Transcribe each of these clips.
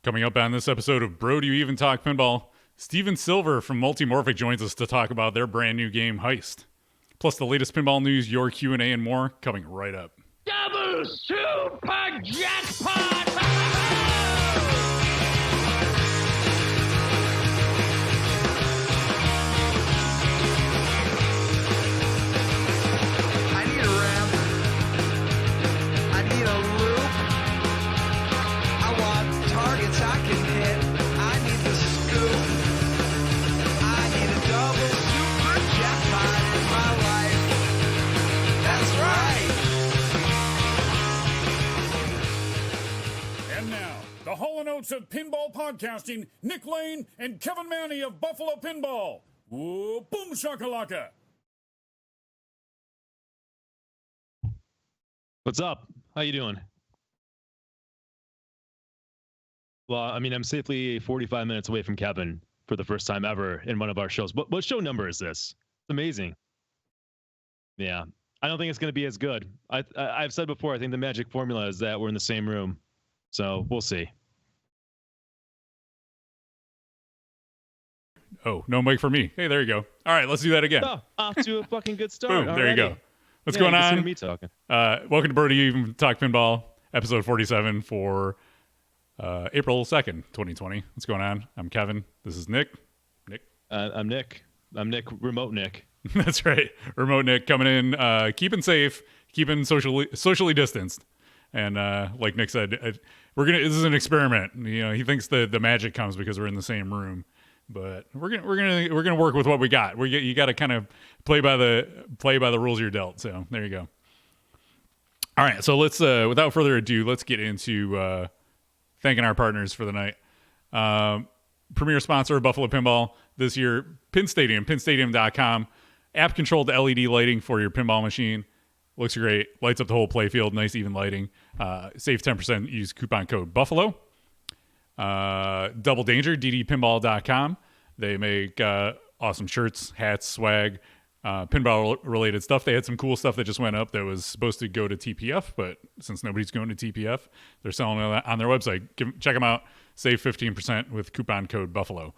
Coming up on this episode of Bro Do You Even Talk Pinball, Steven Silver from Multimorphic joins us to talk about their brand new game, Heist. Plus the latest pinball news, your Q&A, and more coming right up. Double super jackpot! I need a ramp. I need a loop. I want targets I can hit. I need the scoop. I need a double super jackpot in my life. That's right. And now, the Hall & Oates of pinball podcasting, Nick Lane and Kevin Manny of Buffalo Pinball. Whoa, boom shakalaka. What's up? How you doing? Well, I mean, I'm safely 45 minutes away from Kevin for the first time ever in one of our shows. What show number is this? It's amazing. Yeah, I don't think it's going to be as good. I've said before, I think the magic formula is that we're in the same room. So we'll see. Oh, no mic for me. Hey, there you go. All right, let's do that again. Oh, off to a fucking good start. Boom, there you go. What's going you can on? hear me talking. Welcome to Bro Do You Even Talk Pinball, episode 47 for April 2nd, 2020. What's going on? I'm Kevin. This is Nick. I'm Nick. I'm Nick, remote Nick. That's right. Remote Nick coming in, keeping safe, keeping socially distanced. And like Nick said, this is an experiment. You know, he thinks the magic comes because we're in the same room. But we're gonna work with what we got. You got to kind of play by the rules you're dealt. So there you go. All right. So let's without further ado, let's get into thanking our partners for the night. Premier sponsor of Buffalo Pinball this year, Pin Stadium, pinstadium.com. App controlled LED lighting for your pinball machine. Looks great. Lights up the whole playfield. Nice even lighting. Save 10%. Use coupon code Buffalo. Double Danger, ddpinball.com. They make awesome shirts, hats, swag, pinball related stuff. They had some cool stuff that just went up that was supposed to go to TPF, but since nobody's going to TPF, they're selling it on their website. Check them out. Save 15% with coupon code Buffalo.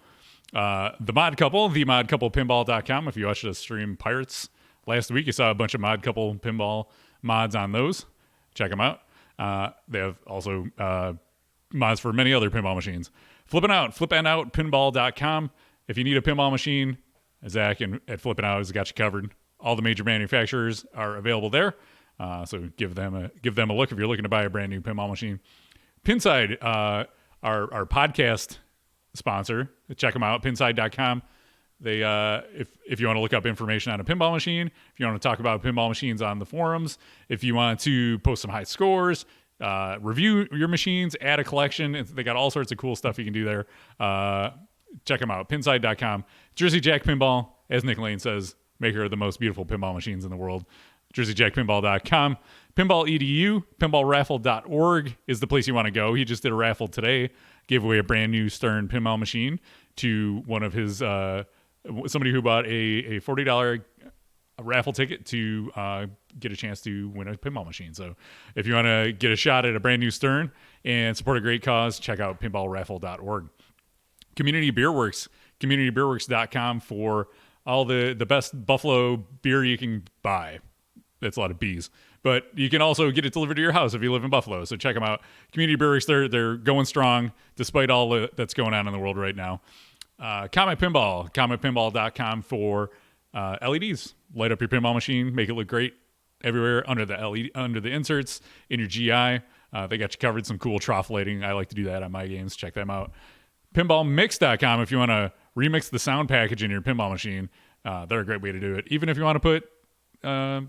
The Mod Couple, themodcouplepinball.com. If you watched us stream Pirates last week, you saw a bunch of Mod Couple pinball mods on those. Check them out. They have also mods for many other pinball machines. Flippinoutpinball.com. If you need a pinball machine, Zach at Flippin' Out has got you covered. All the major manufacturers are available there. So give them a look if you're looking to buy a brand new pinball machine. Pinside, our podcast sponsor, check them out, pinside.com. They if you want to look up information on a pinball machine, if you want to talk about pinball machines on the forums, if you want to post some high scores, review your machines, add a collection. They got all sorts of cool stuff you can do there. Check them out, pinside.com. Jersey Jack Pinball, as Nick Lane says, maker of the most beautiful pinball machines in the world. jerseyjackpinball.com. Pinball EDU, pinballraffle.org is the place you want to go. He just did a raffle today, gave away a brand new Stern pinball machine to one of his somebody who bought a $40 raffle ticket to get a chance to win a pinball machine. So if you want to get a shot at a brand new Stern and support a great cause, check out pinballraffle.org. Community Beer Works, communitybeerworks.com for all the best Buffalo beer you can buy. That's a lot of B's. But you can also get it delivered to your house if you live in Buffalo. So check them out. Community Beer Works, they're going strong despite all that's going on in the world right now. Comet Pinball, cometpinball.com for LEDs. Light up your pinball machine, make it look great everywhere under the LED, under the inserts, in your GI. They got you covered. Some cool trough lighting. I like to do that on my games. Check them out. Pinballmix.com if you want to remix the sound package in your pinball machine. They're a great way to do it. Even if you want to put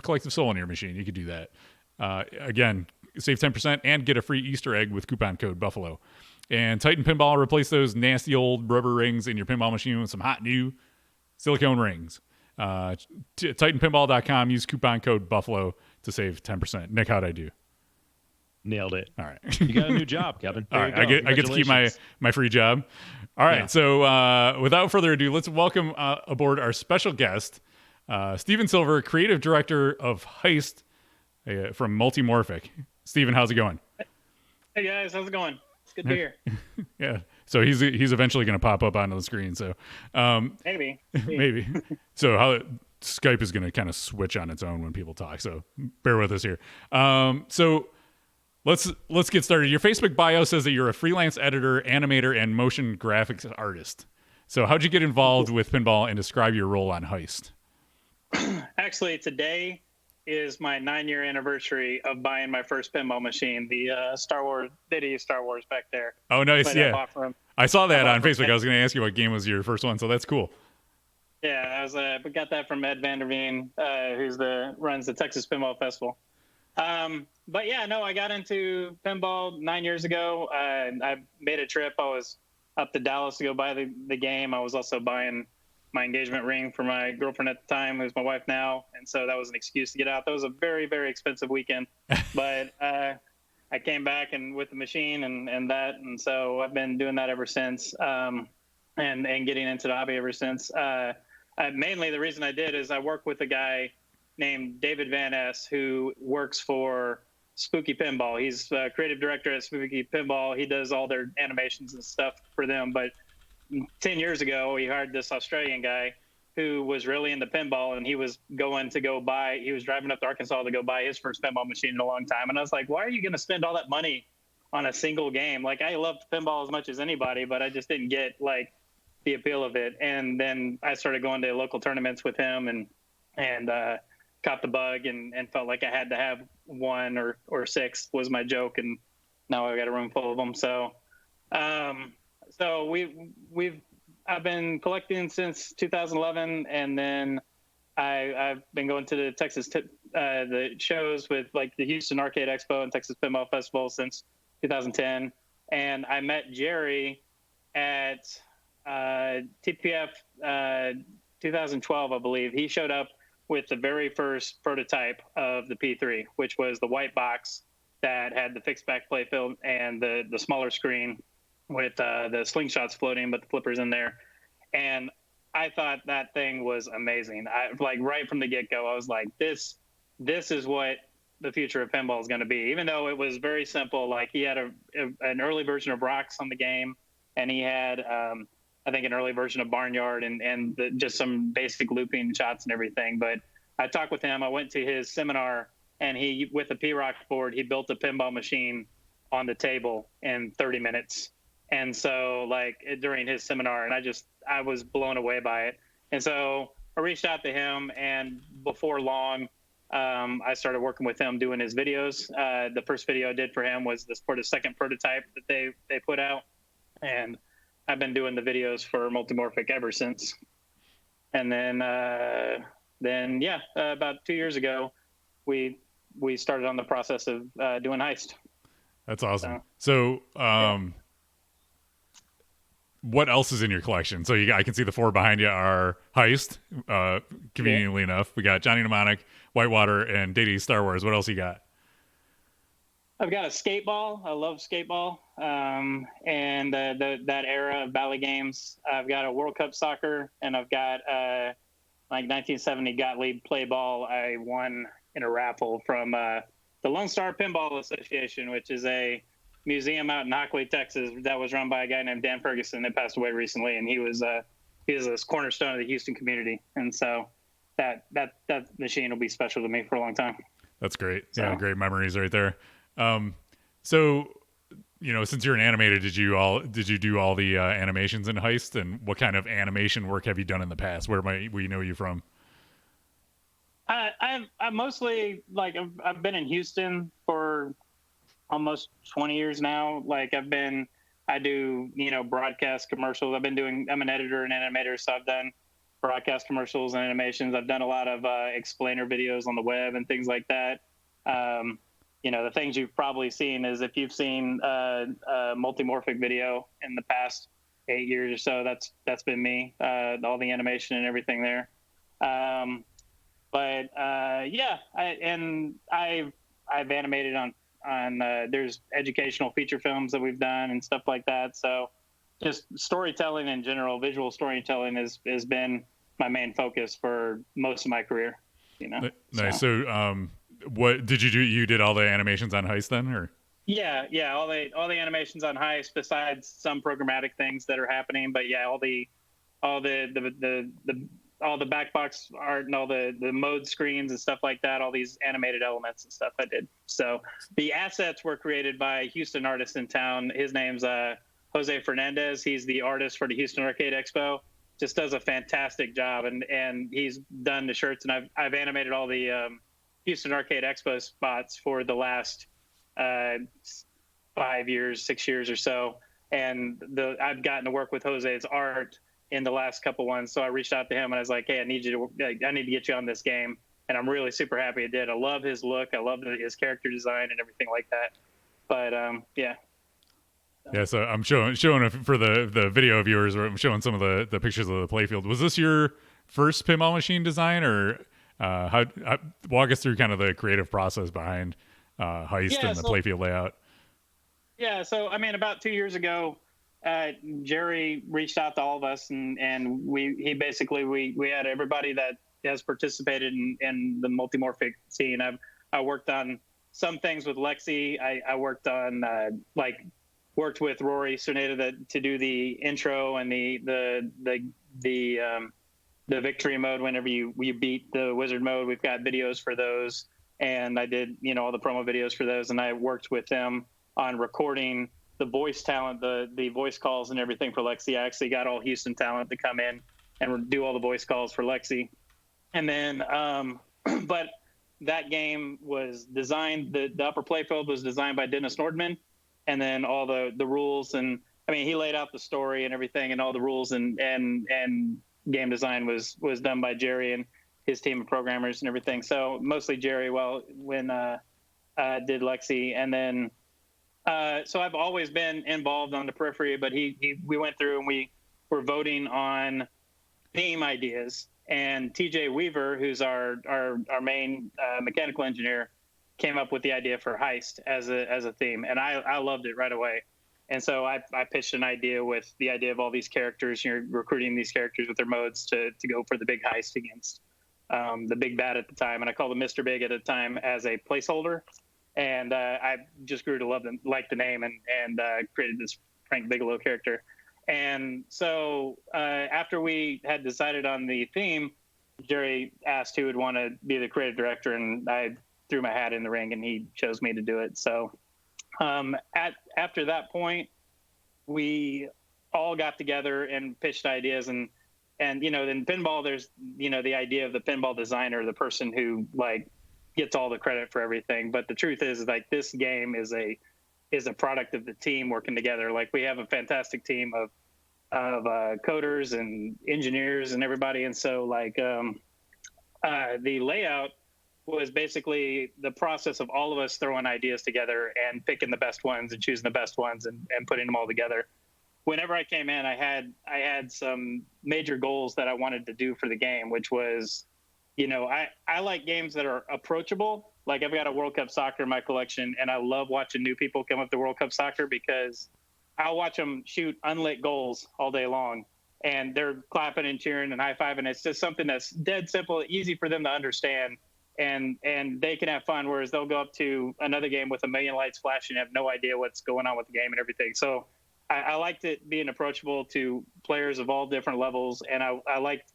Collective Soul in your machine, you could do that. Again, save 10% and get a free Easter egg with coupon code Buffalo. And Titan Pinball, replace those nasty old rubber rings in your pinball machine with some hot new silicone rings. TitanPinball.com, use coupon code Buffalo to save 10%. Nick, how'd I do? Nailed it. All right. You got a new job, Kevin. All right. I get to keep my free job. All right. Yeah. So without further ado, let's welcome aboard our special guest, Steven Silver, creative director of Heist from Multimorphic. Steven, how's it going? Hey guys, how's it going? It's good to hear. Yeah. So he's eventually going to pop up onto the screen. So Maybe. maybe. So how Skype is going to kind of switch on its own when people talk. So bear with us here. So let's get started. Your Facebook bio says that you're a freelance editor, animator, and motion graphics artist. So how'd you get involved with pinball, and describe your role on Heist? Actually, today is my 9-year anniversary of buying my first pinball machine, the Star Wars back there. Oh, nice. But Yeah. I saw that on Facebook. I was going to ask you what game was your first one, so that's cool. Yeah, we got that from Ed Vanderveen, runs the Texas Pinball Festival. But yeah, no, I got into pinball 9 years ago. I made a trip. I was up to Dallas to go buy the game. I was also buying my engagement ring for my girlfriend at the time, who's my wife now. And so that was an excuse to get out. That was a very, very expensive weekend. But I came back and with the machine and that. And so I've been doing that ever since, and getting into the hobby ever since. Mainly the reason I did is I work with a guy named David Van Ness, who works for Spooky Pinball. He's creative director at Spooky Pinball. He does all their animations and stuff for them. But 10 years ago, he hired this Australian guy who was really into pinball, and he was he was driving up to Arkansas to go buy his first pinball machine in a long time. And I was like, why are you going to spend all that money on a single game? Like, I loved pinball as much as anybody, but I just didn't get like the appeal of it. And then I started going to local tournaments with him and caught the bug and felt like I had to have one or six was my joke. And now I've got a room full of them. So, I've been collecting since 2011, and then I've been going to the Texas the shows with like the Houston Arcade Expo and Texas Pinball Festival since 2010. And I met Jerry at TPF 2012, I believe. He showed up with the very first prototype of the P3, which was the white box that had the fixed back playfield and the smaller screen with the slingshots floating, but the flippers in there. And I thought that thing was amazing. Like right from the get-go, I was like, this is what the future of pinball is going to be. Even though it was very simple, like he had an early version of Rocks on the game, and he had I think an early version of Barnyard and just some basic looping shots and everything. But I talked with him. I went to his seminar, and he, with a P-Rock board, he built a pinball machine on the table in 30 minutes. And so like during his seminar, and I was blown away by it. And so I reached out to him, and before long, I started working with him doing his videos. The first video I did for him was for the second prototype that they put out. And I've been doing the videos for Multimorphic ever since. And then about 2 years ago, we started on the process of doing Heist. That's awesome. So what else is in your collection? So I can see the four behind you are Heist, conveniently enough. We got Johnny Mnemonic, Whitewater, and Day Star Wars. What else you got? I've got a skateball. I love skateball, and that era of Bally games. I've got a World Cup soccer, and I've got like 1970 Gottlieb play ball I won in a raffle from the Lone Star Pinball Association, which is a museum out in Hockley, Texas, that was run by a guy named Dan Ferguson that passed away recently, and he was a cornerstone of the Houston community. And so that machine will be special to me for a long time. That's great. So. Yeah, great memories right there. So, since you're an animator, did you do all the animations in Heist, and what kind of animation work have you done in the past? Where we know you from? I mostly I've been in Houston for almost 20 years now. Like I do broadcast commercials. I'm an editor and animator, so I've done broadcast commercials and animations. I've done a lot of explainer videos on the web and things like that. The things you've probably seen is if you've seen a Multimorphic video in the past 8 years or so, that's been me, all the animation and everything there. I've animated on there's educational feature films that we've done and stuff like that. So just storytelling in general, visual storytelling has been my main focus for most of my career. Nice. So what did you do? You did all the animations on Heist then, or? Yeah. All the animations on Heist, besides some programmatic things that are happening, but yeah, all the back box art and all the mode screens and stuff like that, all these animated elements and stuff I did. So the assets were created by a Houston artist in town. His name's Jose Fernandez. He's the artist for the Houston Arcade Expo. Just does a fantastic job, and he's done the shirts, and I've animated all the Houston Arcade Expo spots for the last 5 years, 6 years or so, and I've gotten to work with Jose's art in the last couple ones. So I reached out to him and I was like, hey, I need to get you on this game, and I'm really super happy I did. I love his look, I love his character design and everything like that. But yeah. Yeah, so I'm showing for the video viewers, or I'm showing some of the pictures of the playfield. Was this your first pinball machine design, or how walk us through kind of the creative process behind Heist and the playfield layout? Yeah, so I mean, about 2 years ago, Jerry reached out to all of us, and we basically had everybody that has participated in the multimorphic scene. I worked on some things with Lexi. I worked on worked with Rory Cerneda to do the intro and the victory mode whenever you beat the wizard mode. We've got videos for those, and I did all the promo videos for those, and I worked with them on recording the voice talent, the voice calls and everything for Lexi. I actually got all Houston talent to come in and do all the voice calls for Lexi. And then but that game was designed, the upper playfield was designed by Dennis Nordman, and then all the rules, and I mean, he laid out the story and everything, and all the rules and game design was done by Jerry and his team of programmers and everything. So mostly Jerry when did Lexi. And then so I've always been involved on the periphery, but we went through and we were voting on theme ideas, and TJ Weaver, who's our main mechanical engineer, came up with the idea for Heist as a theme, and I loved it right away. And so I pitched an idea with the idea of all these characters, recruiting these characters with their modes to go for the big heist against the big bad at the time. And I called him Mr. Big at the time as a placeholder. And I just grew to like the name, and created this Frank Bigelow character. And so after we had decided on the theme, Jerry asked who would want to be the creative director, and I threw my hat in the ring, and he chose me to do it. So after that point, we all got together and pitched ideas, and in pinball, there's the idea of the pinball designer, the person who gets all the credit for everything. But the truth is this game is a product of the team working together. We have a fantastic team of coders and engineers and everybody. And so the layout was basically the process of all of us throwing ideas together and picking the best ones and choosing the best ones and putting them all together. Whenever I came in, I had some major goals that I wanted to do for the game, which was, I like games that are approachable. I've got a World Cup Soccer in my collection, and I love watching new people come up to World Cup Soccer because I'll watch them shoot unlit goals all day long, and they're clapping and cheering and high-fiving. It's just something that's dead simple, easy for them to understand, and they can have fun, whereas they'll go up to another game with a million lights flashing and have no idea what's going on with the game and everything. So I liked it being approachable to players of all different levels, and I liked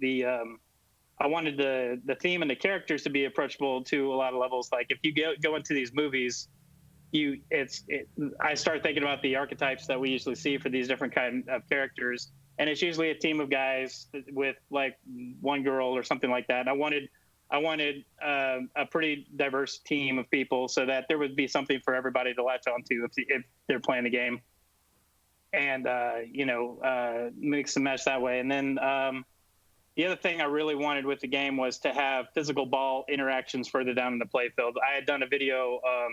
I wanted the theme and the characters to be approachable to a lot of levels. If you go into these movies, I start thinking about the archetypes that we usually see for these different kind of characters, and it's usually a team of guys with one girl or something like that. And I wanted a pretty diverse team of people so that there would be something for everybody to latch onto if they're playing the game, and mix and match that way. And then the other thing I really wanted with the game was to have physical ball interactions further down in the playfield. I had done a video a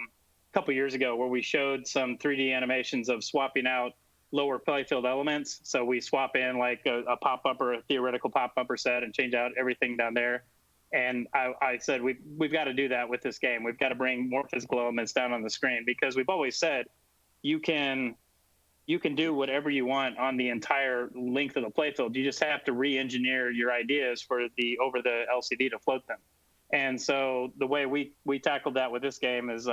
couple years ago where we showed some 3D animations of swapping out lower playfield elements. So we swap in a pop-up or a theoretical pop-upper set and change out everything down there. And I said, we've got to do that with this game. We've got to bring more physical elements down on the screen, because we've always said you can do whatever you want on the entire length of the playfield. You just have to re-engineer your ideas over the LCD to float them. And so the way we tackled that with this game is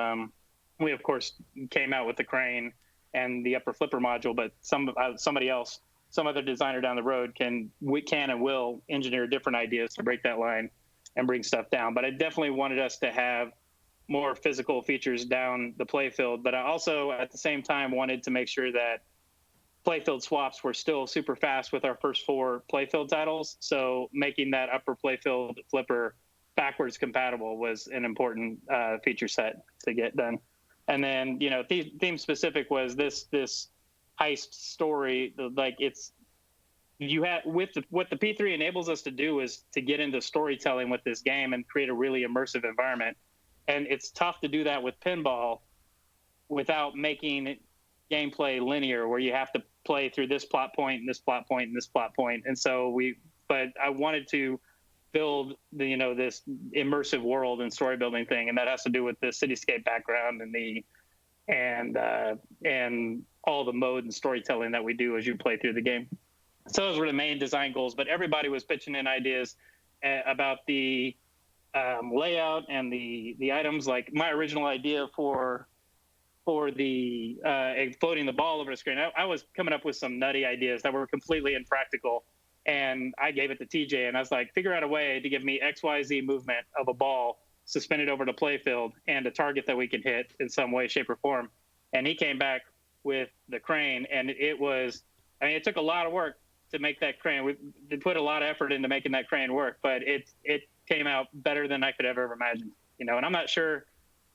we of course came out with the crane and the upper flipper module, but somebody else, some other designer down the road can and will engineer different ideas to break that line and bring stuff down. But I definitely wanted us to have more physical features down the playfield. But I also, at the same time, wanted to make sure that playfield swaps were still super fast with our first 4 playfield titles. So making that upper playfield flipper backwards compatible was an important feature set to get done. And then, you know, theme specific was this heist story. Like, it's, you have what the P3 enables us to do is to get into storytelling with this game and create a really immersive environment. And it's tough to do that with pinball without making gameplay linear, where you have to play through this plot point and this plot point and this plot point. And so but I wanted to build this immersive world and story building thing, and that has to do with the cityscape background and all the mode and storytelling that we do as you play through the game. So those were the main design goals, but everybody was pitching in ideas about the layout and the items. Like my original idea for the floating the ball over the screen, I was coming up with some nutty ideas that were completely impractical. And I gave it to TJ, and I was like, figure out a way to give me XYZ movement of a ball suspended over the playfield and a target that we can hit in some way, shape, or form. And he came back with the crane, and it took a lot of work to make that crane. We put a lot of effort into making that crane work, but it came out better than I could have ever imagined. And I'm not sure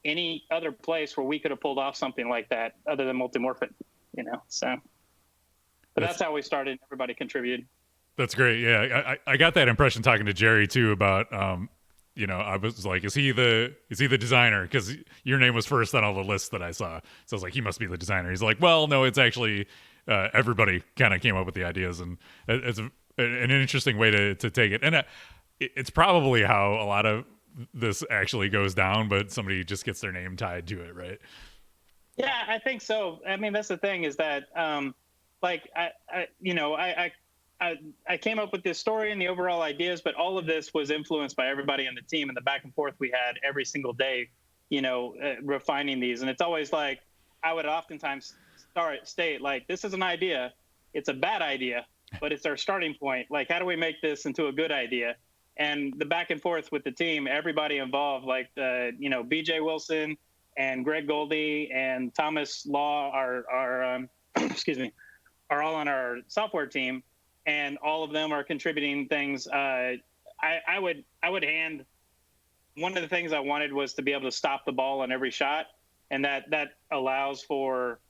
any other place where we could have pulled off something like that other than Multimorphic, so. But that's how we started. Everybody contributed. That's great. Yeah, I got that impression talking to Jerry too about I was like, is he the designer? Because your name was first on all the lists that I saw. So I was like, he must be the designer. He's like, well, no, it's actually everybody kind of came up with the ideas, and it's an interesting way to take it. And it's probably how a lot of this actually goes down, but somebody just gets their name tied to it, right? Yeah, I think so. I mean, that's the thing is that I came up with this story and the overall ideas, but all of this was influenced by everybody on the team and the back and forth we had every single day, refining these. And it's always like, I would oftentimes state like, this is an idea. It's a bad idea, but it's our starting point. Like, how do we make this into a good idea? And the back and forth with the team, everybody involved, like, BJ Wilson and Greg Goldie and Thomas Law are all on our software team. And all of them are contributing things. I would hand, one of the things I wanted was to be able to stop the ball on every shot, and that allows for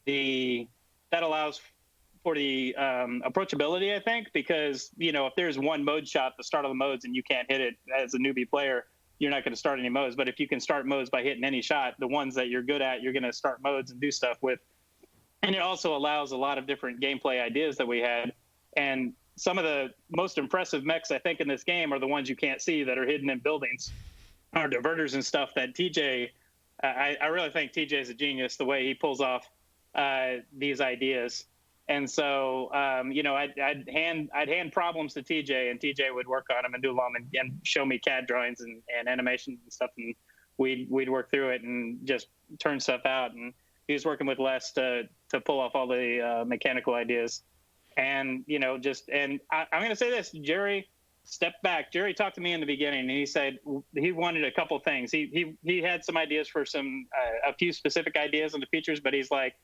the approachability, I think, because if there's one mode shot at the start of the modes and you can't hit it as a newbie player, you're not going to start any modes. But if you can start modes by hitting any shot, the ones that you're good at, you're going to start modes and do stuff with. And it also allows a lot of different gameplay ideas that we had. And some of the most impressive mechs, I think, in this game are the ones you can't see that are hidden in buildings, or diverters and stuff that TJ, I really think TJ is a genius, the way he pulls off these ideas. And so, I'd hand problems to TJ, and TJ would work on them and do them and show me CAD drawings and animations and stuff. And we'd work through it and just turn stuff out. And he was working with Les to pull off all the mechanical ideas. And, I'm going to say this, Jerry stepped back. Jerry talked to me in the beginning, and he said he wanted a couple things. He had some ideas for a few specific ideas on the features, but he's like,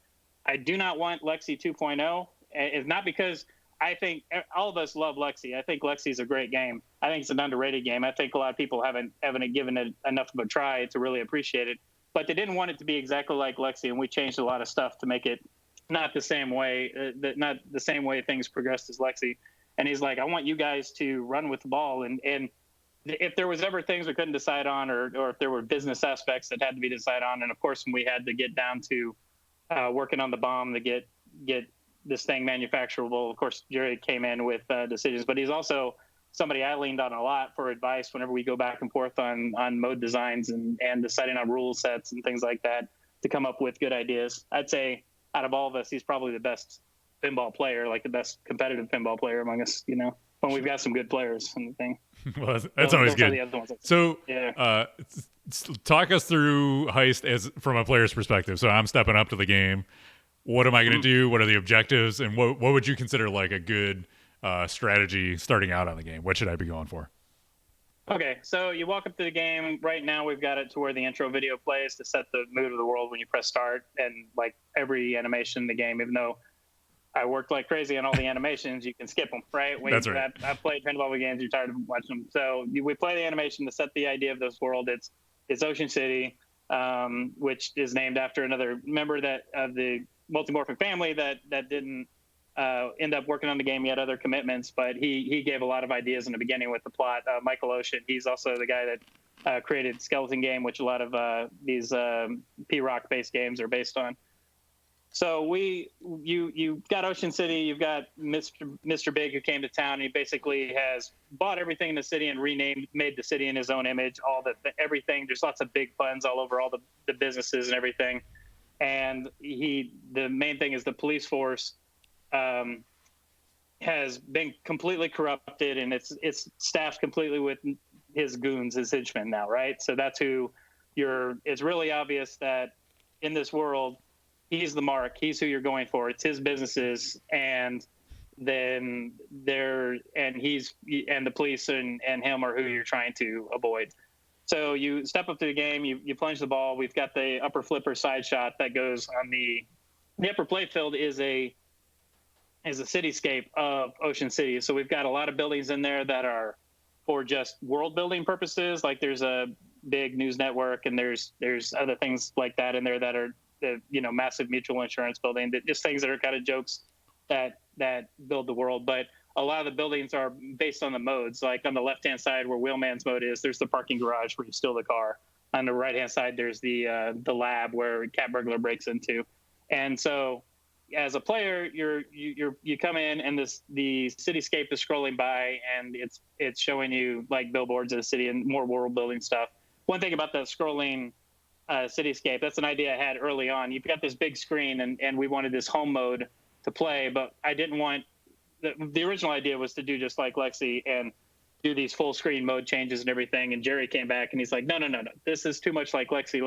I do not want Lexi 2.0. It's not because I think all of us love Lexi. I think Lexi's a great game. I think it's an underrated game. I think a lot of people haven't given it enough of a try to really appreciate it, but they didn't want it to be exactly like Lexi. And we changed a lot of stuff to make it not the same way things progressed as Lexi. And he's like, I want you guys to run with the ball. And if there was ever things we couldn't decide on, or if there were business aspects that had to be decided on, and of course, when we had to get down to working on the bomb to get this thing manufacturable, of course, Jerry came in with decisions, but he's also somebody I leaned on a lot for advice whenever we go back and forth on mode designs and deciding on rule sets and things like that to come up with good ideas. I'd say out of all of us, he's probably the best pinball player, like the best competitive pinball player among us, when we've got some good players and the thing. Well, that's always Those are good. the other ones. So, Yeah. talk us through Heist as from a player's perspective. So I'm stepping up to the game. What am I going to do? What are the objectives? And what would you consider like a good strategy starting out on the game? What should I be going for? Okay, so you walk up to the game. Right now, we've got it to where the intro video plays to set the mood of the world when you press start. And like every animation in the game, even though I worked like crazy on all the animations, you can skip them, right? That's right. I've played pinball games. You're tired of watching them. So we play the animation to set the idea of this world. It's Ocean City, which is named after another member of the Multimorphic family that didn't end up working on the game. He had other commitments, but he gave a lot of ideas in the beginning with the plot. Michael Ocean, he's also the guy that created Skeleton Game, which a lot of these P-Rock based games are based on. So you've got Ocean City, you've got Mr. Big, who came to town, and he basically has bought everything in the city and made the city in his own image, everything. There's lots of big puns all over all the businesses and everything. And the main thing is the police force has been completely corrupted, and it's staffed completely with his goons, his henchmen now, right? So that's it's really obvious that in this world, he's the mark. He's who you're going for. It's his businesses, and then the police and him are who you're trying to avoid. So you step up to the game, you plunge the ball. We've got the upper flipper side shot that goes on the upper playfield is a cityscape of Ocean City. So we've got a lot of buildings in there that are for just world building purposes. Like there's a big news network, and there's other things like that in there that are massive mutual insurance building, just things that are kind of jokes that build the world. But a lot of the buildings are based on the modes. Like on the left-hand side where Wheelman's mode is, there's the parking garage where you steal the car. On the right-hand side, there's the lab where Cat Burglar breaks into. And so as a player, you come in, and the cityscape is scrolling by, and it's showing you like billboards of the city and more world building stuff. One thing about the scrolling cityscape, that's an idea I had early on. You've got this big screen, and we wanted this home mode to play, but I didn't want the original idea was to do just like Lexi and do these full screen mode changes and everything. And Jerry came back and he's like, no, this is too much like Lexi.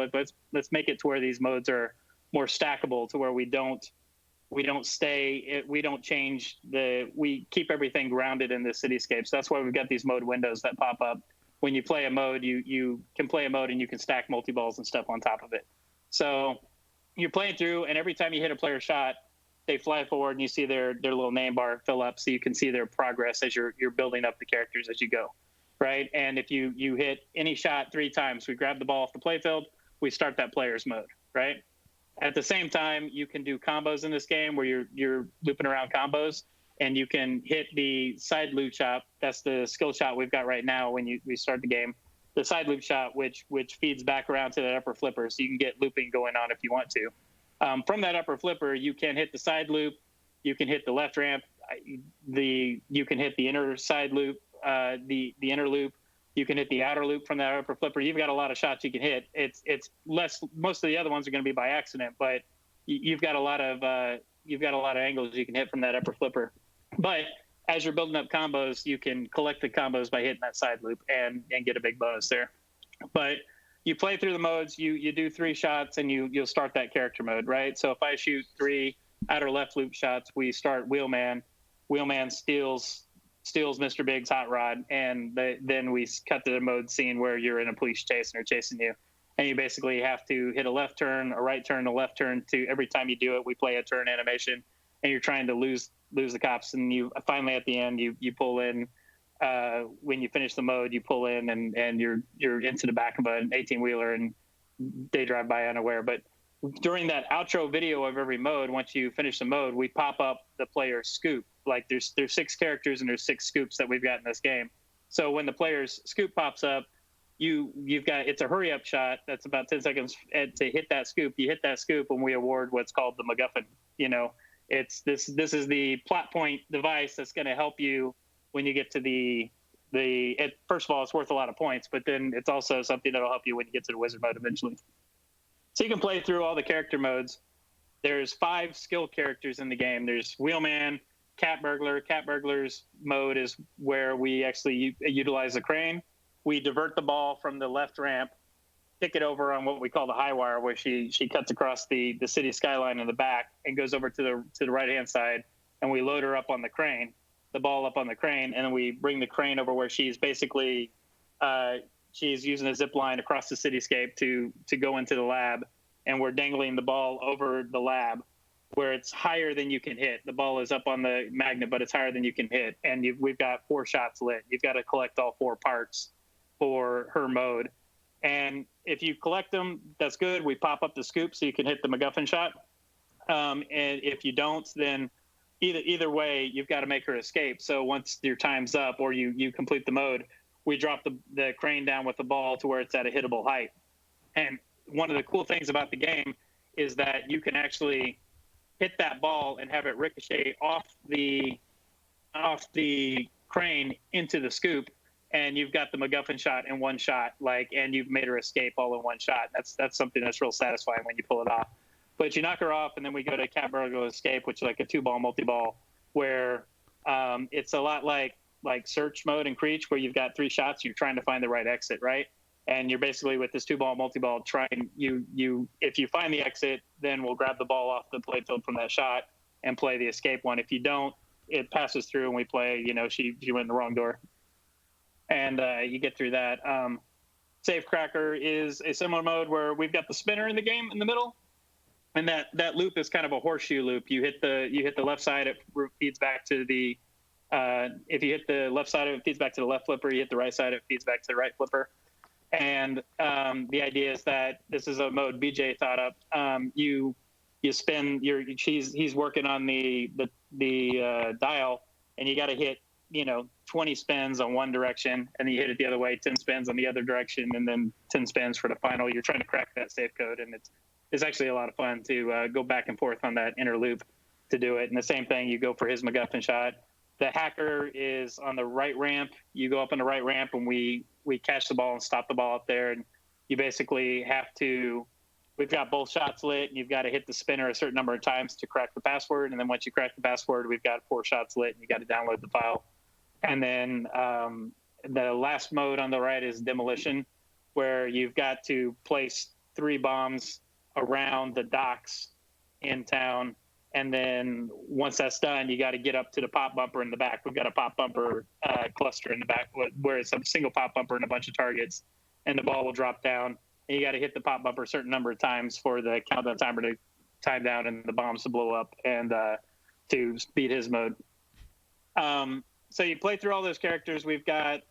Let's make it to where these modes are more stackable, to where we don't change we keep everything grounded in the cityscape. So that's why we've got these mode windows that pop up. When you play a mode, you can play a mode and you can stack multi-balls and stuff on top of it. So you're playing through, and every time you hit a player shot, they fly forward and you see their little name bar fill up, so you can see their progress as you're building up the characters as you go, right? And if you hit any shot 3 times, we grab the ball off the playfield, we start that player's mode, right? At the same time, you can do combos in this game where you're looping around combos, and you can hit the side loop shot. That's the skill shot we've got right now when we start the game. The side loop shot, which feeds back around to that upper flipper, so you can get looping going on if you want to. From that upper flipper, you can hit the side loop, you can hit the left ramp, you can hit the inner side loop, the inner loop, you can hit the outer loop from that upper flipper. You've got a lot of shots you can hit. It's less. Most of the other ones are going to be by accident, but you've got a lot of angles you can hit from that upper flipper. But as you're building up combos, you can collect the combos by hitting that side loop and get a big bonus there. But you play through the modes, you do 3 shots, and you'll start that character mode, right? So if I shoot 3 outer left loop shots, we start Wheelman. Wheelman steals Mr. Big's hot rod, and then we cut to the mode scene where you're in a police chase and they're chasing you. And you basically have to hit a left turn, a right turn, a left turn. To every time you do it, we play a turn animation, and you're trying to lose the cops. And you finally at the end you pull in. When you finish the mode, you pull in and you're into the back of an 18-wheeler, and they drive by unaware. But during that outro video of every mode, once you finish the mode, we pop up the player's scoop. Like there's 6 characters and there's 6 scoops that we've got in this game. So when the player's scoop pops up, it's a hurry up shot that's about 10 seconds to hit that scoop. You hit that scoop, and we award what's called the MacGuffin. It's this is the plot point device that's going to help you when you get to first of all, it's worth a lot of points, but then it's also something that'll help you when you get to the wizard mode eventually. So you can play through all the character modes. There's 5 skill characters in the game. There's Wheelman, Cat Burglar. Cat Burglar's mode is where we actually utilize the crane. We divert the ball from the left ramp, kick it over on what we call the high wire, where she cuts across the city skyline in the back and goes over to the right hand side, and we load her up on the crane, the ball up on the crane, and then we bring the crane over where she's basically she's using a zip line across the cityscape to go into the lab, and we're dangling the ball over the lab where it's higher than you can hit. The ball is up on the magnet, but it's higher than you can hit, and we've got 4 shots lit. You've got to collect all 4 parts for her mode. And if you collect them, that's good. We pop up the scoop so you can hit the MacGuffin shot. And if you don't, then either way, you've got to make her escape. So once your time's up or you complete the mode, we drop the crane down with the ball to where it's at a hittable height. And one of the cool things about the game is that you can actually hit that ball and have it ricochet off the crane into the scoop, and you've got the MacGuffin shot in one shot, and you've made her escape all in one shot. That's something that's real satisfying when you pull it off. But you knock her off, and then we go to Cat Burglar Escape, which is like a 2-ball multi-ball, where it's a lot like search mode in Creech, where you've got 3 shots, you're trying to find the right exit, right? And you're basically with this 2-ball multi-ball trying, if you find the exit, then we'll grab the ball off the playfield from that shot and play the escape one. If you don't, it passes through and we play, she went in the wrong door. And you get through that. Safecracker is a similar mode where we've got the spinner in the game in the middle. And that loop is kind of a horseshoe loop. You hit the left side, it feeds back to the, if you hit the left side, it feeds back to the left flipper. You hit the right side, it feeds back to the right flipper. And the idea is that this is a mode BJ thought up. You spin he's working on the dial, and you got to hit 20 spins on one direction, and then you hit it the other way, 10 spins on the other direction, and then 10 spins for the final. You're trying to crack that safe code, and it's actually a lot of fun to go back and forth on that inner loop to do it. And the same thing, you go for his MacGuffin shot. The hacker is on the right ramp. You go up on the right ramp, and we catch the ball and stop the ball up there. And you basically have to, we've got both shots lit, and you've got to hit the spinner a certain number of times to crack the password. And then once you crack the password, we've got 4 shots lit, and you got to download the file. And then the last mode on the right is Demolition, where you've got to place 3 bombs around the docks in town. And then once that's done, you got to get up to the pop bumper in the back. We've got a pop bumper cluster in the back where it's a single pop bumper and a bunch of targets, and the ball will drop down. And you got to hit the pop bumper a certain number of times for the countdown timer to time down and the bombs to blow up and to beat his mode. So you play through all those characters. We've got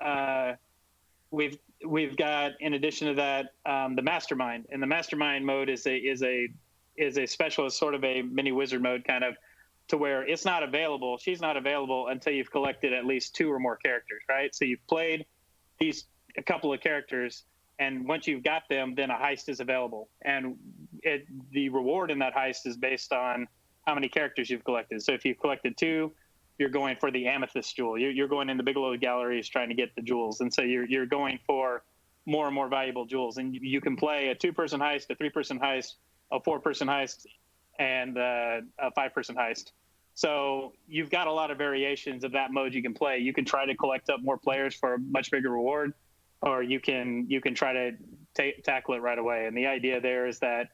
in addition to that the Mastermind, and the Mastermind mode is a specialist, sort of a mini wizard mode, kind of, to where it's not available. She's not available until you've collected at least 2 or more characters, right? So you've played a couple of characters, and once you've got them, then a heist is available. And the reward in that heist is based on how many characters you've collected. So if you've collected 2, you're going for the amethyst jewel. You're going in the Bigelow galleries trying to get the jewels. And so you're going for more and more valuable jewels. And you can play a 2-person heist, a 3-person heist, a 4-person heist, and a 5-person heist. So you've got a lot of variations of that mode you can play. You can try to collect up more players for a much bigger reward, or you can try to tackle it right away. And the idea there is that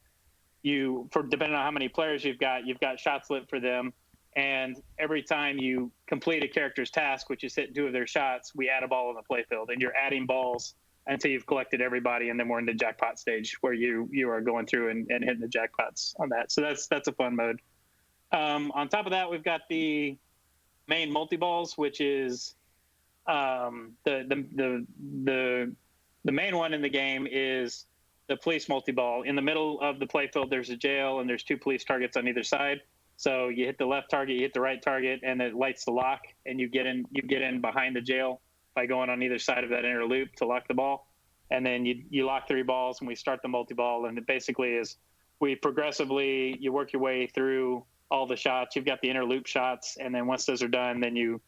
depending on how many players you've got shots lit for them. And every time you complete a character's task, which is hit 2 of their shots, we add a ball on the playfield, and you're adding balls until you've collected everybody, and then we're in the jackpot stage where you are going through and hitting the jackpots on that. So that's a fun mode. On top of that, we've got the main multi-balls, which is the main one in the game is the police multi-ball. In the middle of the playfield, there's a jail, and there's 2 police targets on either side. So you hit the left target, you hit the right target, and it lights the lock, and you get in behind the jail by going on either side of that inner loop to lock the ball. And then you lock 3 balls, and we start the multi-ball. And it basically is you work your way through all the shots. You've got the inner loop shots, and then once those are done, then you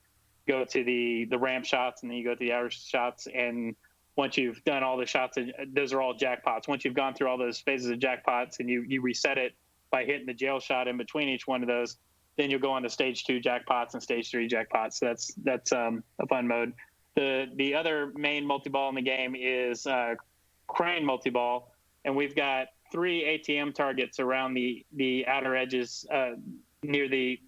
go to the ramp shots, and then you go to the outer shots. And once you've done all the shots, those are all jackpots. Once you've gone through all those phases of jackpots and you reset it by hitting the jail shot in between each one of those, then you'll go on to stage 2 jackpots and stage 3 jackpots. So that's a fun mode. The other main multi-ball in the game is crane multi-ball, and we've got 3 ATM targets around the outer edges, near the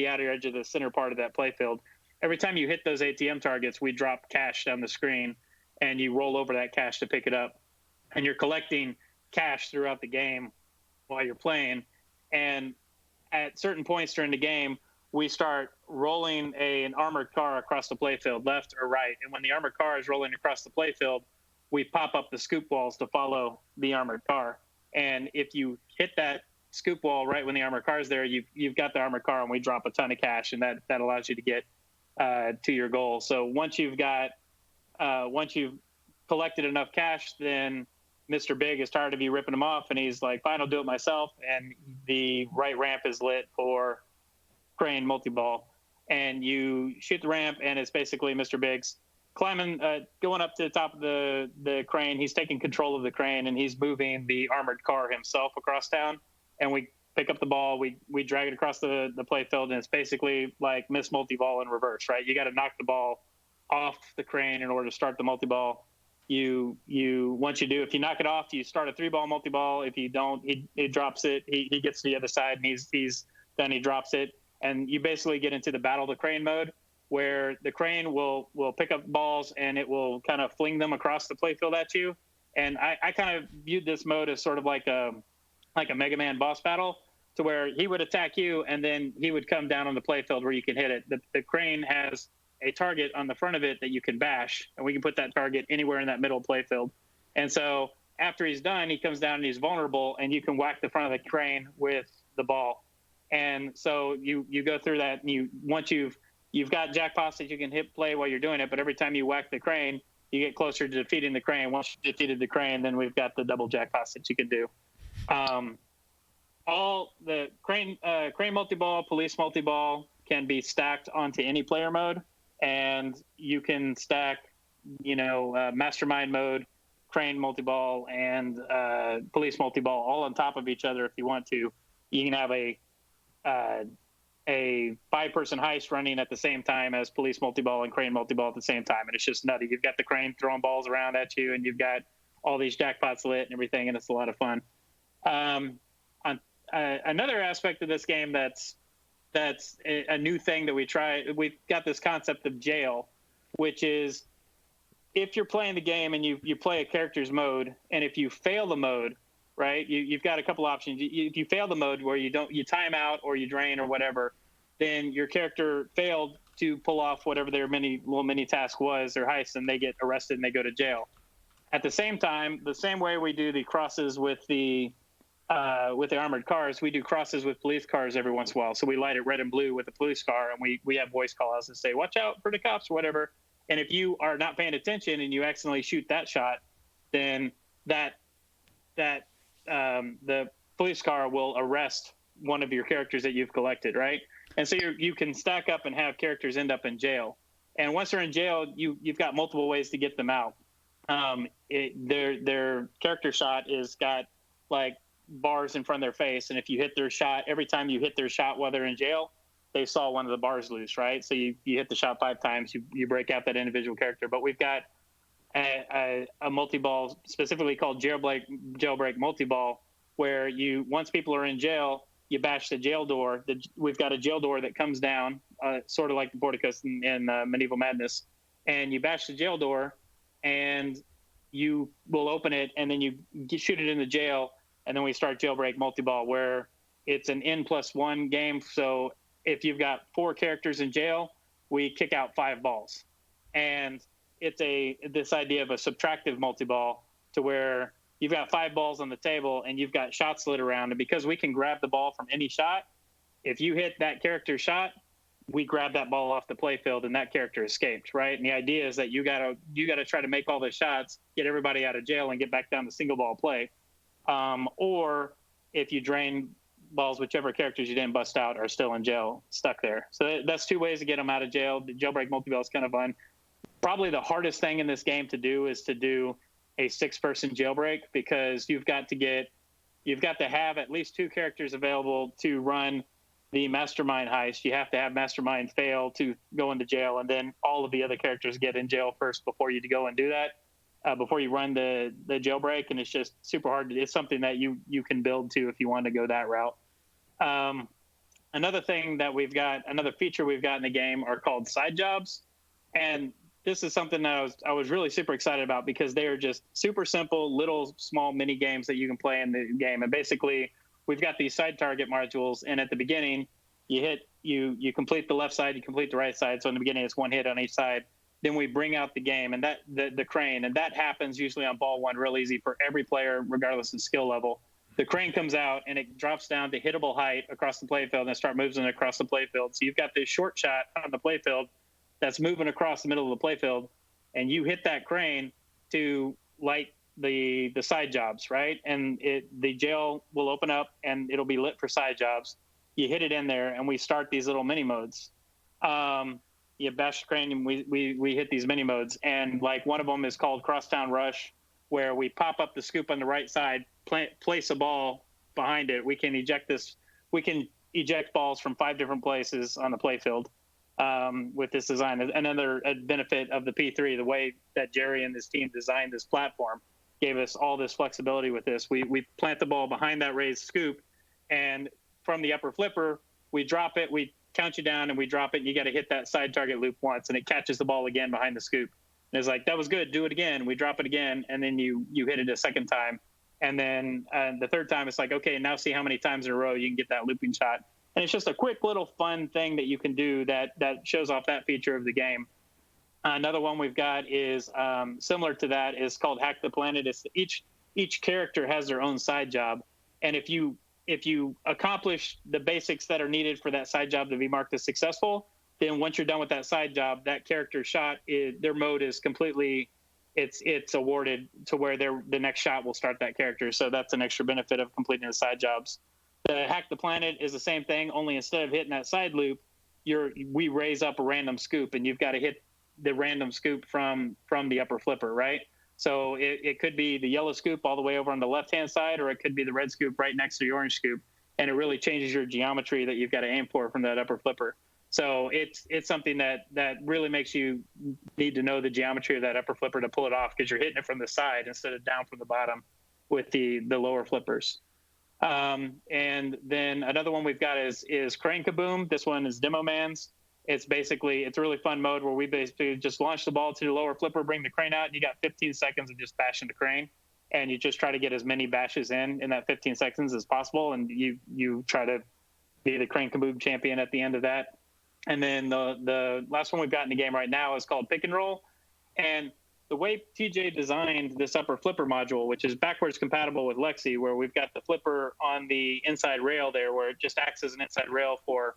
outer edge of the center part of that playfield. Every time you hit those ATM targets, we drop cash down the screen, and you roll over that cash to pick it up. And you're collecting cash throughout the game while you're playing. And at certain points during the game, we start rolling an armored car across the playfield, left or right. And when the armored car is rolling across the playfield, we pop up the scoop walls to follow the armored car. And if you hit that scoop wall right when the armored car is there, you've got the armored car, and we drop a ton of cash, and that allows you to get to your goal. So once you've collected enough cash, then Mr. Big is tired of you ripping him off, and he's like, fine, I'll do it myself. And the right ramp is lit for crane multi-ball, and you shoot the ramp, and it's basically Mr. Big's climbing, going up to the top of the crane. He's taking control of the crane, and he's moving the armored car himself across town. And we pick up the ball, we drag it across the playfield, and it's basically like Miss Multi-Ball in reverse, right? You got to knock the ball off the crane in order to start the multi-ball. Once you do, if you knock it off, you start a 3-ball multi-ball. If you don't, he drops it. He gets to the other side, and then he drops it. And you basically get into the battle the crane mode, where the crane will pick up balls, and it will kind of fling them across the playfield at you. And I kind of viewed this mode as sort of like a Mega Man boss battle, to where he would attack you, and then he would come down on the playfield where you can hit it. The crane has a target on the front of it that you can bash, and we can put that target anywhere in that middle playfield. And so after he's done, he comes down and he's vulnerable, and you can whack the front of the crane with the ball. And so you go through that, and once you've got jackpots that you can hit play while you're doing it, but every time you whack the crane, you get closer to defeating the crane. Once you defeated the crane, then we've got the double jackpots that you can do. All the crane multi-ball, police multi-ball can be stacked onto any player mode, and you can stack, Mastermind Mode, crane multi-ball, and police multi-ball all on top of each other if you want to. You can have a 5-person heist running at the same time as police multi-ball and crane multi-ball at the same time, and it's just nutty. You've got the crane throwing balls around at you, and you've got all these jackpots lit and everything, and it's a lot of fun. Another aspect of this game that's a new thing that we've got this concept of jail, which is if you're playing the game and you play a character's mode, and if you fail the mode, right, you've got a couple options. If you fail the mode where you time out or you drain or whatever, then your character failed to pull off whatever their mini task was, their heist, and they get arrested and they go to jail. At the same time, the same way we do the crosses with the armored cars, we do crosses with police cars every once in a while. So we light it red and blue with the police car, and we have voice call-outs that say, watch out for the cops or whatever. And if you are not paying attention and you accidentally shoot that shot, then the police car will arrest one of your characters that you've collected, right? And so you can stack up and have characters end up in jail. And once they're in jail, you've got multiple ways to get them out. Their character shot is got like bars in front of their face, and if you hit their shot, every time you hit their shot while they're in jail, they saw one of the bars loose, right? So you hit the shot 5 times, you break out that individual character. But we've got a multi-ball specifically called jailbreak multi-ball, where once people are in jail, you bash the jail door. We've got a jail door that comes down, sort of like the porticus in Medieval Madness, and you bash the jail door, and you will open it, and then you shoot it in the jail. And then we start jailbreak multi-ball, where it's an N+1 game. So if you've got 4 characters in jail, we kick out 5 balls. And it's this idea of a subtractive multi-ball, to where you've got 5 balls on the table and you've got shots lit around. And because we can grab the ball from any shot, if you hit that character's shot, we grab that ball off the playfield and that character escaped, right? And the idea is that you gotta try to make all the shots, get everybody out of jail, and get back down to single ball play. Or if you drain balls, whichever characters you didn't bust out are still in jail, stuck there. So that's 2 ways to get them out of jail. The jailbreak multi-ball is kind of fun. Probably the hardest thing in this game to do is to do a 6-person jailbreak, because you've got to have at least 2 characters available to run the Mastermind heist, you have to have Mastermind fail to go into jail, and then all of the other characters get in jail first before you go and do that, before you run the jailbreak, and it's just super hard. It's something that you can build to if you want to go that route. Another thing that another feature we've got in the game are called side jobs, and this is something that I was really super excited about because they are just super simple, little small mini games that you can play in the game. And basically, we've got these side target modules, and at the beginning, you complete the left side, you complete the right side. So in the beginning, it's one hit on each side. Then we bring out the game and the crane, and that happens usually on ball one, real easy for every player, regardless of skill level. The crane comes out and it drops down to hittable height across the playfield and start moving across the playfield. So you've got this short shot on the playfield that's moving across the middle of the playfield, and you hit that crane to light the side jobs, right? And the jail will open up and it'll be lit for side jobs. You hit it in there, and we start these little mini modes. You bash the crane, and we hit these mini modes, and like one of them is called Crosstown Rush, where we pop up the scoop on the right side, place a ball behind it. We can eject balls from 5 different places on the playfield. With this design. Another benefit of the P3, the way that Jerry and his team designed this platform, gave us all this flexibility with this. We plant the ball behind that raised scoop, and from the upper flipper, we drop it, we count you down, and we drop it, and you got to hit that side target loop once, and it catches the ball again behind the scoop. And it's like, that was good, do it again. We drop it again, and then you hit it a second time. And then the third time, it's like, okay, now see how many times in a row you can get that looping shot. And it's just a quick little fun thing that you can do that shows off that feature of the game. Another one we've got is similar to that, is called Hack the Planet. It's each character has their own side job, and if you accomplish the basics that are needed for that side job to be marked as successful, then once you're done with that side job, that character shot their mode is completely it's awarded to where the next shot will start that character. So that's an extra benefit of completing the side jobs. The Hack the Planet is the same thing, only instead of hitting that side loop, we raise up a random scoop, and you've got to hit the random scoop from the upper flipper, right? So it could be the yellow scoop all the way over on the left-hand side, or it could be the red scoop right next to the orange scoop, and it really changes your geometry that you've got to aim for from that upper flipper. So it's something that really makes you need to know the geometry of that upper flipper to pull it off, because you're hitting it from the side instead of down from the bottom with the lower flippers. And then another one we've got is Crane Kaboom. This one is Demo Man's. It's a really fun mode where we basically just launch the ball to the lower flipper, bring the crane out, and you got 15 seconds of just bashing the crane. And you just try to get as many bashes in that 15 seconds as possible. And you try to be the Crane Kaboom champion at the end of that. And then the last one we've got in the game right now is called Pick and Roll. And the way TJ designed this upper flipper module, which is backwards compatible with Lexi, where we've got the flipper on the inside rail there, where it just acts as an inside rail for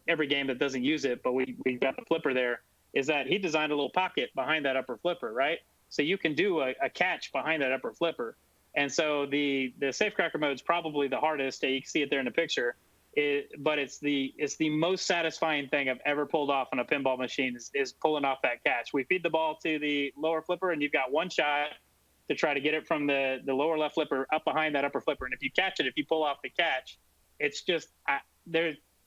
every game that doesn't use it, but we've got the flipper there, is that he designed a little pocket behind that upper flipper, right? So you can do a catch behind that upper flipper. And so the Safecracker mode is probably the hardest. You can see it there in the picture. But it's the most satisfying thing I've ever pulled off on a pinball machine is pulling off that catch. We feed the ball to the lower flipper, and you've got one shot to try to get it from the lower left flipper up behind that upper flipper. And if you catch it, if you pull off the catch, it's just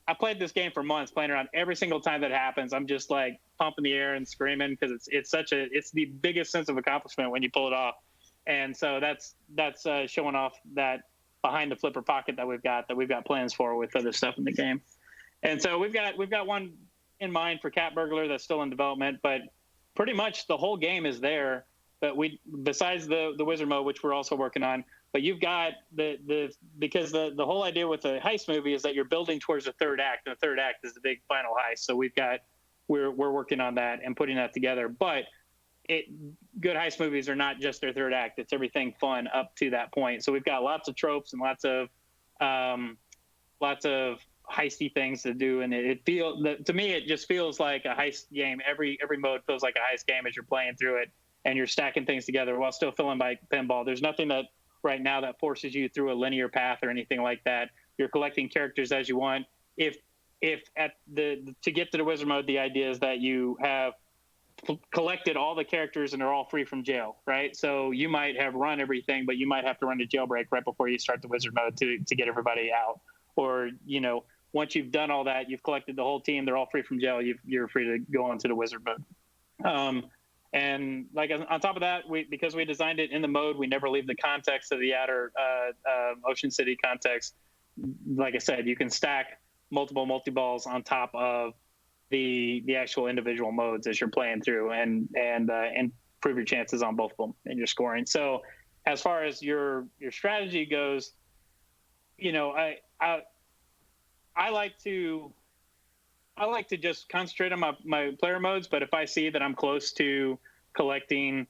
I played this game for months, playing around. Every single time that happens, I'm just like pumping the air and screaming, because it's the biggest sense of accomplishment when you pull it off. And so that's showing off that behind the flipper pocket that we've got plans for with other stuff in the game. And so we've got one in mind for Cat Burglar that's still in development, but pretty much the whole game is there. But besides the wizard mode, which we're also working on, but you've got because the whole idea with the heist movie is that you're building towards the third act, and the third act is the big final heist. So we're working on that and putting that together. But good heist movies are not just their third act; it's everything fun up to that point. So we've got lots of tropes and lots of heisty things to do, and to me it just feels like a heist game. Every mode feels like a heist game as you're playing through it, and you're stacking things together while still feeling like pinball. There's nothing that right now that forces you through a linear path or anything like that. You're collecting characters as you want. If to get to the wizard mode, the idea is that you have collected all the characters and they're all free from jail, right? So you might have run everything, but you might have to run a jailbreak right before you start the wizard mode to get everybody out. Or, once you've done all that, you've collected the whole team, they're all free from jail, you're free to go on to the wizard mode. And like on top of that, because we designed it in the mode, we never leave the context of the outer Ocean City context. Like I said, you can stack multiple multi-balls on top of the actual individual modes as you're playing through, and improve your chances on both of them and your scoring. So as far as your strategy goes, I like to just concentrate on my player modes, but if I see that I'm close to collecting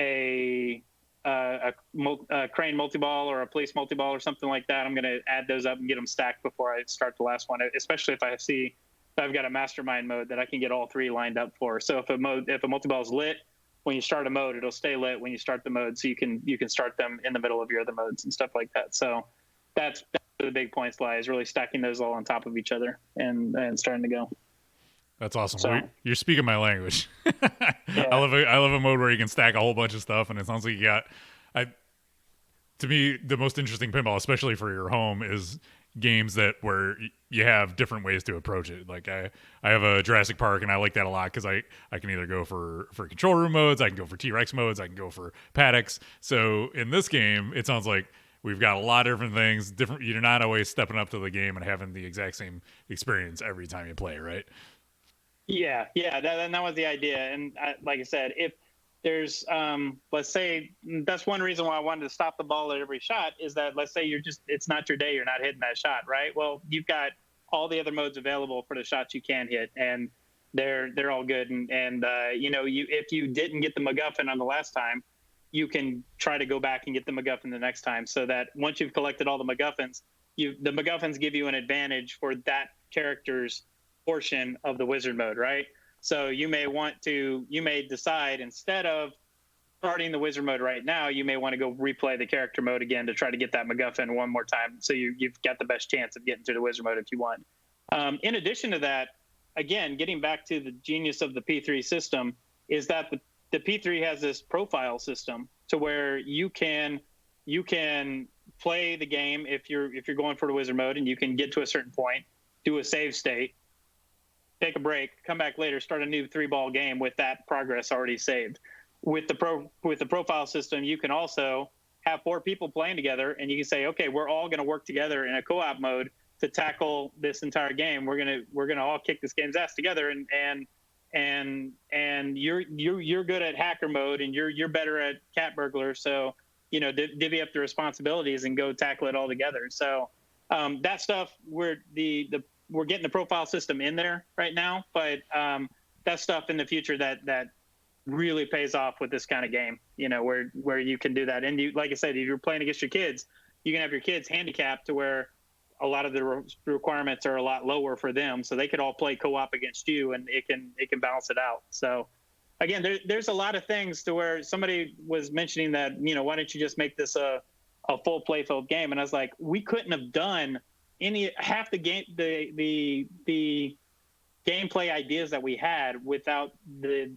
a crane multi-ball or a police multi-ball or something like that, I'm going to add those up and get them stacked before I start the last one, especially if I see that I've got a mastermind mode that I can get all three lined up for. So if a multi-ball is lit, when you start a mode, it'll stay lit when you start the mode, so you can start them in the middle of your other modes and stuff like that. So that's where the big points lie, is really stacking those all on top of each other and starting to go. That's awesome. So, You're speaking my language. Yeah. I love a mode where you can stack a whole bunch of stuff, and it sounds like you got. To me, the most interesting pinball, especially for your home, is games where you have different ways to approach it. Like I have a Jurassic Park, and I like that a lot because I can either go for control room modes, I can go for T-Rex modes, I can go for paddocks. So in this game, it sounds like we've got a lot of different things. You're not always stepping up to the game and having the exact same experience every time you play, right? Yeah, that was the idea. And like I said, if there's, let's say, that's one reason why I wanted to stop the ball at every shot, is that, let's say it's not your day, you're not hitting that shot, right? Well, you've got all the other modes available for the shots you can hit, and they're all good. And if you didn't get the MacGuffin on the last time, you can try to go back and get the MacGuffin the next time, so that once you've collected all the MacGuffins, the MacGuffins give you an advantage for that character's portion of the wizard mode, right? So you may decide, instead of starting the wizard mode right now, you may want to go replay the character mode again to try to get that MacGuffin one more time, so you've got the best chance of getting to the wizard mode if you want. In addition to that, again, getting back to the genius of the P3 system, is that the P3 has this profile system to where you can play the game if you're going for the wizard mode, and you can get to a certain point, do a save state, take a break, come back later, start a new 3-ball game with that progress already saved. With the profile system, you can also have 4 people playing together, and you can say, okay, we're all going to work together in a co-op mode to tackle this entire game. We're gonna all kick this game's ass together, and you're good at hacker mode, and you're better at cat burglar, so divvy up the responsibilities and go tackle it all together. So that stuff, we're getting the profile system in there right now, but that stuff in the future that really pays off with this kind of game, where you can do that. And like I said, if you're playing against your kids, you can have your kids handicapped to where a lot of the requirements are a lot lower for them, so they could all play co-op against you, and it can balance it out. So again, there's a lot of things to where somebody was mentioning that, why don't you just make this a full Playfield game? And I was like, we couldn't have done half the game, the gameplay ideas that we had without the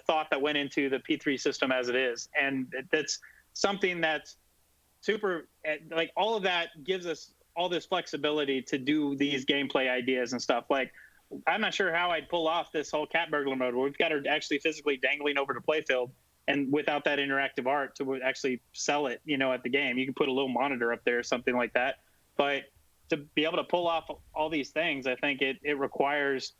thought that went into the P3 system as it is. And that's something that's super, like, all of that gives us all this flexibility to do these gameplay ideas and stuff. Like, I'm not sure how I'd pull off this whole cat burglar mode where we've got her actually physically dangling over to Playfield, and without that interactive art to actually sell it, at the game. You can put a little monitor up there or something like that. But to be able to pull off all these things, I think it requires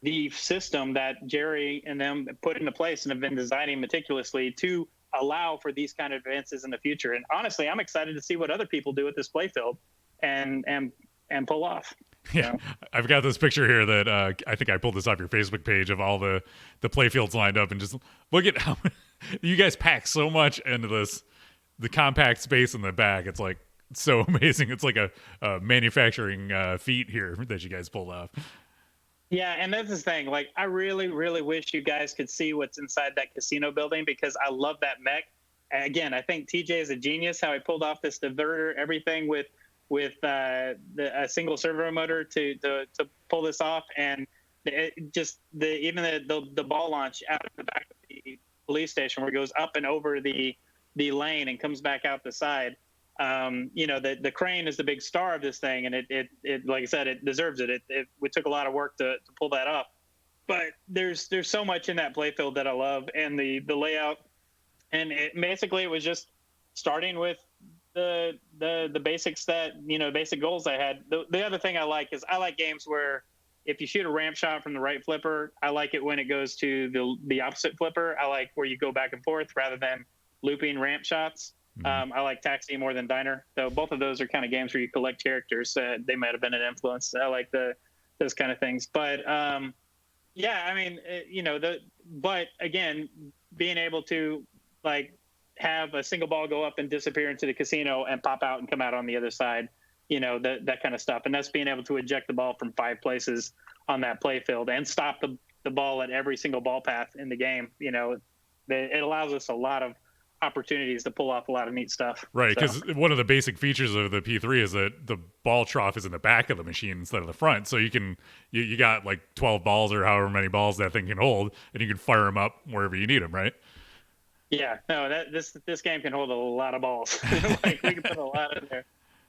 the system that Jerry and them put into place and have been designing meticulously to allow for these kind of advances in the future. And honestly, I'm excited to see what other people do with this Playfield and pull off. Yeah, I've got this picture here that I think I pulled this off your Facebook page of all the Playfields lined up, and just look at how you guys pack so much into the compact space in the back. It's like so amazing. It's like a manufacturing feat here that you guys pulled off. Yeah, and that's the thing. Like, I really, really wish you guys could see what's inside that casino building, because I love that mech. And again, I think TJ is a genius how he pulled off this diverter, everything with a single servo motor to pull this off, and even the ball launch out of the back of the police station where it goes up and over the lane and comes back out the side. The crane is the big star of this thing, and it like I said, it deserves it. It took a lot of work to pull that off. But there's so much in that playfield that I love, and the layout, and basically it was just starting with the basics that basic goals I had. The other thing I like is I like games where if you shoot a ramp shot from the right flipper, I like it when it goes to the opposite flipper. I like where you go back and forth rather than looping ramp shots. I like Taxi more than Diner, though both of those are kind of games where you collect characters. They might have been an influence. I like those kind of things, but yeah, I mean, but again, being able to like have a single ball go up and disappear into the casino and pop out and come out on the other side, that kind of stuff. And that's being able to eject the ball from 5 places on that playfield and stop the ball at every single ball path in the game. It allows us a lot of opportunities to pull off a lot of neat stuff. Right, because one of the basic features of the P3 is that the ball trough is in the back of the machine instead of the front. So you got like 12 balls or however many balls that thing can hold, and you can fire them up wherever you need them, right? Yeah, no, this game can hold a lot of balls. Like we can put a lot in there.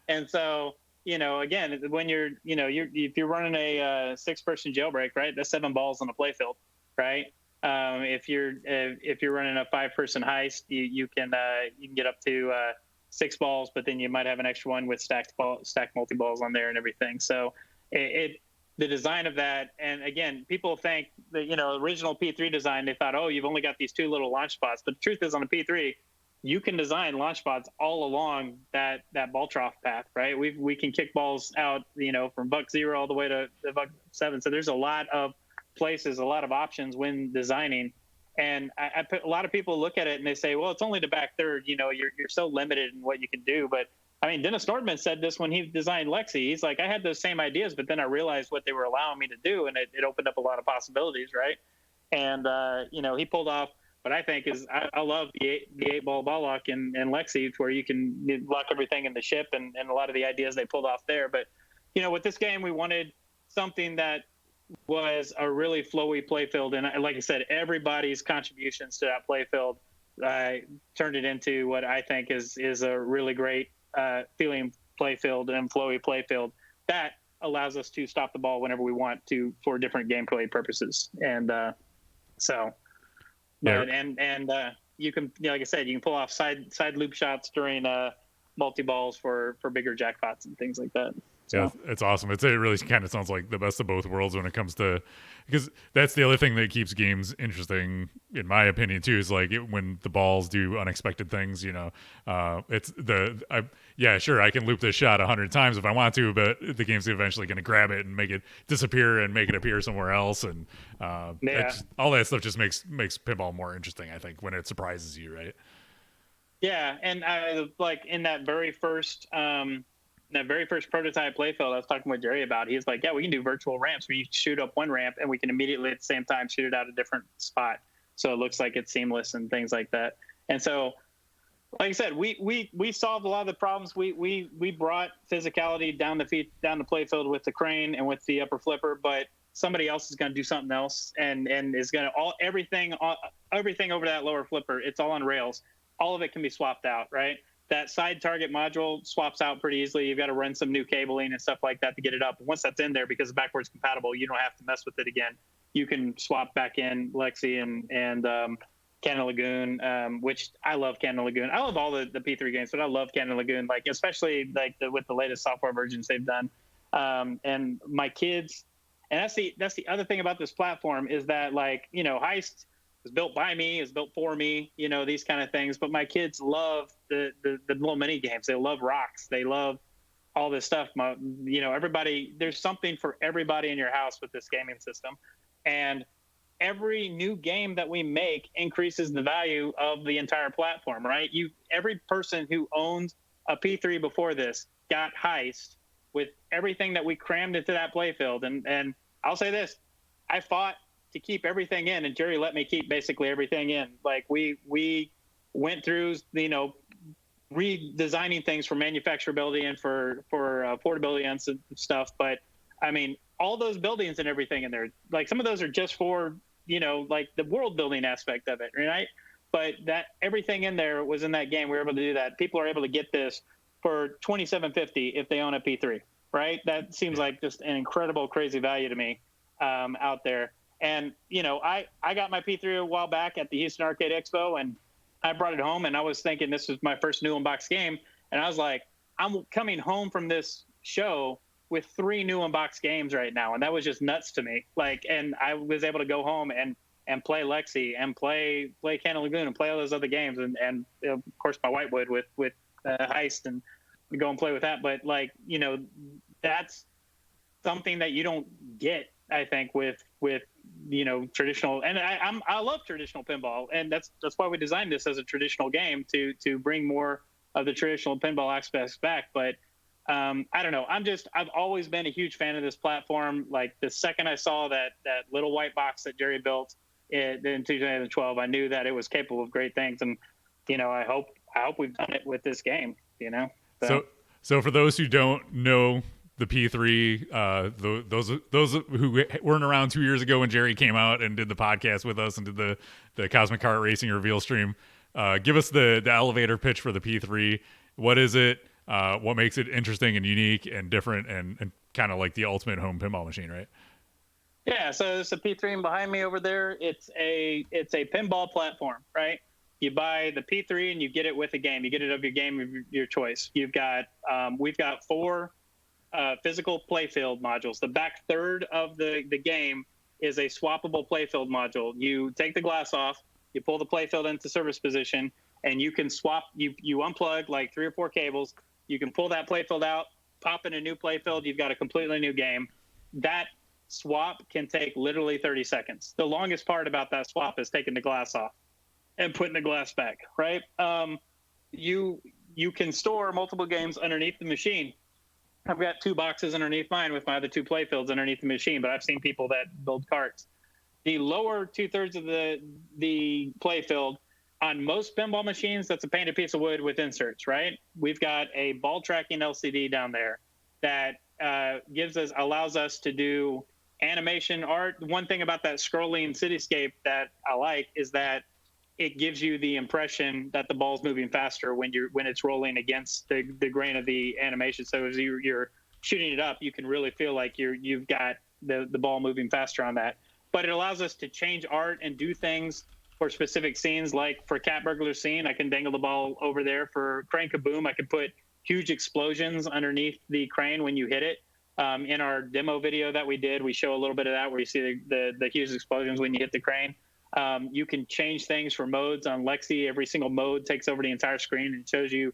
And so, again, when if you're running a 6-person jailbreak, right, that's 7 balls on a playfield, right? If you're running a 5-person heist, you can get up to 6 balls, but then you might have an extra one with stacked multi balls on there and everything. So the design of that, and again, people think that original P3 design, they thought, oh, you've only got these 2 little launch spots, but the truth is on a P3, you can design launch spots all along that ball trough path, right? We can kick balls out, from buck 0 all the way to buck 7. So there's a lot of places, a lot of options when designing. And I put a lot of people look at it and they say, well, it's only the back third, you're so limited in what you can do. But I mean, Dennis Nordman said this when he designed Lexi. He's like, I had those same ideas, but then I realized what they were allowing me to do, and it opened up a lot of possibilities, right? And he pulled off what I think is, I love the 8-ball ball lock in Lexi, where you can lock everything in the ship, and a lot of the ideas they pulled off there. But with this game, we wanted something that was a really flowy playfield, and like I said, everybody's contributions to that playfield turned it into what I think is a really great feeling playfield and flowy playfield that allows us to stop the ball whenever we want to for different gameplay purposes. And you can, like I said, you can pull off side loop shots during multi-balls for bigger jackpots and things like that. So. Yeah, it's awesome. It really kind of sounds like the best of both worlds when it comes to, because that's the other thing that keeps games interesting, in my opinion, too, is like when the balls do unexpected things. Sure, I can loop this shot 100 times if I want to, but the game's eventually going to grab it and make it disappear and make it appear somewhere else, and all that stuff just makes pinball more interesting, I think, when it surprises you, right? Yeah, and like in that very first prototype playfield I was talking with Jerry about, he's like, yeah, we can do virtual ramps where you shoot up one ramp and we can immediately at the same time shoot it out a different spot, so it looks like it's seamless and things like that. And so, like I said, we solved a lot of the problems. We brought physicality down the playfield with the crane and with the upper flipper, but somebody else is going to do something else and is going to everything over that lower flipper. It's all on rails. All of it can be swapped out, right? That side target module swaps out pretty easily. You've got to run some new cabling and stuff like that to get it up. Once that's in there, because it's backwards compatible, you don't have to mess with it again. You can swap back in Lexi and Cannon Lagoon, which I love Cannon Lagoon. I love all the P3 games, but I love Cannon Lagoon, like especially like with the latest software versions they've done. And my kids, and that's the other thing about this platform is that, like, Heist is built by me, is built for me, these kind of things. But my kids love the little mini games. They love rocks. They love all this stuff. Everybody, there's something for everybody in your house with this gaming system. And every new game that we make increases the value of the entire platform, right? Every person who owned a P3 before this got Heist with everything that we crammed into that playfield. And I'll say this, I fought to keep everything in, and Jerry let me keep basically everything in. Like we went through, redesigning things for manufacturability and for portability and stuff. But I mean, all those buildings and everything in there, like some of those are just for, like the world building aspect of it, right? But that everything in there was in that game. We were able to do that. People are able to get this for $27.50 if they own a P3, right? That seems like just an incredible, crazy value to me out there. And, you know, I got my P3 a while back at the Houston Arcade Expo, and I brought it home, and I was thinking this was my first new unboxed game. And I was like, I'm coming home from this show with 3 new unboxed games right now. And that was just nuts to me. Like, and I was able to go home and play Lexi and play Cannon Lagoon and play all those other games. And of course, my Whitewood with Heist, and go and play with that. But, like, you know, that's something that you don't get, I think, with you know, traditional. And I love traditional pinball, and that's why we designed this as a traditional game to bring more of the traditional pinball aspects back. But I don't know. I've always been a huge fan of this platform. Like, the second I saw that little white box that Jerry built in 2012, I knew that it was capable of great things. And, you know, I hope we've done it with this game, you know? So for those who don't know the P3, those who weren't around 2 years ago when Jerry came out and did the podcast with us and did the Cosmic Kart Racing reveal stream, give us the elevator pitch for the P3. What is it? What makes it interesting and unique and different and kind of like the ultimate home pinball machine, right? Yeah, so it's a P3 behind me over there. It's a pinball platform, right? You buy the P3 and you get it with a game. You get it of your game of your choice. You've got we've got 4 physical playfield modules. The back third of the game is a swappable playfield module. You take the glass off, you pull the playfield into service position, and you can swap. You unplug like 3 or 4 cables. You can pull that playfield out, pop in a new playfield. You've got a completely new game. That swap can take literally 30 seconds. The longest part about that swap is taking the glass off and putting the glass back, right? You can store multiple games underneath the machine. I've got 2 boxes underneath mine with my other 2 playfields underneath the machine, but I've seen people that build carts. The lower 2/3 of the playfield, on most pinball machines, that's a painted piece of wood with inserts, right? We've got a ball tracking LCD down there that allows us to do animation art. One thing about that scrolling cityscape that I like is that it gives you the impression that the ball's moving faster when it's rolling against the grain of the animation. So as you're shooting it up, you can really feel like you've got the ball moving faster on that. But it allows us to change art and do things for specific scenes. Like for Cat Burglar scene, I can dangle the ball over there. For Crane Kaboom, I can put huge explosions underneath the crane when you hit it. In our demo video that we did, we show a little bit of that where you see the huge explosions when you hit the crane. You can change things for modes on Lexi. Every single mode takes over the entire screen and shows you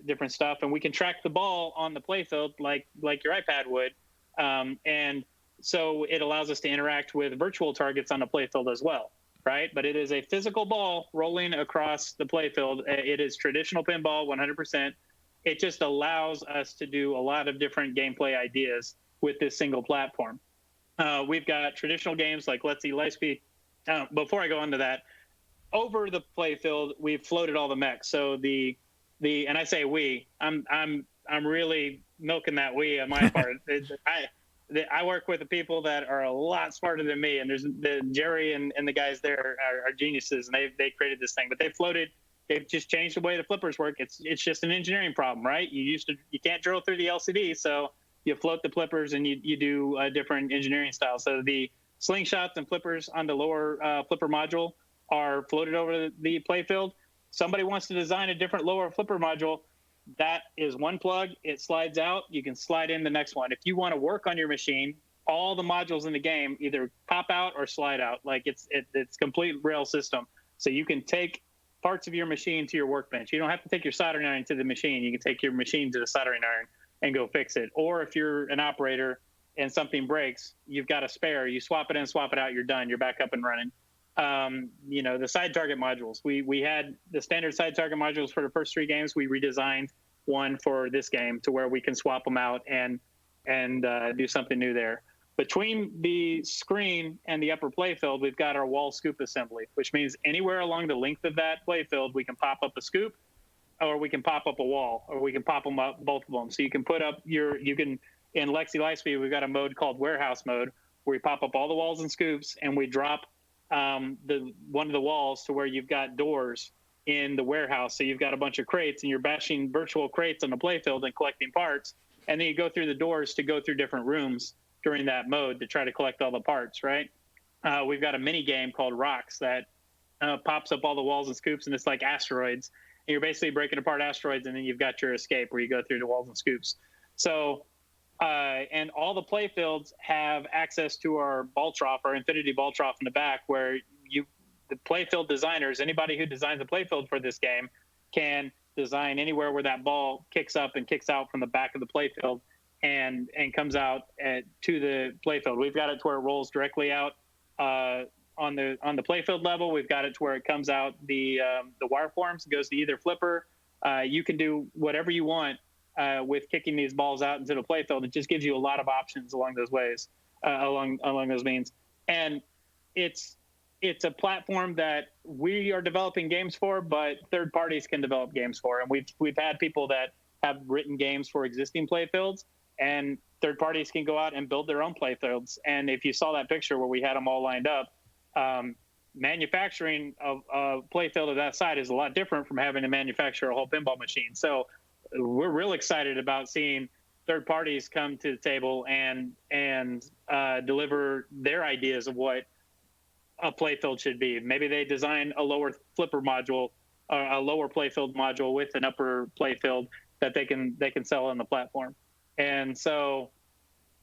different stuff. And we can track the ball on the playfield like your iPad would. And so it allows us to interact with virtual targets on the playfield as well, right? But it is a physical ball rolling across the playfield. It is traditional pinball, 100%. It just allows us to do a lot of different gameplay ideas with this single platform. We've got traditional games like Let's See Lightspeed. Before I go on to that, over the playfield, we've floated all the mechs. So and I say we, I'm really milking that we on my part. I work with the people that are a lot smarter than me, and there's Jerry and the guys there are geniuses, and they created this thing. But they've just changed the way the flippers work. It's just an engineering problem, right? You can't drill through the LCD, so you float the flippers and you do a different engineering style. So the slingshots and flippers on the lower flipper module are floated over the playfield. Somebody wants to design a different lower flipper module. That is one plug. It slides out. You can slide in the next one. If you want to work on your machine, all the modules in the game either pop out or slide out. Like it's complete rail system. So you can take parts of your machine to your workbench. You don't have to take your soldering iron to the machine. You can take your machine to the soldering iron and go fix it. Or if you're an operator and something breaks, you've got a spare. You swap it in, swap it out. You're done. You're back up and running. The side target modules. We had the standard side target modules for the first 3 games. We redesigned one for this game to where we can swap them out and do something new there. Between the screen and the upper playfield, we've got our wall scoop assembly, which means anywhere along the length of that playfield, we can pop up a scoop, or we can pop up a wall, or we can pop them up, both of them. So you can put up in Lexi Lightspeed, we've got a mode called Warehouse Mode, where we pop up all the walls and scoops, and we drop one of the walls to where you've got doors in the warehouse. So you've got a bunch of crates and you're bashing virtual crates on the playfield and collecting parts. And then you go through the doors to go through different rooms during that mode to try to collect all the parts, right? We've got a mini game called Rocks that pops up all the walls and scoops, and it's like asteroids. And you're basically breaking apart asteroids, and then you've got your escape where you go through the walls and scoops. So, and all the playfields have access to our ball trough, our infinity ball trough in the back, where the playfield designers, anybody who designs a playfield for this game, can design anywhere where that ball kicks up and kicks out from the back of the playfield and comes out to the playfield. We've got it to where it rolls directly out on the playfield level. We've got it to where it comes out the wire forms, goes to either flipper. You can do whatever you want with kicking these balls out into the playfield. It just gives you a lot of options along those ways, along those means. And it's a platform that we are developing games for, but third parties can develop games for. And we've had people that have written games for existing playfields, and third parties can go out and build their own playfields. And if you saw that picture where we had them all lined up, manufacturing a playfield of that size is a lot different from having to manufacture a whole pinball machine. So we're real excited about seeing third parties come to the table and deliver their ideas of what a playfield should be. Maybe they design a lower flipper module, a lower playfield module with an upper playfield that they can sell on the platform. And so,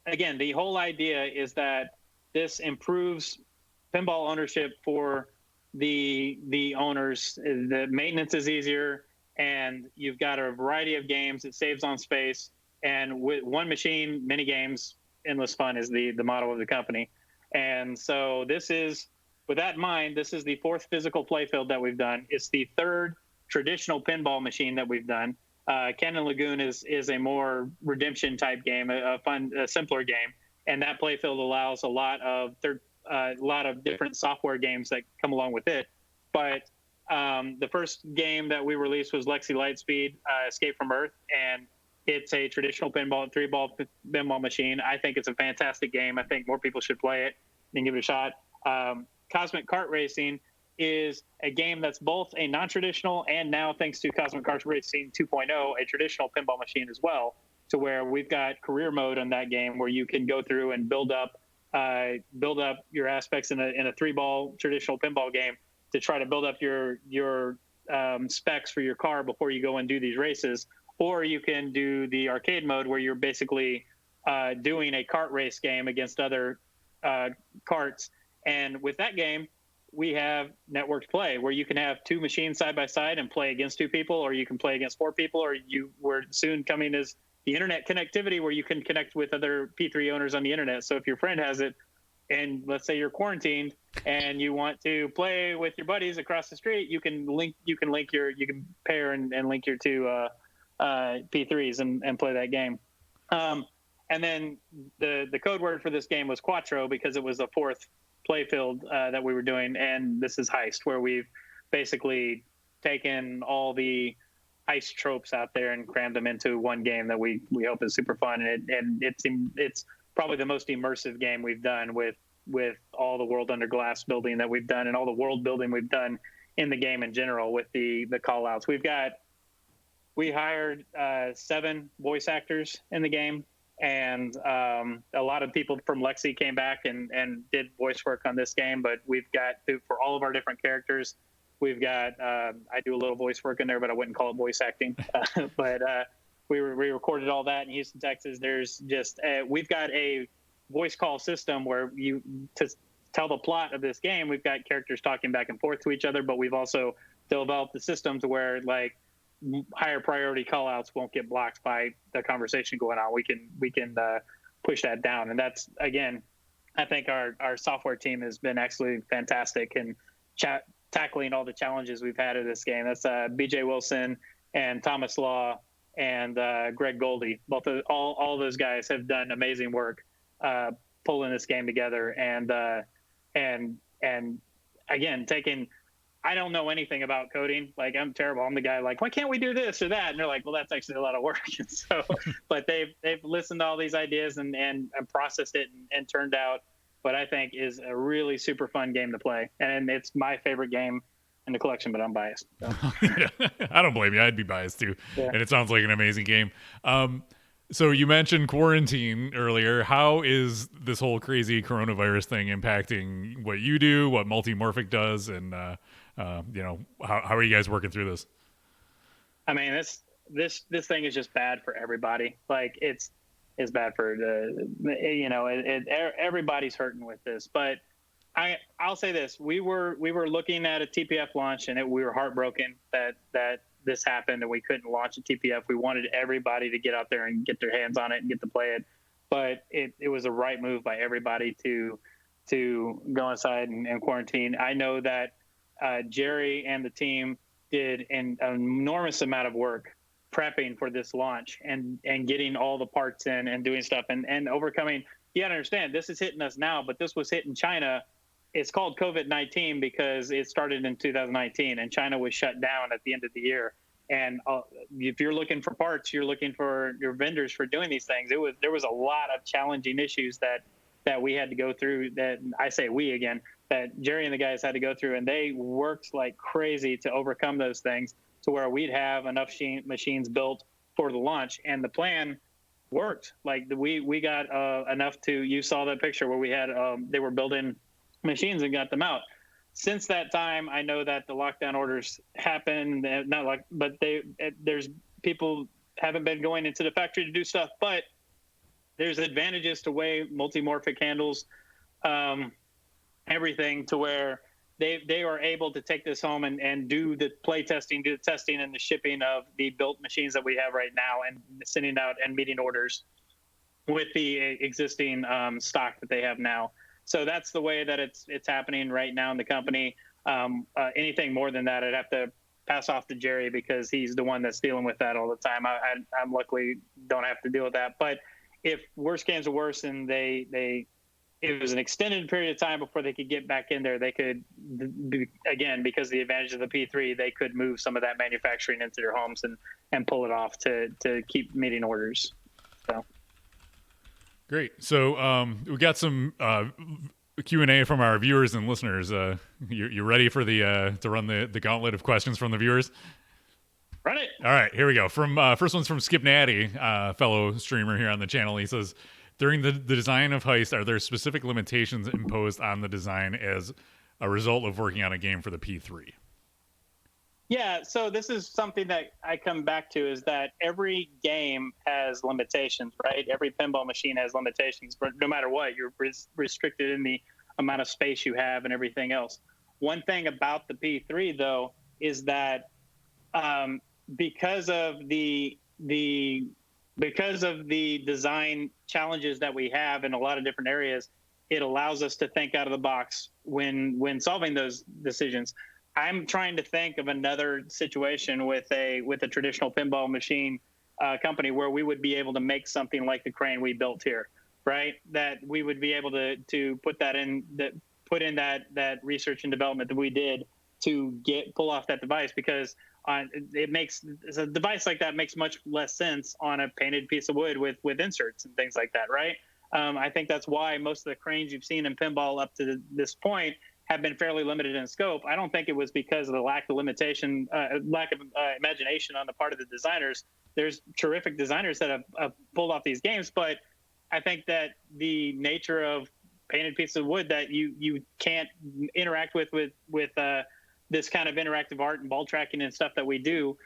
again, the whole idea is that this improves pinball ownership for the owners. The maintenance is easier, and you've got a variety of games. It saves on space, and with one machine, many games, endless fun is the motto of the company. And so this is, with that in mind, this is the fourth physical playfield that we've done. It's the third traditional pinball machine that we've done. Cannon Lagoon is a more redemption type game, a simpler game, and that playfield allows a lot of different software games that come along with it. But the first game that we released was Lexi Lightspeed, Escape from Earth, and it's a traditional pinball, 3-ball pinball machine. I think it's a fantastic game. I think more people should play it and give it a shot. Cosmic Kart Racing is a game that's both a non-traditional and now, thanks to Cosmic Kart Racing 2.0, a traditional pinball machine as well, to where we've got career mode on that game where you can go through and build up your aspects in a 3-ball traditional pinball game to try to build up your specs for your car before you go and do these races. Or you can do the arcade mode where you're basically doing a kart race game against other karts. And with that game, we have networked play where you can have two machines side by side and play against two people, or you can play against four people, or we're soon coming as the internet connectivity where you can connect with other P3 owners on the internet. So if your friend has it, and let's say you're quarantined and you want to play with your buddies across the street, you can pair and link your two P3s and play that game. And then the code word for this game was Quattro because it was the fourth playfield that we were doing, and this is Heist, where we've basically taken all the heist tropes out there and crammed them into one game that we hope is super fun. And it's probably the most immersive game we've done with all the world under glass building that we've done and all the world building we've done in the game in general with the call outs. We hired 7 voice actors in the game. And a lot of people from Lexi came back and did voice work on this game. But we've got, for all of our different characters, we've got, I do a little voice work in there, but I wouldn't call it voice acting. But we recorded all that in Houston, Texas. There's just, we've got a voice call system where to tell the plot of this game, we've got characters talking back and forth to each other, but we've also developed the system to where, like, higher priority callouts won't get blocked by the conversation going on. We can push that down, and that's, again, I think our software team has been absolutely fantastic in tackling all the challenges we've had in this game. That's BJ Wilson and Thomas Law and Greg Goldie. All those guys have done amazing work pulling this game together, and again, taking. I don't know anything about coding. Like, I'm terrible. I'm the guy like, why can't we do this or that? And they're like, well, that's actually a lot of work. And so, but they've listened to all these ideas and processed it and turned out what I think is a really super fun game to play. And it's my favorite game in the collection, but I'm biased. So. I don't blame you. I'd be biased too. Yeah. And it sounds like an amazing game. So you mentioned quarantine earlier. How is this whole crazy coronavirus thing impacting what you do, what Multimorphic does, and how are you guys working through this? I mean, this thing is just bad for everybody. Like it's bad for everybody's hurting with this. But I'll say this: we were looking at a TPF launch, and we were heartbroken that this happened and we couldn't launch a TPF. We wanted everybody to get out there and get their hands on it and get to play it. But it was a right move by everybody to go inside and quarantine. I know that Jerry and the team did an enormous amount of work prepping for this launch and getting all the parts in and doing stuff and overcoming. You gotta understand, this is hitting us now, but this was hitting China. It's called COVID-19 because it started in 2019 and China was shut down at the end of the year. And if you're looking for parts, you're looking for your vendors for doing these things. There was a lot of challenging issues that we had to go through, that I say we again, that Jerry and the guys had to go through, and they worked like crazy to overcome those things to where we'd have enough machines built for the launch. And the plan worked. Like we got enough to, you saw that picture where we had, they were building machines and got them out. Since that time, I know that the lockdown orders happened, but there's people haven't been going into the factory to do stuff, but there's advantages to way Multimorphic handles everything to where they are able to take this home and do the play testing, do the testing and the shipping of the built machines that we have right now and sending out and meeting orders with the existing stock that they have now. So that's the way that it's happening right now in the company. Anything more than that, I'd have to pass off to Jerry because he's the one that's dealing with that all the time. I'm luckily don't have to deal with that. But if worse games are worse and it was an extended period of time before they could get back in there, they could, again, because of the advantage of the P3, they could move some of that manufacturing into their homes and pull it off to keep meeting orders. So. Great. So we got some Q&A from our viewers and listeners. You ready for to run the gauntlet of questions from the viewers? Run it. All right, here we go. First one's from Skip Natty, fellow streamer here on the channel. He says, during the design of Heist, are there specific limitations imposed on the design as a result of working on a game for the P3? Yeah, so this is something that I come back to, is that every game has limitations, right? Every pinball machine has limitations, but no matter what, you're restricted in the amount of space you have and everything else. One thing about the P3, though, is that because of the design challenges that we have in a lot of different areas, it allows us to think out of the box when solving those decisions. I'm trying to think of another situation with a traditional pinball machine company where we would be able to make something like the crane we built here, right? That we would be able to put that research and development that we did to pull off that device, because a device like that makes much less sense on a painted piece of wood with inserts and things like that, right? I think that's why most of the cranes you've seen in pinball up to this point have been fairly limited in scope. I don't think it was because of the lack of imagination on the part of the designers. There's terrific designers that have pulled off these games, but I think that the nature of painted piece of wood that you can't interact with this kind of interactive art and ball tracking and stuff that we do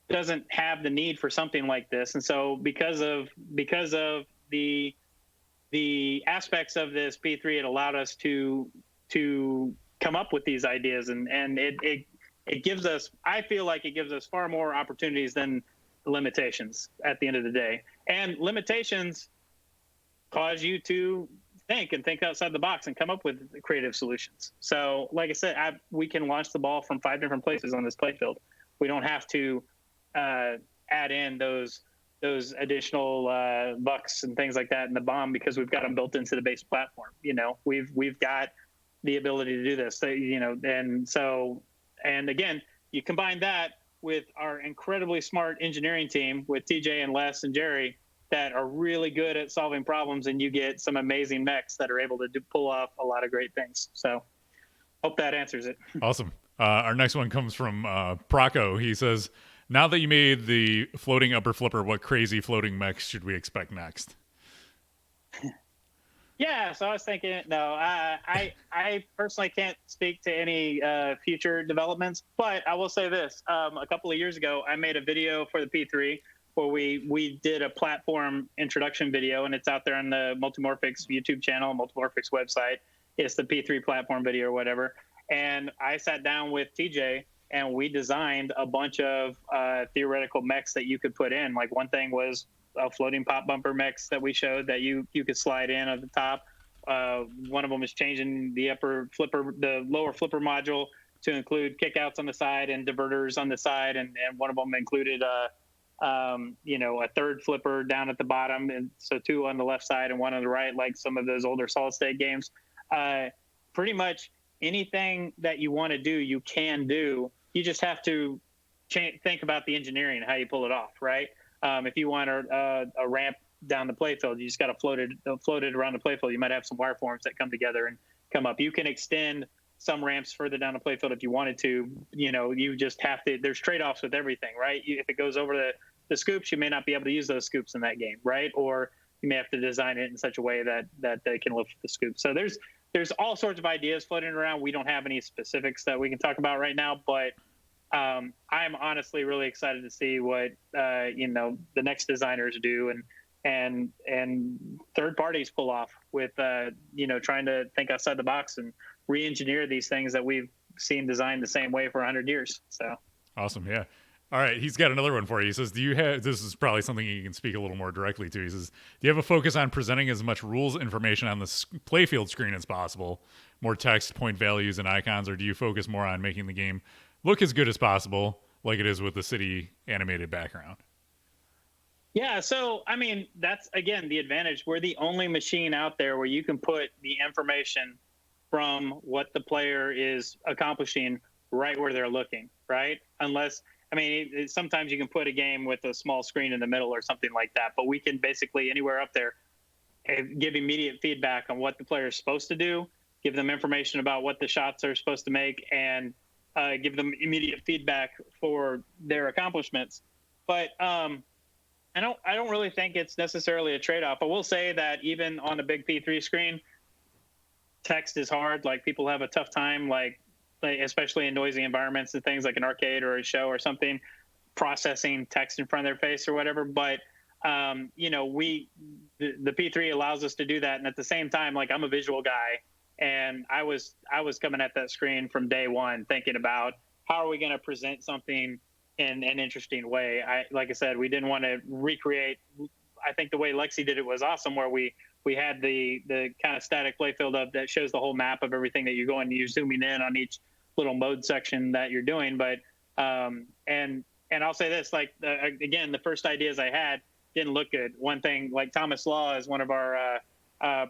doesn't have the need for something like this. And so because of the aspects of this P3, it allowed us to come up with these ideas, and it gives us, I feel like it gives us far more opportunities than limitations at the end of the day. And limitations cause you to think outside the box and come up with creative solutions. So like I said, we can launch the ball from 5 different places on this playfield. We don't have to add in those additional bucks and things like that in the bomb, because we've got them built into the base platform. We've got the ability to do this, and again, you combine that with our incredibly smart engineering team with TJ and Les and Jerry that are really good at solving problems, and you get some amazing mechs that are able to pull off a lot of great things. So hope that answers it. Awesome. Our next one comes from Proco. He says, now that you made the floating upper flipper, what crazy floating mechs should we expect next? Yeah, so I was thinking, no, I personally can't speak to any future developments, but I will say this. A couple of years ago, I made a video for the P3 where we did a platform introduction video, and it's out there on the Multimorphic's YouTube channel, Multimorphic's website. It's the P3 platform video or whatever. And I sat down with TJ, and we designed a bunch of theoretical mechs that you could put in. Like one thing was a floating pop bumper mechs that we showed that you could slide in at the top. One of them is changing the lower flipper module to include kickouts on the side and diverters on the side, and one of them included a third flipper down at the bottom, and so 2 on the left side and 1 on the right, like some of those older solid state games. Pretty much anything that you want to do, you can do. You just have to think about the engineering, how you pull it off, right? If you want a ramp down the playfield, you just got to float it around the playfield. You might have some wireforms that come together and come up. You can extend some ramps further down the playfield if you wanted to. You just have to. There's trade-offs with everything, right? If it goes over the scoops, you may not be able to use those scoops in that game, right? Or you may have to design it in such a way that they can lift the scoops. So there's all sorts of ideas floating around. We don't have any specifics that we can talk about right now, but I'm honestly really excited to see what the next designers do and third parties pull off with trying to think outside the box and re-engineer these things that we've seen designed the same way for 100 years. So awesome. Yeah. All right, he's got another one for you. He says, this is probably something you can speak a little more directly to. He says, do you have a focus on presenting as much rules information on the playfield screen as possible, more text, point values, and icons, or do you focus more on making the game look as good as possible, like it is with the city animated background? Yeah, so, I mean, that's, again, the advantage. We're the only machine out there where you can put the information from what the player is accomplishing right where they're looking, right? Unless... sometimes you can put a game with a small screen in the middle or something like that, but we can basically anywhere up there give immediate feedback on what the player is supposed to do, give them information about what the shots are supposed to make, and give them immediate feedback for their accomplishments. But I don't really think it's necessarily a trade-off. I will say that even on a big P3 screen, text is hard. Like, people have a tough time, like especially in noisy environments and things like an arcade or a show or something, processing text in front of their face or whatever. But, the P3 allows us to do that. And at the same time, like, I'm a visual guy, and I was coming at that screen from day one, thinking about how are we going to present something in an interesting way. Like I said, we didn't want to recreate. I think the way Lexi did it was awesome, where we had the kind of static playfield up that shows the whole map of everything that you're going, and you're zooming in on each little mode section that you're doing. But and I'll say this, like, again, the first ideas I had didn't look good. One thing, like, Thomas Law is one of our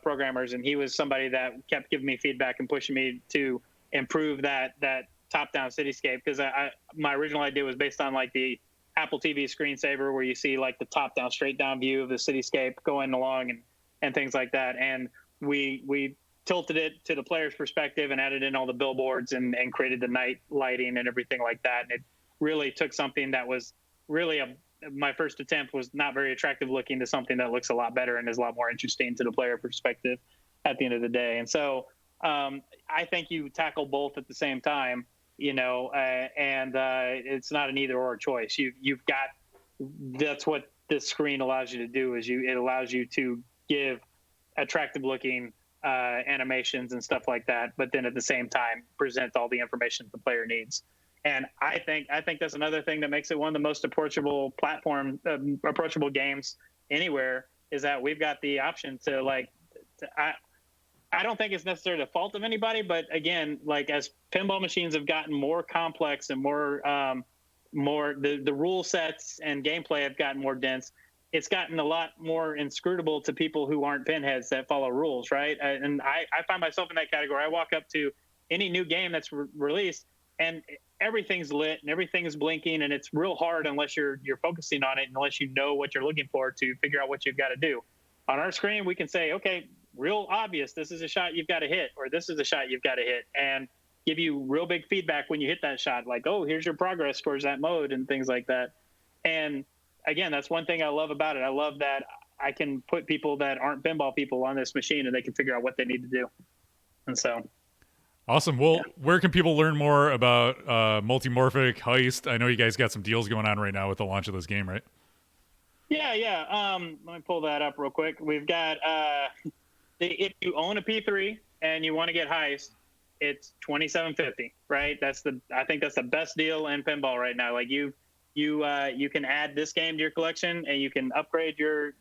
programmers, and he was somebody that kept giving me feedback and pushing me to improve that top-down cityscape, because my original idea was based on, like, the Apple TV screensaver, where you see, like, the top-down, straight-down view of the cityscape going along and things like that. And we tilted it to the player's perspective and added in all the billboards and created the night lighting and everything like that. And it really took something that was really my first attempt was not very attractive looking to something that looks a lot better and is a lot more interesting to the player perspective at the end of the day. And so I think you tackle both at the same time, and it's not an either or choice. You've got, that's what this screen allows you to do, is it allows you to give attractive looking animations and stuff like that, but then at the same time present all the information the player needs. And I think that's another thing that makes it one of the most approachable approachable games anywhere, is that we've got the option to, like, I don't think it's necessarily the fault of anybody, but again, like, as pinball machines have gotten more complex and more the rule sets and gameplay have gotten more dense, it's gotten a lot more inscrutable to people who aren't pinheads that follow rules, right? And I find myself in that category. I walk up to any new game that's released, and everything's lit and everything's blinking, and it's real hard unless you're focusing on it, and unless you know what you're looking for to figure out what you've got to do. On our screen, we can say, okay, real obvious, this is a shot you've got to hit, or this is a shot you've got to hit. And, give you real big feedback when you hit that shot, like, oh, here's your progress towards that mode and things like that. And again, that's one thing I love about it. I love that I can put people that aren't pinball people on this machine and they can figure out what they need to do. And so. Awesome. Well, where can people learn more about Multimorphic, Heist? I know you guys got some deals going on right now with the launch of this game, right? Yeah. Let me pull that up real quick. We've got if you own a P3 and you want to get Heist, it's $27.50, right? I think that's the best deal in pinball right now. Like you can add this game to your collection and you can upgrade your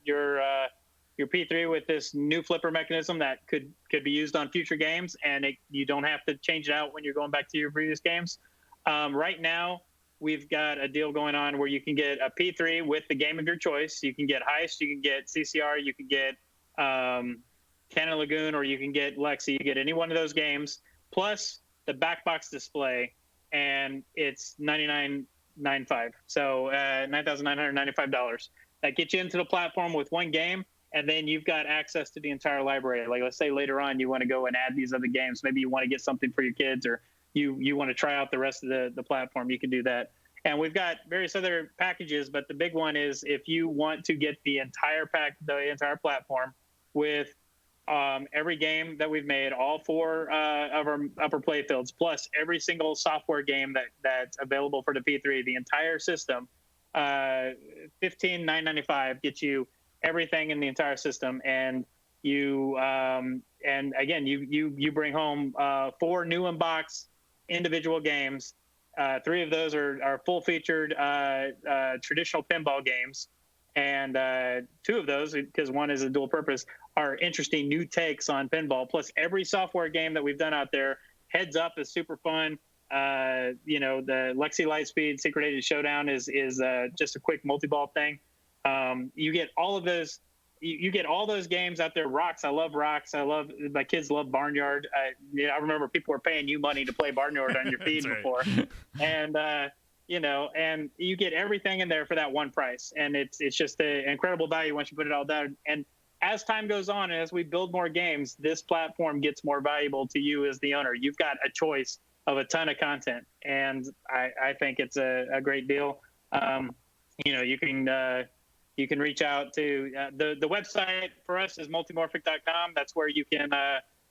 P3 with this new flipper mechanism that could be used on future games, and you don't have to change it out when you're going back to your previous games. Right now, we've got a deal going on where you can get a P3 with the game of your choice. You can get Heist, you can get CCR, you can get Cannon Lagoon, or you can get Lexi. You get any one of those games, plus the back box display, and it's $99.95. So $9,995. That gets you into the platform with one game, and then you've got access to the entire library. Like, let's say later on you want to go and add these other games. Maybe you want to get something for your kids, or you want to try out the rest of the platform. You can do that. And we've got various other packages, but the big one is if you want to get the entire platform with every game that we've made, all 4 of our upper playfields, plus every single software game that's available for the P3, the entire system, $15,995 gets you everything in the entire system, and you and again you bring home 4 new in-box individual games. 3 of those are full featured traditional pinball games, and 2 of those, because one is a dual purpose, are interesting new takes on pinball. Plus every software game that we've done out there. Heads Up is super fun. The Lexi Lightspeed Secret Agent Showdown is just a quick multi-ball thing. You get all of those. You get all those games out there. Rocks. I love Rocks. My kids love Barnyard. I remember people were paying you money to play Barnyard on your feed before, and and you get everything in there for that one price, and it's just an incredible value once you put it all down. And as time goes on, and as we build more games, this platform gets more valuable to you as the owner. You've got a choice of a ton of content, and I think it's a great deal. You can reach out to the website for us is multimorphic.com. That's where you can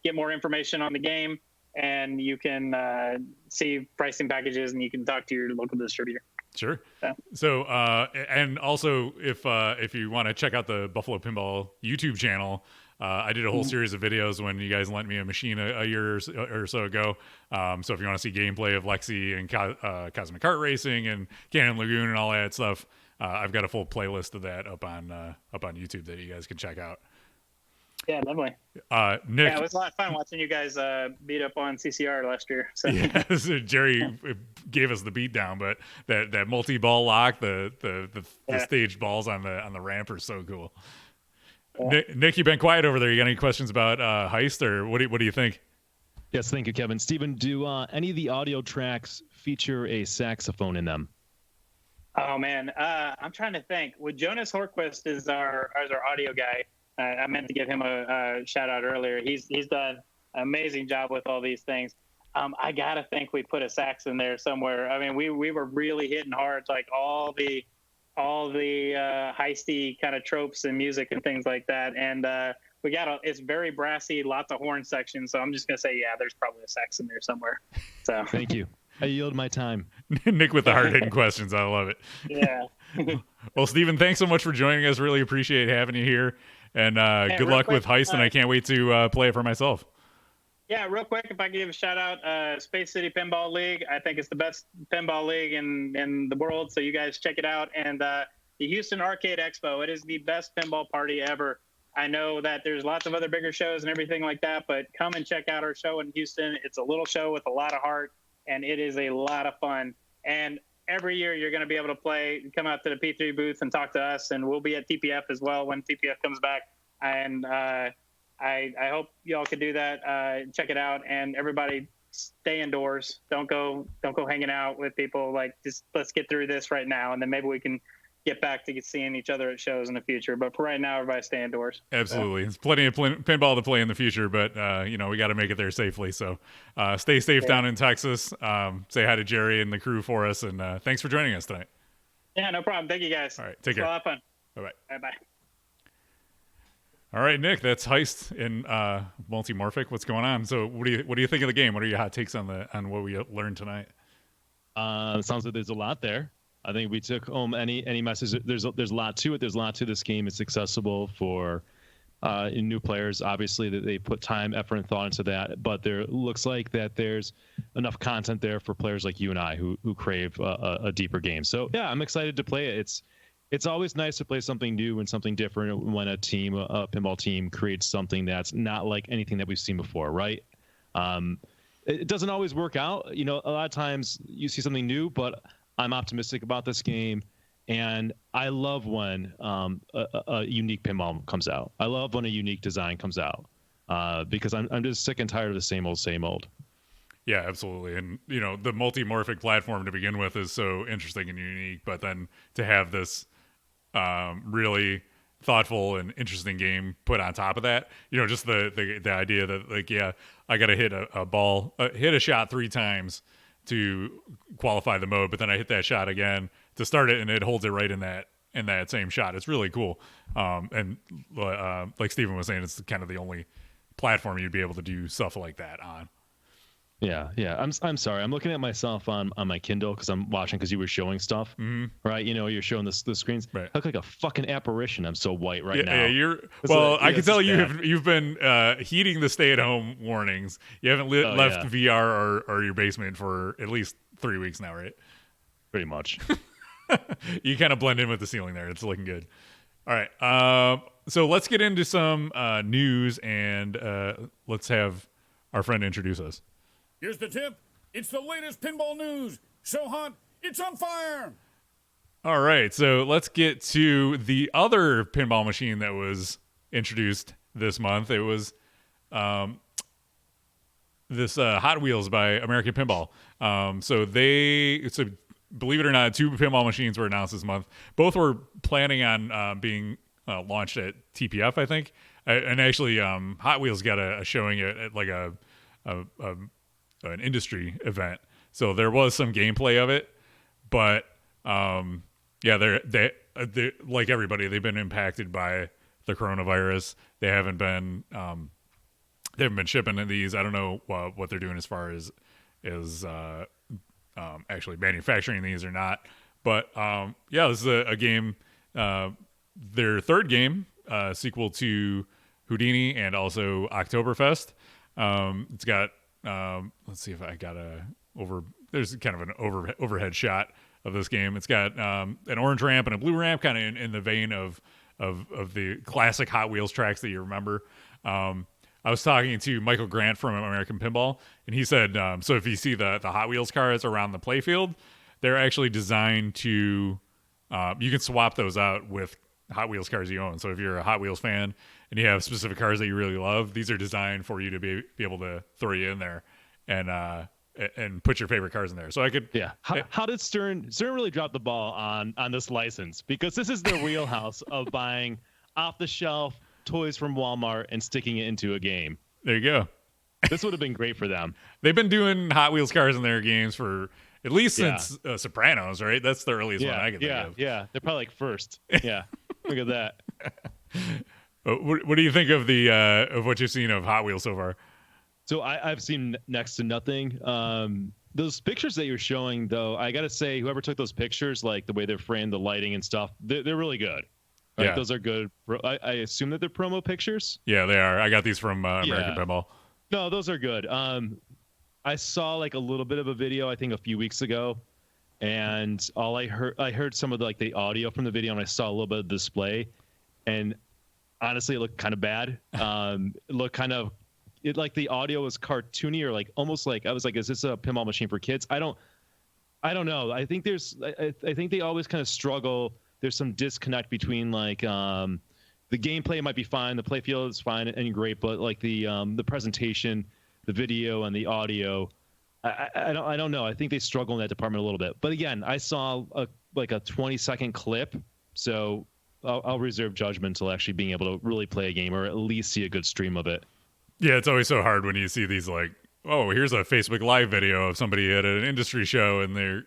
get more information on the game, and you can see pricing packages, and you can talk to your local distributor. Sure. So and also, if you want to check out the Buffalo Pinball YouTube channel, I did a whole series of videos when you guys lent me a machine a year or so ago. So if you want to see gameplay of Lexi and Cosmic Kart Racing and Cannon Lagoon and all that stuff, I've got a full playlist of that up on YouTube that you guys can check out. Yeah, lovely. Nick, it was a lot of fun watching you guys beat up on CCR last year. So. Yeah, so Jerry gave us the beat down, but that multi-ball lock, the staged balls on the ramp are so cool. Yeah. Nick, you've been quiet over there. You got any questions about Heist, or what do you think? Yes, thank you, Kevin. Steven, do any of the audio tracks feature a saxophone in them? Oh man, I'm trying to think. Well, Jonas Horquist is our audio guy. I meant to give him a shout out earlier. He's done an amazing job with all these things. I gotta think we put a sax in there somewhere. I mean, we were really hitting hard, like all the heisty kind of tropes and music and things like that. And we got it's very brassy, lots of horn sections. So I'm just gonna say, yeah, there's probably a sax in there somewhere. So thank you. I yield my time. Nick with the hard-hitting questions. I love it. Yeah. Well, Steven, thanks so much for joining us. Really appreciate having you here. And good luck with Heist, and I can't wait to play it for myself. Yeah, real quick, if I could give a shout-out, Space City Pinball League. I think it's the best pinball league in the world, so you guys check it out. And the Houston Arcade Expo, it is the best pinball party ever. I know that there's lots of other bigger shows and everything like that, but come and check out our show in Houston. It's a little show with a lot of heart, and it is a lot of fun. And every year you're going to be able to come out to the P3 booth and talk to us, and we'll be at TPF as well when TPF comes back. And I hope y'all could do that. Check it out, and everybody stay indoors. Don't go hanging out with people. Like, just let's get through this right now, and then maybe we can, get back to seeing each other at shows in the future. But for right now, everybody stay indoors. Absolutely. There's plenty of pinball to play in the future, but, we got to make it there safely. So stay safe down in Texas. Say hi to Jerry and the crew for us, and thanks for joining us tonight. Yeah, no problem. Thank you, guys. All right, take It's care. a lot of fun. Bye-bye. Bye-bye. All right, Nick, that's Heist in Multimorphic. What's going on? So what do you think of the game? What are your hot takes on what we learned tonight? Sounds like there's a lot there. I think we took home any message. There's a lot to it. There's a lot to this game. It's accessible for new players. Obviously, that they put time, effort, and thought into that. But there looks like that there's enough content there for players like you and I who crave a deeper game. So yeah, I'm excited to play it. It's always nice to play something new and something different when a pinball team creates something that's not like anything that we've seen before, right? It doesn't always work out. A lot of times you see something new, but I'm optimistic about this game, and I love when a unique pinball comes out. I love when a unique design comes out because I'm just sick and tired of the same old. Yeah, absolutely. And, the Multimorphic platform to begin with is so interesting and unique, but then to have this really thoughtful and interesting game put on top of that, just the idea that, like, yeah, I got to hit a ball, hit a shot 3 times to qualify the mode, but then I hit that shot again to start it, and it holds it right in that same shot. It's really cool. And like Steven was saying, it's kind of the only platform you'd be able to do stuff like that on. Yeah. I'm sorry. I'm looking at myself on my Kindle because I'm watching because you were showing stuff, right? You're showing the screens. Right. I look like a fucking apparition. I'm so white now. Yeah, I can tell you've been heeding the stay-at-home warnings. You haven't left VR or your basement for at least 3 weeks now, right? Pretty much. You kind of blend in with the ceiling there. It's looking good. All right. So let's get into some news, and let's have our friend introduce us. Here's the tip. It's the latest pinball news. So hot, it's on fire. All right, so let's get to the other pinball machine that was introduced this month. It was this Hot Wheels by American Pinball. So believe it or not, 2 pinball machines were announced this month. Both were planning on being launched at TPF, I think. And actually, Hot Wheels got a showing at like an industry event, so there was some gameplay of it, but they like everybody, they've been impacted by the coronavirus. They haven't been shipping these. I don't know what they're doing as far as actually manufacturing these or not, but this is a game, their third game, sequel to Houdini and also Oktoberfest. It's got let's see if I got there's kind of an overhead shot of this game. It's got an orange ramp and a blue ramp, kind of in the vein of the classic Hot Wheels tracks that you remember. I was talking to Michael Grant from American Pinball, and he said, so if you see the Hot Wheels cars around the playfield, they're actually designed to, you can swap those out with Hot Wheels cars you own. So if you're a Hot Wheels fan and you have specific cars that you really love, these are designed for you to be able to throw you in there and put your favorite cars in there. So I could, How did Stern really drop the ball on this license? Because this is their wheelhouse of buying off the shelf toys from Walmart and sticking it into a game. There you go. This would have been great for them. They've been doing Hot Wheels cars in their games for at least since Sopranos, right? That's the earliest one I can think of. Yeah, they're probably like first. Yeah, look at that. What do you think of of what you've seen of Hot Wheels so far? So I've seen next to nothing. Those pictures that you're showing, though, I got to say, whoever took those pictures, like the way they're framed, the lighting and stuff, they're really good. Right? Yeah. Those are good. I assume that they're promo pictures. Yeah, they are. I got these from American Pinball. No, those are good. I saw like a little bit of a video, I think a few weeks ago, and I heard some of the audio from the video, and I saw a little bit of the display, and honestly, it looked kind of bad. It looked kind of, the audio was cartoony, or almost like, I was like, is this a pinball machine for kids? I don't know. I think I think they always kind of struggle. There's some disconnect between the gameplay might be fine, the playfield is fine and great, but the presentation, the video, and the audio, I don't know. I think they struggle in that department a little bit. But again, I saw a 20-second clip So I'll reserve judgment until actually being able to really play a game or at least see a good stream of it. Yeah, it's always so hard when you see these like, oh, here's a Facebook Live video of somebody at an industry show, and they're,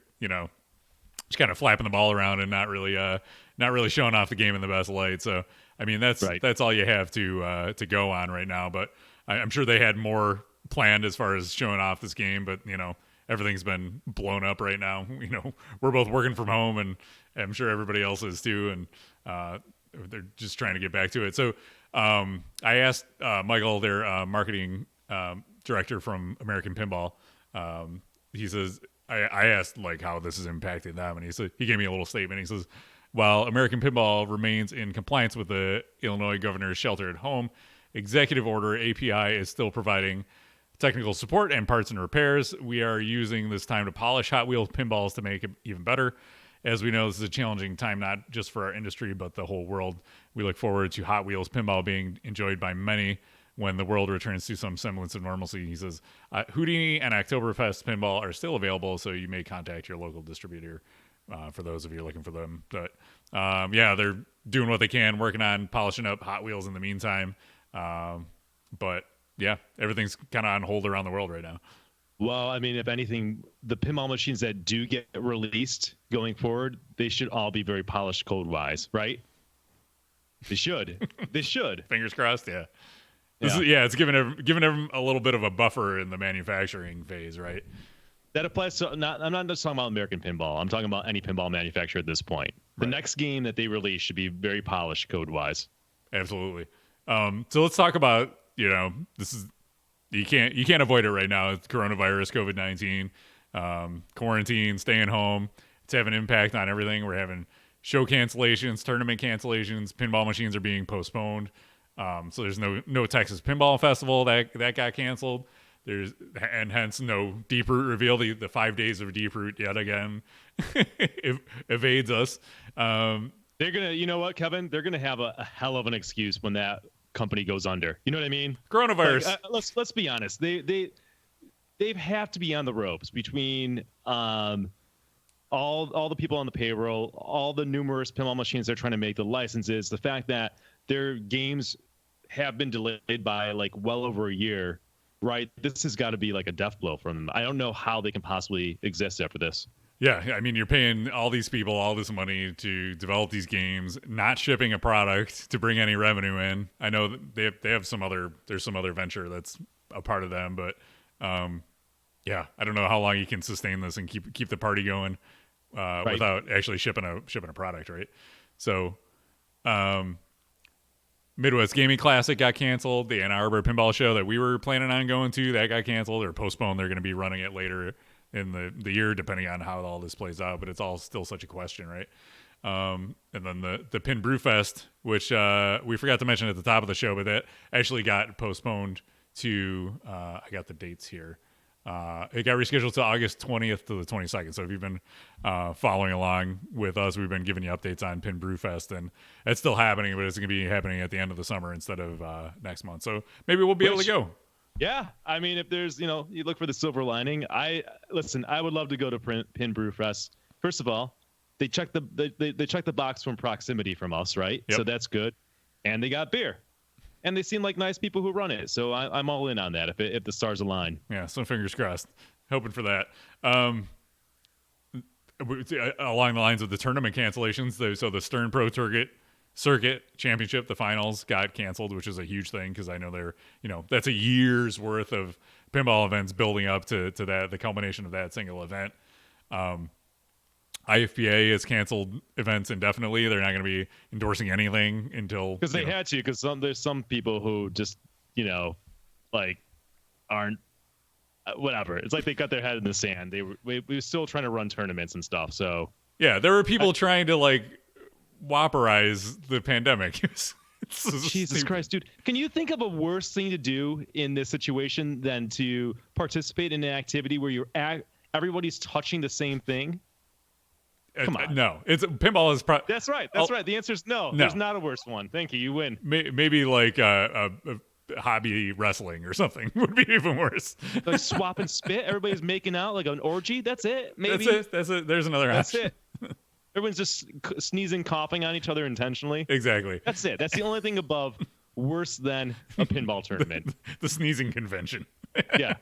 just kind of flapping the ball around and not really showing off the game in the best light. So, I mean, that's all you have to go on right now. But I'm sure they had more planned as far as showing off this game. But everything's been blown up right now. We're both working from home, and I'm sure everybody else is too. And they're just trying to get back to it. So I asked Michael, their marketing director from American Pinball. He says, I asked like how this is impacting them, and he gave me a little statement. He says, while American Pinball remains in compliance with the Illinois governor's shelter at home executive order, API is still providing technical support and parts and repairs. We are using this time to polish Hot Wheels pinballs to make it even better. As we know, this is a challenging time, not just for our industry, but the whole world. We look forward to Hot Wheels pinball being enjoyed by many when the world returns to some semblance of normalcy. He says, Houdini and Oktoberfest pinball are still available, so you may contact your local distributor for those of you looking for them. But they're doing what they can, working on polishing up Hot Wheels in the meantime. But yeah, everything's kind of on hold around the world right now. Well, I mean, if anything, the pinball machines that do get released going forward, they should all be very polished code-wise, right? They should. They should. Fingers crossed, yeah. It's giving them a little bit of a buffer in the manufacturing phase, right? That applies to I'm not just talking about American Pinball. I'm talking about any pinball manufacturer at this point. The next game that they release should be very polished code-wise. Absolutely. So let's talk about, this is you can't avoid it right now. It's coronavirus, COVID-19, quarantine, staying home. It's having an impact on everything. We're having show cancellations, tournament cancellations. Pinball machines are being postponed. So there's no Texas Pinball Festival that got canceled. And hence no Deep Root reveal. The 5 days of Deep Root yet again evades us. They're gonna, you know what, Kevin? They're gonna have a hell of an excuse when that company goes under. You know what I mean? Coronavirus. Like, let's be honest. They have to be on the ropes between all the people on the payroll, all the numerous pinball machines they're trying to make, the licenses, the fact that their games have been delayed by like well over a year. Right, this has got to be like a death blow for them. I don't know how they can possibly exist after this. Yeah, I mean, you're paying all these people all this money to develop these games, not shipping a product to bring any revenue in. I know that they have there's some other venture that's a part of them, but I don't know how long you can sustain this and keep the party going without actually shipping a product, right? So, Midwest Gaming Classic got canceled. The Ann Arbor Pinball Show that we were planning on going to, that got canceled or postponed. They're going to be running it later in the year, depending on how all this plays out. But it's all still such a question, right? And then the Pin Brew Fest, which we forgot to mention at the top of the show, but that actually got postponed to I got the dates here. It got rescheduled to August 20th to the 22nd. So if you've been following along with us, we've been giving you updates on Pin Brew Fest, and it's still happening, but it's going to be happening at the end of the summer instead of next month. So maybe we'll be able to go. Yeah, I mean, if there's, you look for the silver lining. I would love to go to Pin Brew Fest. First of all, they checked the box from proximity from us, right? Yep. So that's good, and they got beer. And they seem like nice people who run it. So I'm all in on that if the stars align. Yeah, so fingers crossed. Hoping for that. Along the lines of the tournament cancellations, so the Stern Pro Circuit Championship, the finals got canceled, which is a huge thing because I know that's a year's worth of pinball events building up to that, the culmination of that single event. IFPA has canceled events indefinitely. They're not going to be endorsing anything until because they had to. Because there's some people who just aren't whatever. It's like they got their head in the sand. We were still trying to run tournaments and stuff. So yeah, there were people trying to whopperize the pandemic. Jesus Christ, dude! Can you think of a worse thing to do in this situation than to participate in an activity where everybody's touching the same thing? Come on. No, pinball is That's right. Right. The answer is no. There's not a worse one. Thank you. You win. Maybe like a hobby wrestling or something would be even worse. Like swap and spit. Everybody's making out like an orgy. That's it. Maybe. That's it. There's another option. That's it. Everyone's just sneezing, coughing on each other intentionally. Exactly. That's it. That's the only thing above worse than a pinball tournament. The sneezing convention. Yeah.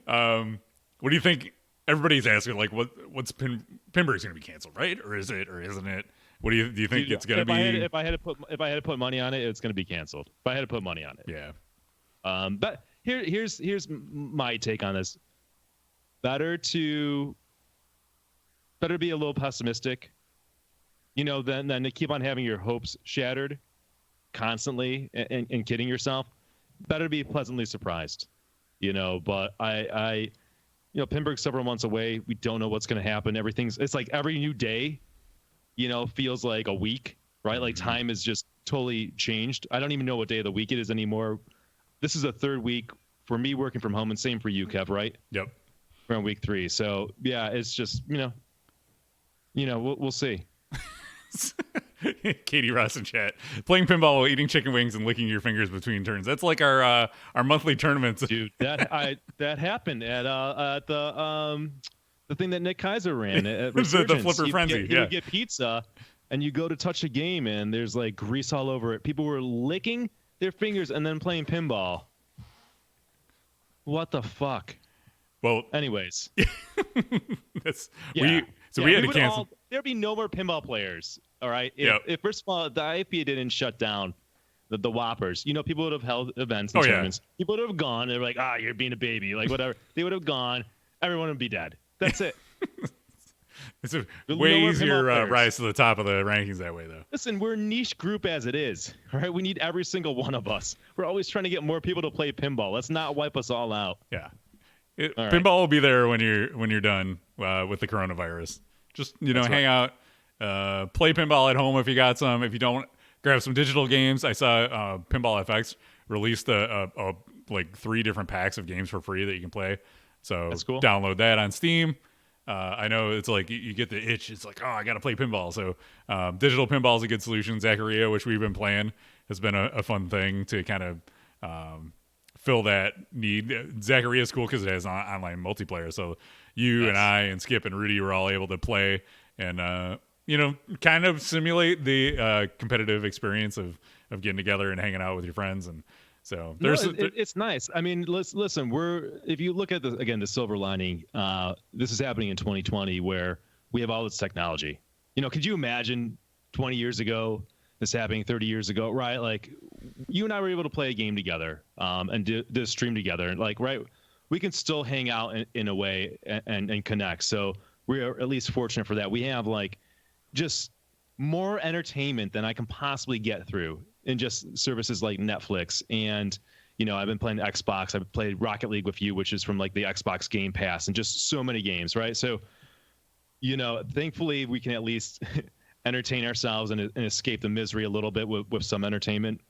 What do you think? Everybody's asking, like, what's Pinburg's going to be canceled, right? Or is it, or isn't it? What do you think it's going to be? If I had to put money on it, it's going to be canceled. If I had to put money on it. Yeah. But here's my take on this. Better be a little pessimistic, than to keep on having your hopes shattered constantly and kidding yourself. Better be pleasantly surprised, but Pinburg's several months away. We don't know what's going to happen. It's like every new day, feels like a week, right? Like time is just totally changed. I don't even know what day of the week it is anymore. This is the third week for me working from home, and same for you, Kev, right? Yep. We're on week 3. So yeah, it's just, we'll see. Katie Ross in chat. Playing pinball while eating chicken wings and licking your fingers between turns. That's like our monthly tournaments. Dude, that happened at the thing that Nick Kaiser ran at the Flipper Frenzy. You get pizza and you go to touch a game and there's like grease all over it. People were licking their fingers and then playing pinball. What the fuck? Well, anyways, we had to cancel. There'd be no more pinball players. All right. If first of all, the IFPA didn't shut down the Whoppers, people would have held events and tournaments. People would have gone. They're like, you're being a baby, like whatever. They would have gone. Everyone would be dead. That's it. It's a way easier rise to the top of the rankings that way, though. Listen, we're a niche group as it is. All right. We need every single one of us. We're always trying to get more people to play pinball. Let's not wipe us all out. Yeah. Pinball will be there when you're done with the coronavirus. Just hang out, play pinball at home if you got some. If you don't, grab some digital games. I saw Pinball FX released like 3 different packs of games for free that you can play. So that's cool. Download that on Steam. I know it's like you get the itch. It's like, I got to play pinball. So digital pinball is a good solution. Zaccaria, which we've been playing, has been a fun thing to kind of fill that need. Zaccaria is cool because it has online multiplayer. So you and I and Skip and Rudy were all able to play and kind of simulate the competitive experience of getting together and hanging out with your friends. And so it's nice. I mean, listen, if you look at the silver lining, this is happening in 2020 where we have all this technology. Could you imagine 20 years ago this happening, 30 years ago, right? Like you and I were able to play a game together and do a stream together. Like, right, we can still hang out in a way and connect. So we are at least fortunate for that. We have like just more entertainment than I can possibly get through in just services like Netflix. And, I've been playing Xbox. I've played Rocket League with you, which is from like the Xbox Game Pass, and just so many games, right? So, thankfully we can at least entertain ourselves and escape the misery a little bit with some entertainment.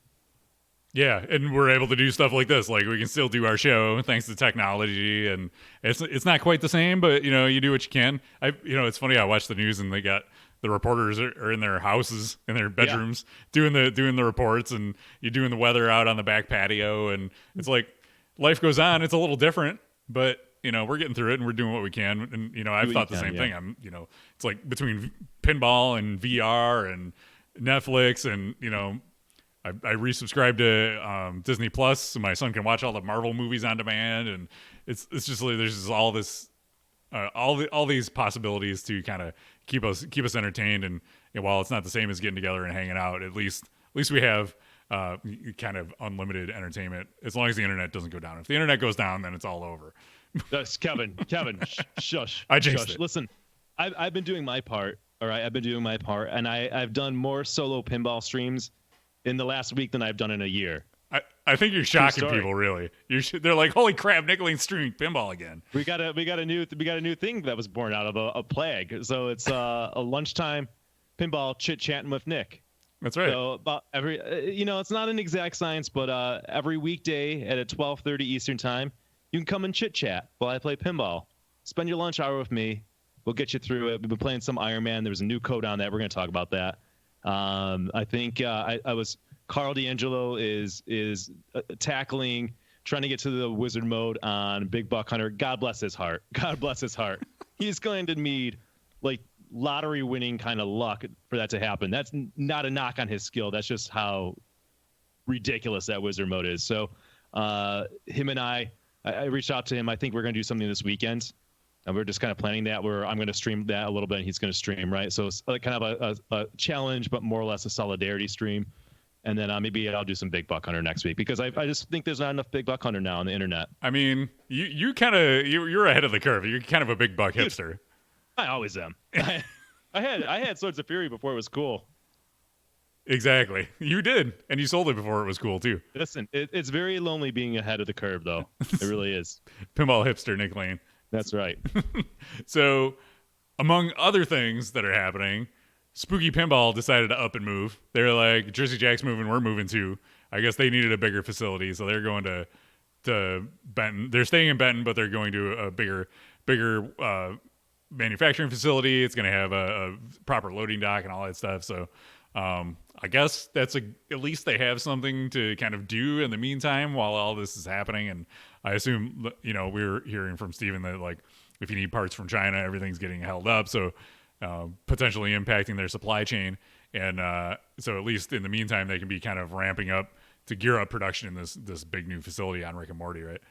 Yeah, and we're able to do stuff like this. Like we can still do our show thanks to technology, and it's not quite the same, but you do what you can. It's funny. I watched the news and they got the reporters are in their houses, in their bedrooms, doing the reports, and you're doing the weather out on the back patio, and it's like life goes on. It's a little different, but we're getting through it and we're doing what we can. And I've thought the same thing. I'm it's like between pinball and VR and Netflix, and I resubscribed to Disney Plus, so my son can watch all the Marvel movies on demand, and it's just like there's just all this, all these possibilities to kind of keep us entertained. And while it's not the same as getting together and hanging out, at least we have kind of unlimited entertainment as long as the internet doesn't go down. If the internet goes down, then it's all over. That's Kevin, shush. I jinxed it. Listen, I've been doing my part. All right, I've been doing my part, and I've done more solo pinball streams in the last week than I've done in a year. I think you're shocking people. Really, they're like, "Holy crap, Nick Lane's streaming pinball again." We got a new thing that was born out of a plague. So it's a lunchtime pinball chit chatting with Nick. That's right. So about every, it's not an exact science, but every weekday at 12:30 Eastern time, you can come and chit chat while I play pinball. Spend your lunch hour with me. We'll get you through it. We've been playing some Iron Man. There was a new code on that. We're going to talk about that. I think I was Carl D'Angelo is tackling, trying to get to the wizard mode on Big Buck Hunter. God bless his heart. God bless his heart. He's going to need like lottery winning kind of luck for that to happen. That's not a knock on his skill. That's just how ridiculous that wizard mode is. So him and I reached out to him. I think we're going to do something this weekend. And we're just kind of planning that where I'm going to stream that a little bit and he's going to stream, right? So it's like kind of a challenge, but more or less a solidarity stream. And then maybe I'll do some Big Buck Hunter next week because I just think there's not enough Big Buck Hunter now on the internet. I mean, you're ahead of the curve. You're kind of a big buck hipster. I always am. I had Swords of Fury before it was cool. Exactly. You did. And you sold it before it was cool too. Listen, it's very lonely being ahead of the curve though. It really is. Pinball hipster Nick Lane. That's right. So, among other things that are happening, Spooky Pinball decided to up and move. They're like, Jersey Jack's moving, we're moving too. I guess they needed a bigger facility, so they're going to Benton. They're staying in Benton, but they're going to a bigger manufacturing facility. It's going to have a proper loading dock and all that stuff. So, I guess that's at least they have something to kind of do in the meantime while all this is happening. And I assume, we're hearing from Steven that like if you need parts from China, everything's getting held up. So potentially impacting their supply chain. And so at least in the meantime, they can be kind of ramping up to gear up production in this big new facility on Rick and Morty, right?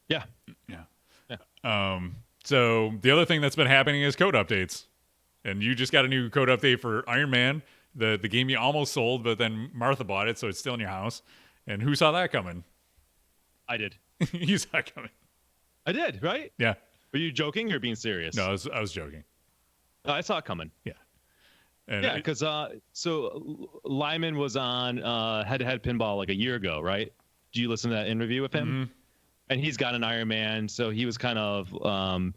Yeah. So the other thing that's been happening is code updates. And you just got a new code update for Iron Man, the game you almost sold, but then Martha bought it, so it's still in your house. And who saw that coming? I did. You saw it coming. I did, right? Yeah. Were you joking or being serious? No, I was joking. I saw it coming. Yeah. And yeah, because so Lyman was on Head-to-Head Pinball like a year ago, right? Do you listen to that interview with him? Mm-hmm. And he's got an Iron Man, so he was kind of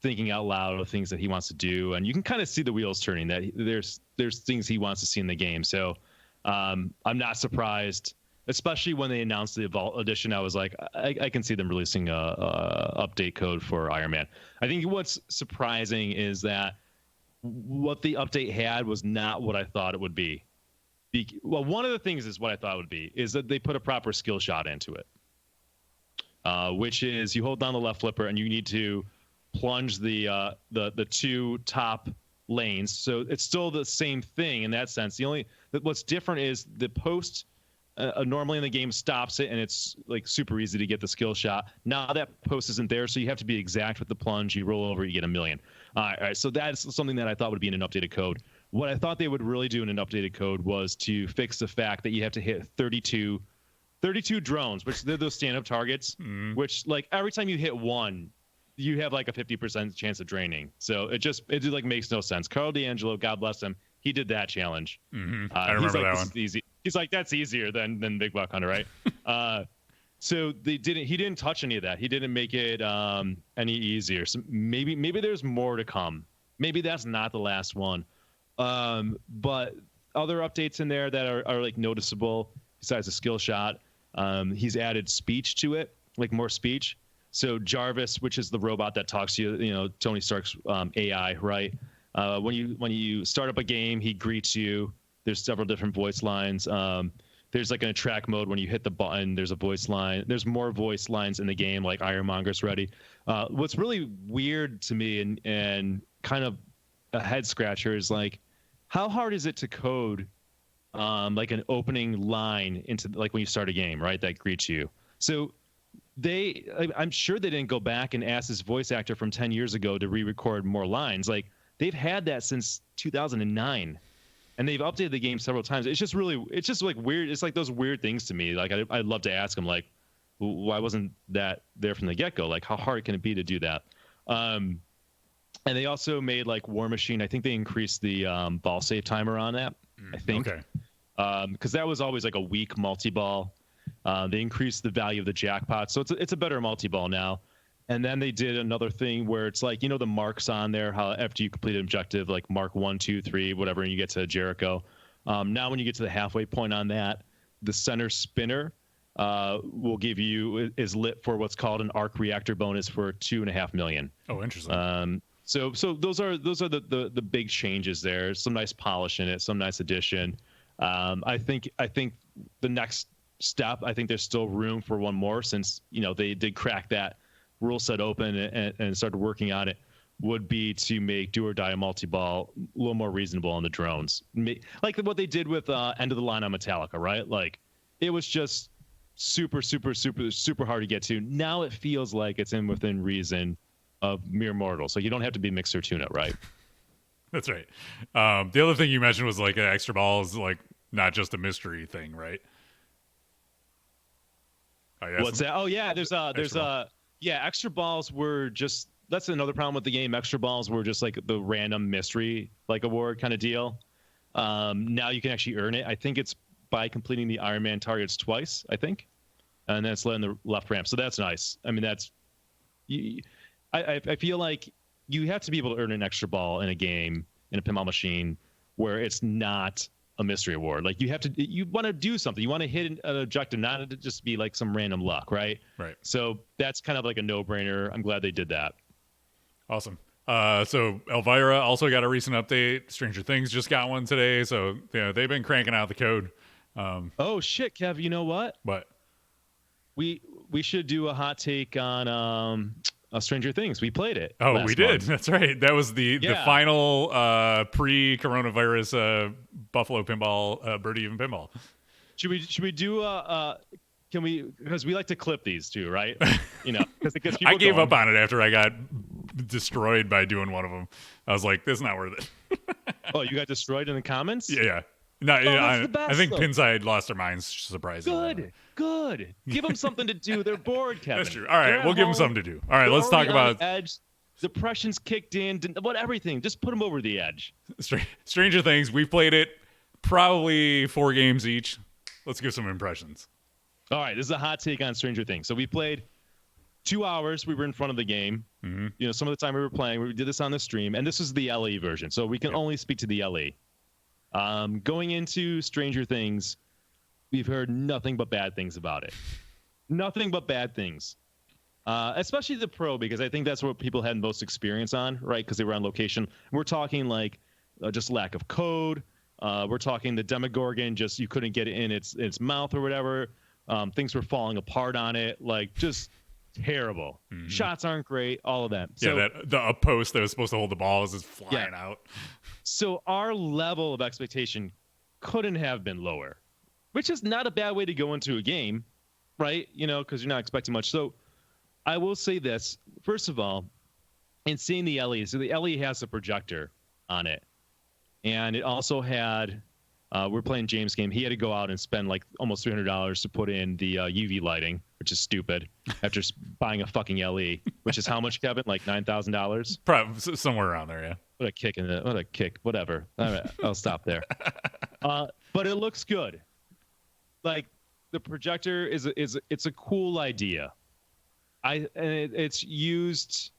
thinking out loud of things that he wants to do, and you can kind of see the wheels turning. That there's things he wants to see in the game. So I'm not surprised, especially when they announced the Vault Edition. I was like, I can see them releasing a update code for Iron Man. I think what's surprising is that what the update had was not what I thought it would be. Well, one of the things is what I thought it would be is that they put a proper skill shot into it, which is you hold down the left flipper and you need to plunge the two top lanes. So it's still the same thing in that sense. What's different is the post normally in the game stops it and it's like super easy to get the skill shot. Now that post isn't there, so you have to be exact with the plunge. You roll over, you get 1 million. All right, so that's something that I thought would be in an updated code. What I thought they would really do in an updated code was to fix the fact that you have to hit 32 drones, which they're those stand-up targets, which like every time you hit one, you have like a 50% chance of draining. So it like makes no sense. Carl D'Angelo, God bless him, he did that challenge. Mm-hmm. I remember that one. Easy. He's like, that's easier than Big Buck Hunter, right? So he didn't touch any of that. He didn't make it any easier. So maybe there's more to come. Maybe that's not the last one. But other updates in there that are like noticeable besides the skill shot, he's added speech to it, like more speech. So Jarvis, which is the robot that talks to you, Tony Stark's AI, right? When you start up a game, he greets you. There's several different voice lines. There's like an attract mode when you hit the button. There's a voice line. There's more voice lines in the game, like Ironmonger's ready. What's really weird to me and kind of a head scratcher is like, how hard is it to code like an opening line into like when you start a game, right? That greets you. So I'm sure they didn't go back and ask this voice actor from 10 years ago to re-record more lines. Like they've had that since 2009 and they've updated the game several times. It's just like weird. It's like those weird things to me. Like I'd love to ask them like, why wasn't that there from the get-go? Like how hard can it be to do that? And they also made like War Machine. I think they increased the ball save timer on that. I think. Okay. Because that was always like a weak multi-ball. They increased the value of the jackpot, so it's a better multi-ball now. And then they did another thing where it's like, the marks on there, how after you complete an objective, like mark 1, 2, 3, whatever, and you get to Jericho. Now when you get to the halfway point on that, the center spinner will give you is lit for what's called an arc reactor bonus for 2.5 million. Oh, interesting. So those are the big changes there. Some nice polish in it, some nice addition. I think the next step, I think there's still room for one more since they did crack that rule set open and started working on it. would be to make do or die multi-ball a little more reasonable on the drones, like what they did with End of the Line on Metallica, right? Like it was just super hard to get to. Now it feels like it's within reason of mere mortals. So you don't have to be Mixer Tuna, right? That's right. The other thing you mentioned was like an extra ball is like not just a mystery thing, right? What's that? Oh yeah, there's extra balls were just, that's another problem with the game. Extra balls were just like the random mystery like award kind of deal. Now you can actually earn it. I think it's by completing the Iron Man targets twice, I think, and then it's letting the left ramp. So that's nice. I mean, I feel like you have to be able to earn an extra ball in a game, in a pinball machine, where it's not a mystery award. Like you want to do something. You want to hit an objective, not to just be like some random luck, right? Right. So that's kind of like a no-brainer. I'm glad they did that. Awesome. So Elvira also got a recent update. Stranger Things just got one today. So they've been cranking out the code. Oh shit, Kev! You know what? What? We should do a hot take on Stranger Things. We played it. Oh, we did. month. That's right. That was the final pre-coronavirus Buffalo Pinball Birdie Even Pinball. Should we do can we, because we like to clip these too, right? You know, because I gave up on it after I got destroyed by doing one of them. I was like, this is not worth it. Oh, you got destroyed in the comments? Yeah. No, that's the best, I think though. Pinside lost their minds, surprisingly. Good. Give them something to do. They're bored, Kevin. That's true. All right, we'll give them something to do. All right, let's talk about edge. Depression's kicked in. Everything. Just put them over the edge. Stranger Things. We've played it probably 4 games each. Let's give some impressions. All right, this is a hot take on Stranger Things. So we played 2 hours. We were in front of the game. Mm-hmm. You know, some of the time we were playing. We did this on the stream, and this is the LE version, so we can only speak to the LE. Going into Stranger Things, we've heard nothing but bad things about it. Nothing but bad things. Especially the Pro, because I think that's what people had most experience on, right? Because they were on location. We're talking like just lack of code. We're talking the Demogorgon, just you couldn't get it in its mouth or whatever. Things were falling apart on it, like just terrible. Mm-hmm. Shots aren't great, all of that. So, yeah, the up post that was supposed to hold the ball is just flying out. So our level of expectation couldn't have been lower, which is not a bad way to go into a game, right? You know, because you're not expecting much. So I will say this. First of all, in seeing the LE, so the LE has a projector on it. And it also had, we're playing James' game. He had to go out and spend like almost $300 to put in the UV lighting, which is stupid, after buying a fucking LE, which is how much, Kevin? Like $9,000? Probably somewhere around there, yeah. What a kick in the, what a kick, whatever. All right, I'll stop there. But it looks good. Like the projector it's a cool idea. It's used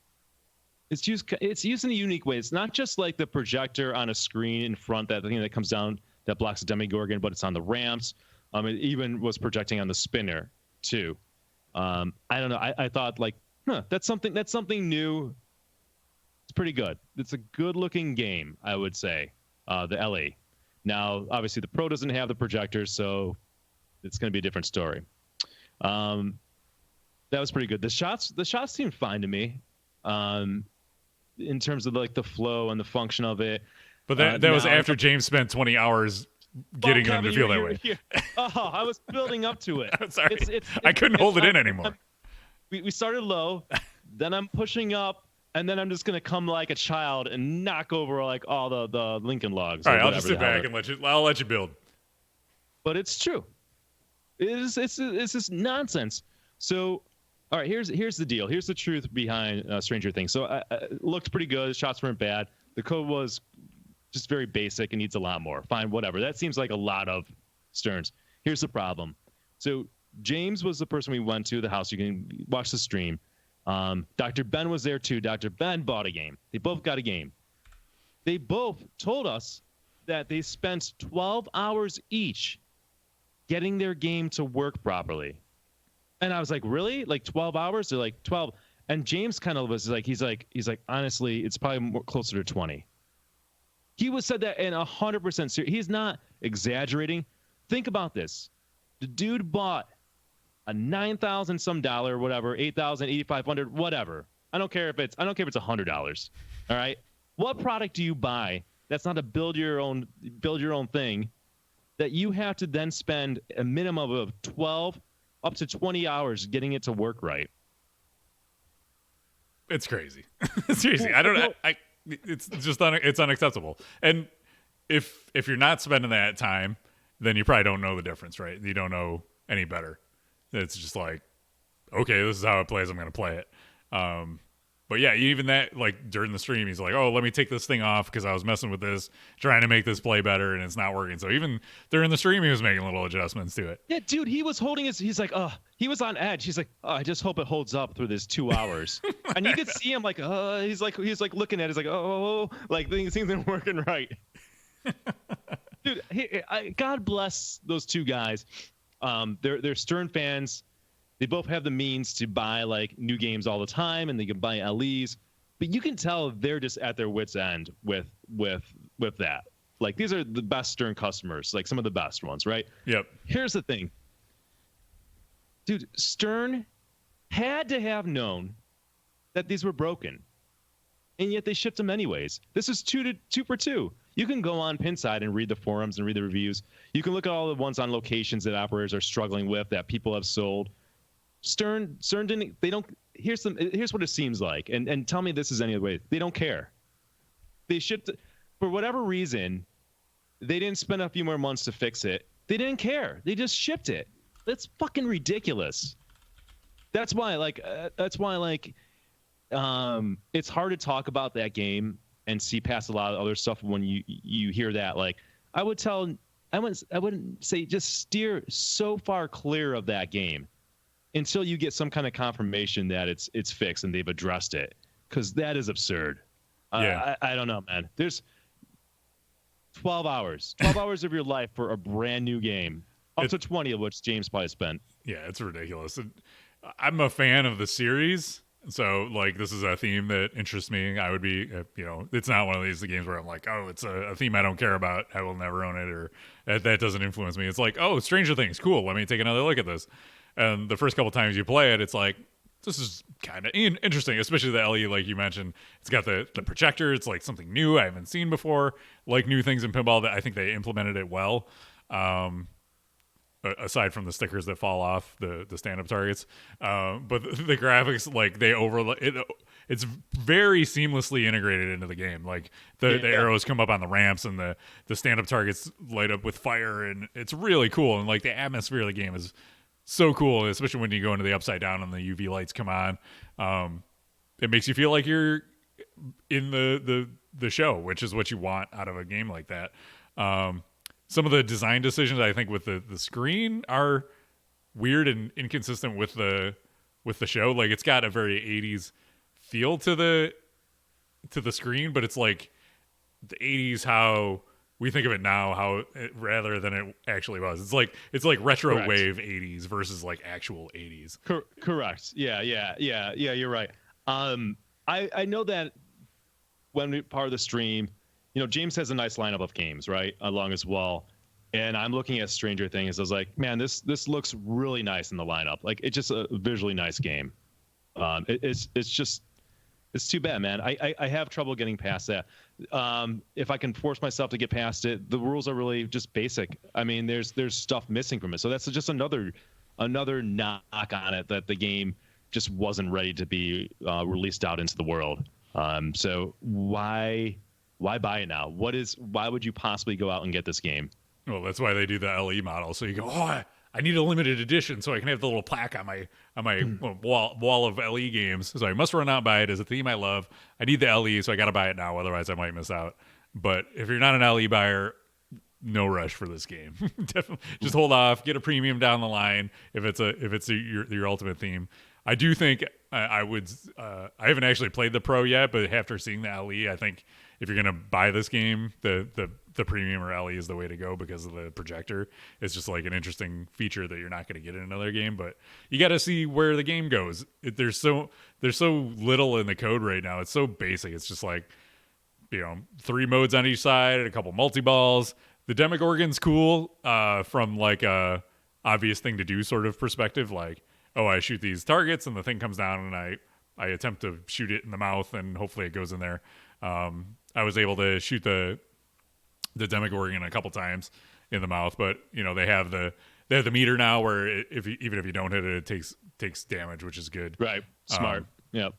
in a unique way. It's not just like the projector on a screen in front, that thing that comes down that blocks the Demogorgon, but it's on the ramps. It even was projecting on the spinner too. I don't know. I thought like, that's something new. It's pretty good. It's a good-looking game, I would say, the LE. Now, obviously, the Pro doesn't have the projector, so it's going to be a different story. That was pretty good. The shots seemed fine to me, in terms of like the flow and the function of it. But that was after James spent 20 hours getting them to feel that way. Oh, I was building up to it. Sorry, I couldn't hold it in anymore. We started low, then I'm pushing up. And then I'm just gonna come like a child and knock over like all the Lincoln logs. All right, I'll just sit back and I'll let you build. But it's true. It's just nonsense. So, all right, here's the deal. Here's the truth behind Stranger Things. So it looked pretty good. Shots weren't bad. The code was just very basic and needs a lot more. Fine, whatever. That seems like a lot of Sterns. Here's the problem. So James was the person we went to the house. You can watch the stream. Dr. Ben was there too. Dr. Ben bought a game. They both got a game. They both told us that they spent 12 hours each getting their game to work properly. And I was like, really? Like 12 hours? They're like 12. And James kind of was like, he's like, honestly, it's probably more closer to 20. He said that in 100% serious. He's not exaggerating. Think about this. The dude bought a $9,000 some dollar, whatever, $8,000, $8,500, whatever. I don't care if it's $100. All right. What product do you buy that's not a build your own thing that you have to then spend a minimum of 12 up to 20 hours getting it to work right? It's crazy. It's crazy. It's just it's unacceptable. And if you're not spending that time, then you probably don't know the difference, right? You don't know any better. It's just like, okay, this is how it plays. I'm going to play it. But yeah, even that, like during the stream, he's like, oh, let me take this thing off because I was messing with this, trying to make this play better, and it's not working. So even during the stream, he was making little adjustments to it. Yeah, dude, he was holding he's like, he was on edge. He's like, I just hope it holds up through this 2 hours. And you could see him like, he's like looking at it. He's like, like things aren't working right. Dude, God bless those two guys. They're Stern fans. They both have the means to buy like new games all the time, and they can buy LEs. But you can tell they're just at their wits' end with that. Like these are the best Stern customers, like some of the best ones, right? Yep. Here's the thing, dude. Stern had to have known that these were broken, and yet they shipped them anyways. This is 2 for 2. You can go on Pinside and read the forums and read the reviews. You can look at all the ones on locations that operators are struggling with that people have sold. Stern didn't. They don't. Here's what it seems like, and tell me this is any other way. They don't care. They shipped for whatever reason. They didn't spend a few more months to fix it. They didn't care. They just shipped it. That's fucking ridiculous. That's why it's hard to talk about that game and see past a lot of other stuff when you hear that. Like I wouldn't say just steer so far clear of that game until you get some kind of confirmation that it's fixed and they've addressed it, because that is absurd. Yeah. I don't know, man. There's 12 hours of your life for a brand new game, up to 20 of which James probably spent. Yeah, it's ridiculous. I'm a fan of the series, so like this is a theme that interests me. I would be, it's not one of these games where I'm like, oh, it's a theme I don't care about, I will never own it, or that doesn't influence me. It's like, oh, Stranger Things, cool, let me take another look at this. And the first couple times you play it, it's like, this is kind of interesting, especially the LE, like you mentioned. It's got the projector. It's like something new I haven't seen before, like new things in pinball that I think they implemented it well. Aside from the stickers that fall off the stand-up targets, but the graphics, like they it's very seamlessly integrated into the game. Like the arrows come up on the ramps, and the stand-up targets light up with fire, and it's really cool. And like the atmosphere of the game is so cool, especially when you go into the upside down and the UV lights come on. It makes you feel like you're in the show, which is what you want out of a game like that. Some of the design decisions, I think, with the screen are weird and inconsistent with the show. Like it's got a very 80s feel to the screen, but it's like the 80s how we think of it now, rather than it actually was. It's like retro Correct. wave 80s versus like actual 80s. Correct. Yeah. You're right. I know that when we part of the stream, James has a nice lineup of games, right, along as well. And I'm looking at Stranger Things. I was like, man, this looks really nice in the lineup. Like it's just a visually nice game. It's too bad, man. I have trouble getting past that. If I can force myself to get past it, the rules are really just basic. I mean, there's stuff missing from it. So that's just another knock on it, that the game just wasn't ready to be released out into the world. So why buy it now? Why would you possibly go out and get this game? Well, that's why they do the LE model. So you go, I need a limited edition so I can have the little plaque on my wall of LE games. So I must run out and buy it as a theme I love. I need the LE, so I got to buy it now. Otherwise, I might miss out. But if you're not an LE buyer, no rush for this game. Definitely, just hold off. Get a premium down the line if it's your ultimate theme. I do think I would. I haven't actually played the Pro yet, but after seeing the LE, I think if you're gonna buy this game, the premium or LE is the way to go because of the projector. It's just like an interesting feature that you're not gonna get in another game. But you got to see where the game goes. There's so little in the code right now. It's so basic. It's just like 3 modes on each side, a couple multi-balls. The Demogorgon's cool from like a obvious thing to do sort of perspective. Like, oh, I shoot these targets and the thing comes down and I I attempt to shoot it in the mouth, and hopefully it goes in there. I was able to shoot the Demogorgon a couple times in the mouth, but they have the meter now where even if you don't hit it, it takes damage, which is good. Right. Smart. Yep.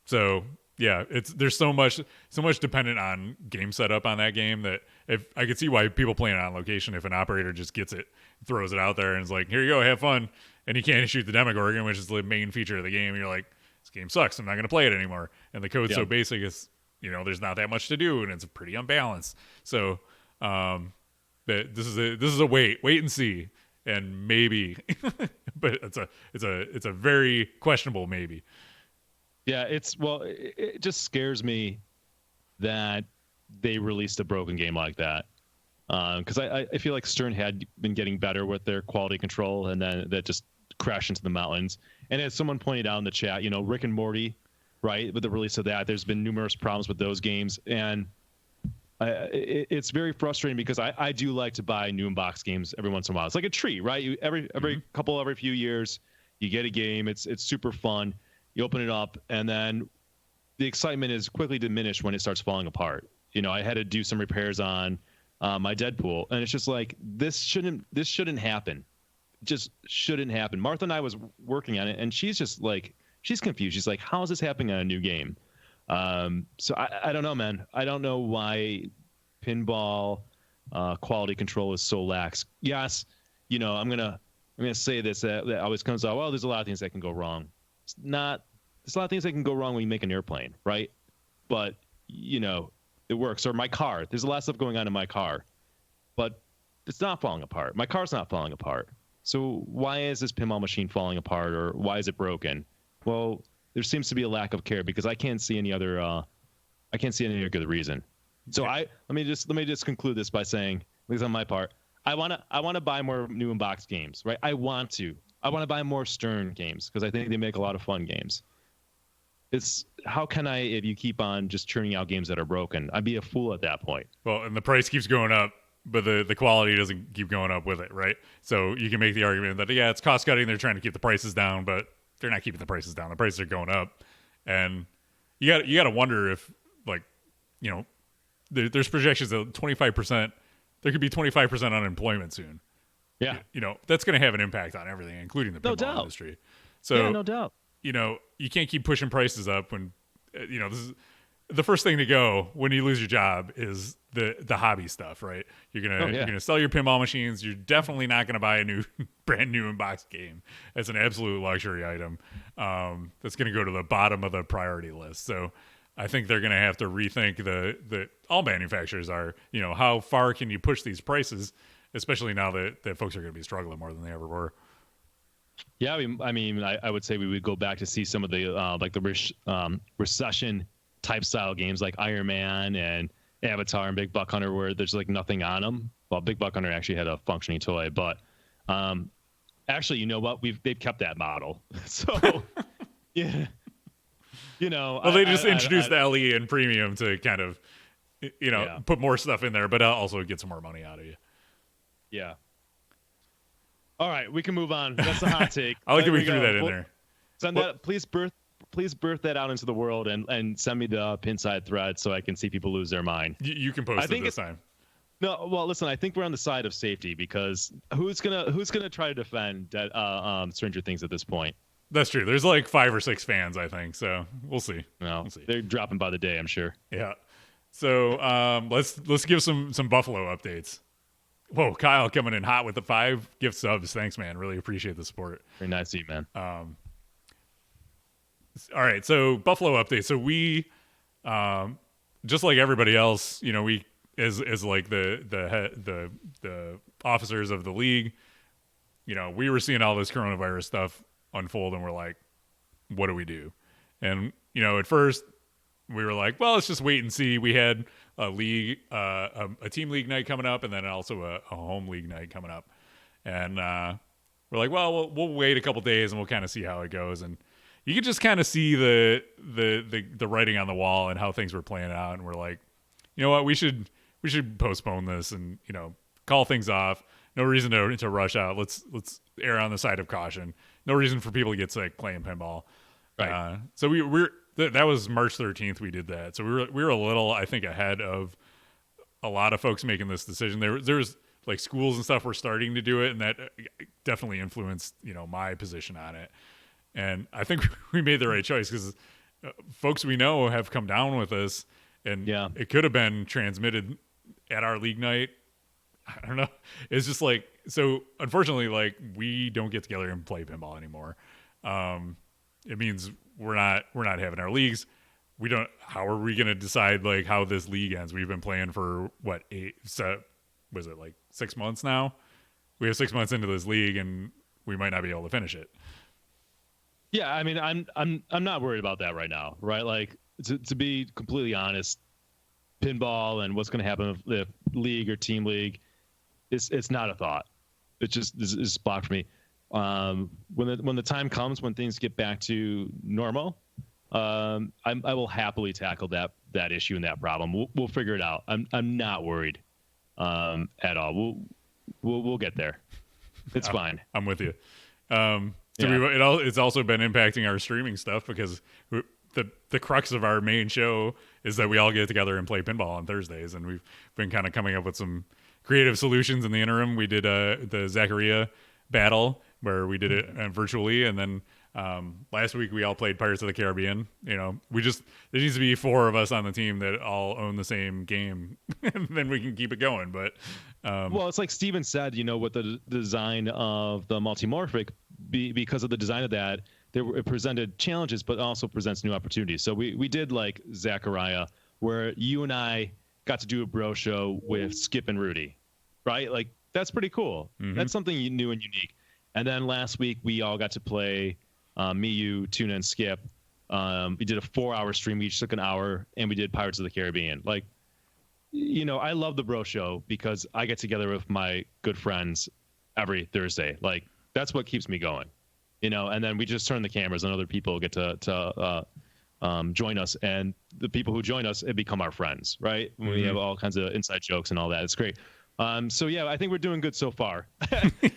So yeah, there's so much dependent on game setup on that game that if I could see why people playing on location, if an operator just gets it, throws it out there, and is like, here you go, have fun, and you can't shoot the Demogorgon, which is the main feature of the game, you're like, this game sucks, I'm not going to play it anymore. And the code's so basic, it's there's not that much to do, and it's pretty unbalanced. So this is a wait and see, and maybe, but it's a very questionable maybe. Yeah, it just scares me that they released a broken game like that. Because I feel like Stern had been getting better with their quality control, and then that just crashed into the mountains. And as someone pointed out in the chat, Rick and Morty, right, with the release of that, there's been numerous problems with those games. And it's very frustrating because I do like to buy new in-box games every once in a while. It's like a tree, right? Every few years, you get a game. It's super fun. You open it up, and then the excitement is quickly diminished when it starts falling apart. I had to do some repairs on my Deadpool, and it's just like this shouldn't happen. It just shouldn't happen. Martha and I was working on it, and she's just like, she's confused. She's like, how is this happening on a new game? So I don't know, man. I don't know why Pinball quality control is so lax. Yes, I'm gonna say this that always comes out. Well, there's a lot of things that can go wrong. There's a lot of things that can go wrong when you make an airplane, right? But it works. Or my car, there's a lot of stuff going on in my car, but it's not falling apart. My car's not falling apart. So why is this pinball machine falling apart, or why is it broken? Well, there seems to be a lack of care because I can't see any other good reason. So let me just conclude this by saying, at least on my part, I want to buy more new in-box games, right? I want to buy more Stern games because I think they make a lot of fun games. It's how can I, if you keep on just churning out games that are broken? I'd be a fool at that point. Well, and the price keeps going up, but the quality doesn't keep going up with it, right? So you can make the argument that it's cost cutting. They're trying to keep the prices down, but they're not keeping the prices down. The prices are going up, and you got to wonder if there's projections that 25%. There could be 25% unemployment soon. Yeah, that's going to have an impact on everything, including the pinball industry. So yeah, no doubt. You can't keep pushing prices up when this is the first thing to go when you lose your job is the hobby stuff, right? You're gonna sell your pinball machines. You're definitely not gonna buy a brand new in-box game as an absolute luxury item. That's gonna go to the bottom of the priority list. So I think they're gonna have to rethink the all manufacturers are. How far can you push these prices, especially now that folks are gonna be struggling more than they ever were. Yeah, I would say we would go back to see some of the recession type style games like Iron Man and Avatar and Big Buck Hunter, where there's like nothing on them. Well, Big Buck Hunter actually had a functioning toy, but actually, you know what? They've kept that model. So yeah, Well, they just introduced the LE and Premium to kind of put more stuff in there, but also get some more money out of you. Yeah. All right, we can move on. That's the hot take. I like that we threw that in there. Send that, please birth that out into the world and send me the Pinside thread so I can see people lose their mind. You can post it this time. No, well, listen, I think we're on the side of safety because who's gonna try to defend Stranger Things at this point? That's true. There's like 5 or 6 fans, I think. So we'll see. We'll see. They're dropping by the day, I'm sure. Yeah. So let's give some Buffalo updates. Whoa, Kyle coming in hot with the 5 gift subs. Thanks, man. Really appreciate the support. Very nice to you, man. All right, so Buffalo update. So we, just like everybody else, we as like the officers of the league, we were seeing all this coronavirus stuff unfold, and we're like, what do we do? And at first we were like, well, let's just wait and see. We had a league, a team league night coming up, and then also a home league night coming up, and we're like, well, we'll wait a couple days and we'll kind of see how it goes. And you could just kind of see the writing on the wall and how things were playing out, and we're like, you know what, we should postpone this and call things off. No reason to rush out. Let's err on the side of caution. No reason for people to get sick playing pinball. Right. So that was March 13th. We did that. So we were a little, I think, ahead of a lot of folks making this decision. There was like schools and stuff were starting to do it, and that definitely influenced my position on it. And I think we made the right choice because folks we know have come down with us, and it could have been transmitted at our league night. I don't know. It's just like, so unfortunately, like, we don't get together and play pinball anymore. It means we're not having our leagues. How are we going to decide like how this league ends? We've been playing for what, 6 months now? We have 6 months into this league and we might not be able to finish it. Yeah, I mean, I'm not worried about that right now, right? Like, to be completely honest, pinball and what's going to happen if league or team league, it's not a thought. It's just is blocked for me. When the time comes when things get back to normal, I will happily tackle that issue and that problem. We'll figure it out. I'm not worried at all. We'll get there. It's fine. I'm with you. It's also been impacting our streaming stuff because the crux of our main show is that we all get together and play pinball on Thursdays, and we've been kind of coming up with some creative solutions in the interim. We did the Zaccaria battle where we did it virtually, and then last week we all played Pirates of the Caribbean. There needs to be 4 of us on the team that all own the same game, and then we can keep it going. But well, it's like Steven said, with the design of the Multimorphic, because of the design of that, it presented challenges, but also presents new opportunities. So we did like Zaccaria, where you and I got to do a bro show with Skip and Rudy, right? Like, that's pretty cool. Mm-hmm. That's something new and unique. And then last week we all got to play me, you, Tuna, and Skip. We did a 4-hour stream. We each took an hour, and we did Pirates of the Caribbean. Like, I love the bro show because I get together with my good friends every Thursday. Like, that's what keeps me going, and then we just turn the cameras and other people get to join us, and the people who join us have become our friends, right? Mm-hmm. We have all kinds of inside jokes and all that. It's great. So yeah, I think we're doing good so far.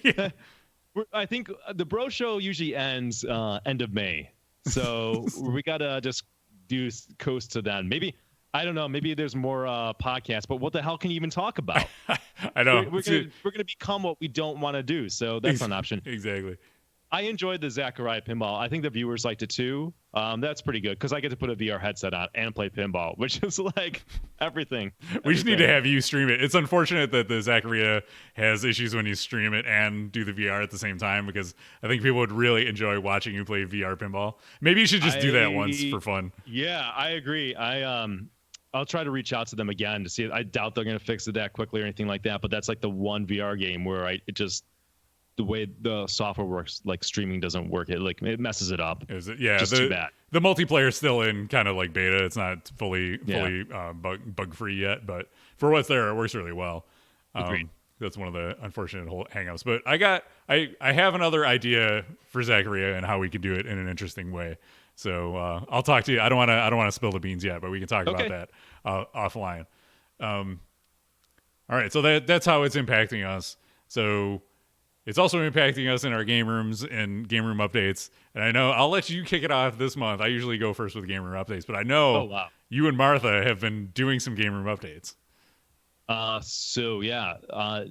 Yeah. I think the bro show usually ends end of May, so we gotta just coast to then. Maybe, I don't know. Maybe there's more podcasts, but what the hell can you even talk about? I know we're gonna become what we don't want to do, so that's an option. Exactly. I enjoyed the Zaccaria pinball. I think the viewers liked it too. That's pretty good because I get to put a VR headset on and play pinball, which is like everything. We just need to have you stream it. It's unfortunate that the Zaccaria has issues when you stream it and do the VR at the same time, because I think people would really enjoy watching you play VR pinball. Maybe you should just do that once for fun. Yeah, I agree. I'll try to reach out to them again to see. I doubt they're going to fix it that quickly or anything like that, but that's like the one VR game where the way the software works, like streaming doesn't work. It messes it up. Is it? Yeah, too bad. The multiplayer is still in kind of like beta. It's not fully bug free yet, but for what's there, it works really well. Agreed. That's one of the unfortunate hang-ups. But I have another idea for Zaccaria and how we could do it in an interesting way. So I'll talk to you. I don't want to spill the beans yet, but we can talk about that offline. All right, so that's how it's impacting us. So it's also impacting us in our game rooms and game room updates. And I know I'll let you kick it off this month. I usually go first with game room updates, but I know you and Martha have been doing some game room updates.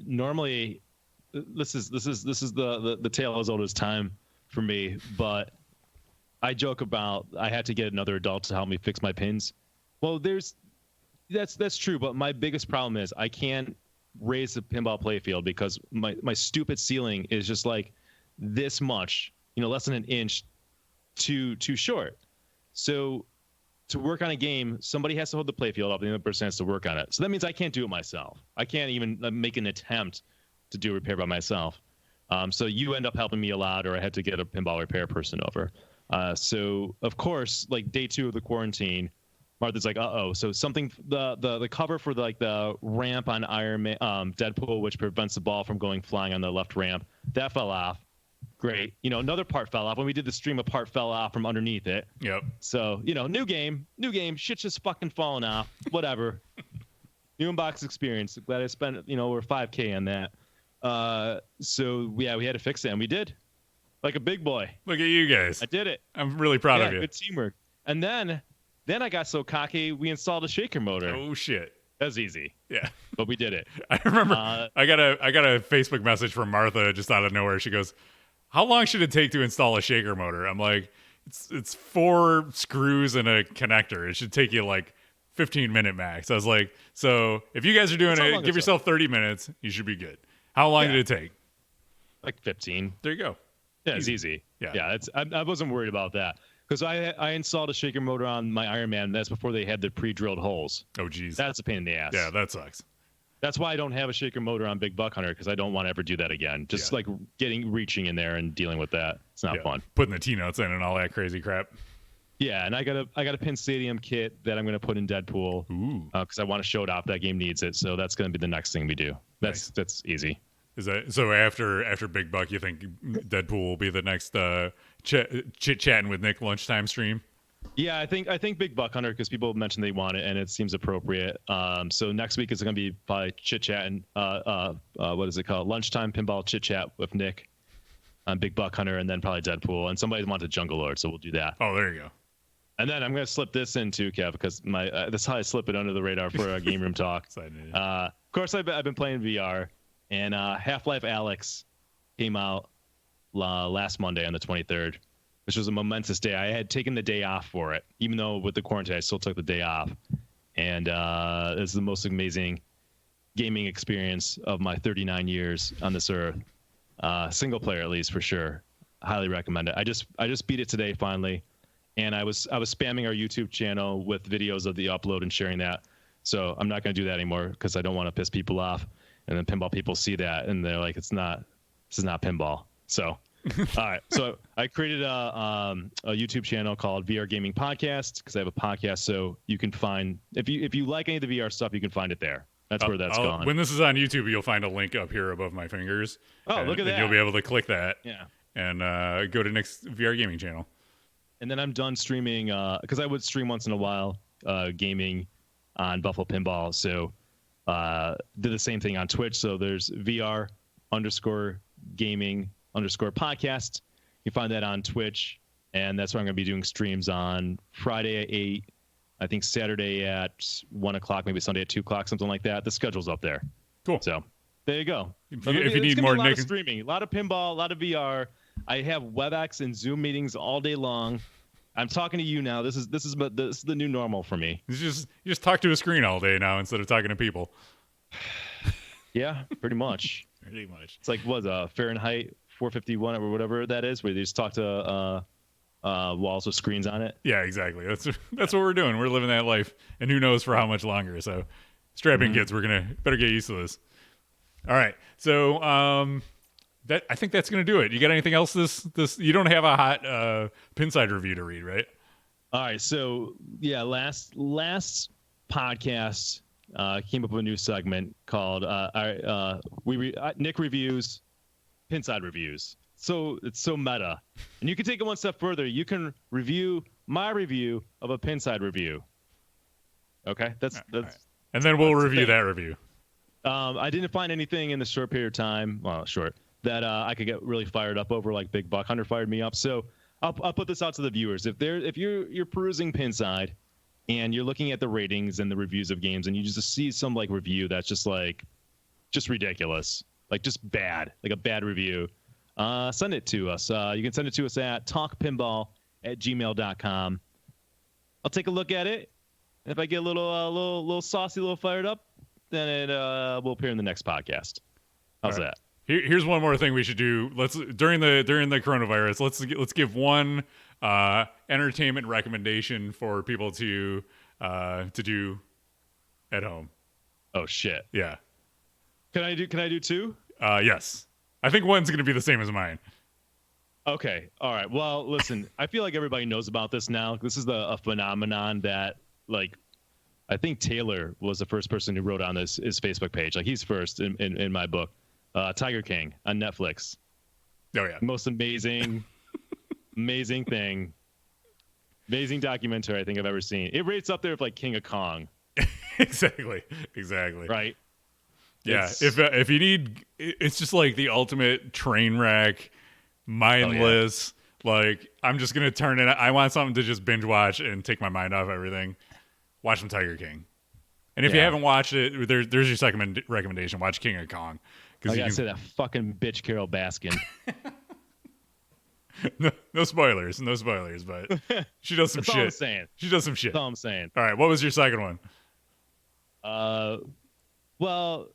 Normally this is the tale as old as time for me, but I joke about I had to get another adult to help me fix my pins. Well, that's true, but my biggest problem is I can't raise the pinball playfield because my stupid ceiling is just like this much, less than an inch too short. So to work on a game, somebody has to hold the playfield up, and the other person has to work on it. So that means I can't do it myself. I can't even make an attempt to do repair by myself. So you end up helping me a lot, or I had to get a pinball repair person over. So of course, like day 2 of the quarantine, Martha's like, so something, the cover for the ramp on Iron Man, Deadpool, which prevents the ball from going flying on the left ramp, that fell off. Great. Another part fell off. When we did the stream, a part fell off from underneath it. Yep. So, new game, shit's just fucking falling off. Whatever. New inbox experience. Glad I spent, over $5,000 on that. So yeah, we had to fix it, and we did. like a big boy. Look at you guys. I did it. I'm really proud Yeah, of you. good teamwork. And then I got so cocky, we installed a shaker motor. Oh shit. That was easy. Yeah. But we did it. I remember I got a Facebook message from Martha just out of nowhere. She goes, "How long should it take to install a shaker motor?" I'm like, it's 4 screws and a connector. It should take you like 15-minute max. I was like, so if you guys are doing it, give yourself 30 minutes. You should be good. How long did it take? Like 15. There you go. Yeah, it's easy. Yeah. I wasn't worried about that. Because I installed a shaker motor on my Iron Man. That's before they had the pre-drilled holes. Oh, geez. That's a pain in the ass. Yeah, that sucks. That's why I don't have a shaker motor on Big Buck Hunter, because I don't want to ever do that again. Just like reaching in there and dealing with that. It's not fun. Putting the T-nuts in and all that crazy crap. Yeah, and I got a Pin Stadium kit that I'm going to put in Deadpool. Ooh. Because I want to show it off. That game needs it. So that's going to be the next thing we do. That's easy. Is that so? After Big Buck, you think Deadpool will be the next chit-chatting with Nick lunchtime stream? Yeah, I think Big Buck Hunter, because people mentioned they want it and it seems appropriate. So next week is going to be probably chit-chatting. What is it called? Lunchtime pinball chit-chat with Nick on Big Buck Hunter, and then probably Deadpool, and somebody wants a Jungle Lord, so we'll do that. Oh, there you go. And then I'm going to slip this in too, Kev, because that's how I slip it under the radar for a game room talk. Of course, I've been playing VR, and Half-Life Alyx came out last Monday on the 23rd, which was a momentous day. I had taken the day off for it, even though with the quarantine, I still took the day off. And it's the most amazing gaming experience of my 39 years on this earth. Single player, at least, for sure. Highly recommend it. I just beat it today, finally. And I was spamming our YouTube channel with videos of the upload and sharing that. So I'm not going to do that anymore because I don't want to piss people off. And then pinball people see that and they're like, this is not pinball. So, all right. So I created a YouTube channel called VR Gaming Podcast because I have a podcast. So you can find, if you like any of the VR stuff, you can find it there. That's where that's gone. When this is on YouTube, you'll find a link up here above my fingers. Oh, look at that. You'll be able to click that. Yeah. And go to Nick's VR Gaming channel. And then I'm done streaming because I would stream once in a while gaming on Buffalo Pinball. So did the same thing on Twitch. So there's VR_gaming_podcast. You find that on Twitch. And that's where I'm going to be doing streams on Friday at 8, I think Saturday at 1 o'clock, maybe Sunday at 2 o'clock, something like that. The schedule's up there. Cool. So there you go. If you need more Nick, Nick, streaming, a lot of pinball, a lot of VR. I have WebEx and Zoom meetings all day long. I'm talking to you now. This is the new normal for me. you just talk to a screen all day now instead of talking to people. Yeah, pretty much. Pretty much. It's like Fahrenheit 451 or whatever that is, where they just talk to walls with screens on it. Yeah, exactly. That's what we're doing. We're living that life, and who knows for how much longer. So, strap in, kids. We're better get used to this. All right. So, I think that's gonna do it. You got anything else? This you don't have a hot Pinside review to read, right? All right. So yeah, last podcast came up with a new segment called Nick reviews Pinside reviews. So it's so meta, and you can take it one step further. You can review my review of a Pinside review. Okay, that's right. And then we'll review that review. I didn't find anything in the short period of time. Well, short. That I could get really fired up over, like Big Buck Hunter fired me up. So I'll put this out to the viewers. If you're perusing Pinside and you're looking at the ratings and the reviews of games and you just see some like review that's just ridiculous, like just bad, like a bad review, send it to us. You can send it to us at talkpinball@gmail.com. I'll take a look at it. And if I get a little saucy, a little fired up, then it will appear in the next podcast. How's that? Here's one more thing we should do. During the coronavirus, let's give one entertainment recommendation for people to do at home. Oh shit. Yeah. Can I do two? Yes. I think one's going to be the same as mine. Okay. All right. Well, listen, I feel like everybody knows about this now. This is a phenomenon that, like, I think Taylor was the first person who wrote on his Facebook page. Like, he's first in my book. Tiger King on Netflix. Oh yeah. Most amazing thing. Amazing documentary I think I've ever seen. It rates up there with like King of Kong. Exactly. Right. Yeah. If you need, it's just like the ultimate train wreck mindless. Like, I'm just going to turn it. I want something to just binge watch and take my mind off everything. Watch some Tiger King. And if you haven't watched it, there's your second recommendation. Watch King of Kong. I gotta say that fucking bitch Carol Baskin. no spoilers, but she does some That's shit. all I'm saying. She does some shit. That's all I'm saying. All right, what was your second one? Well,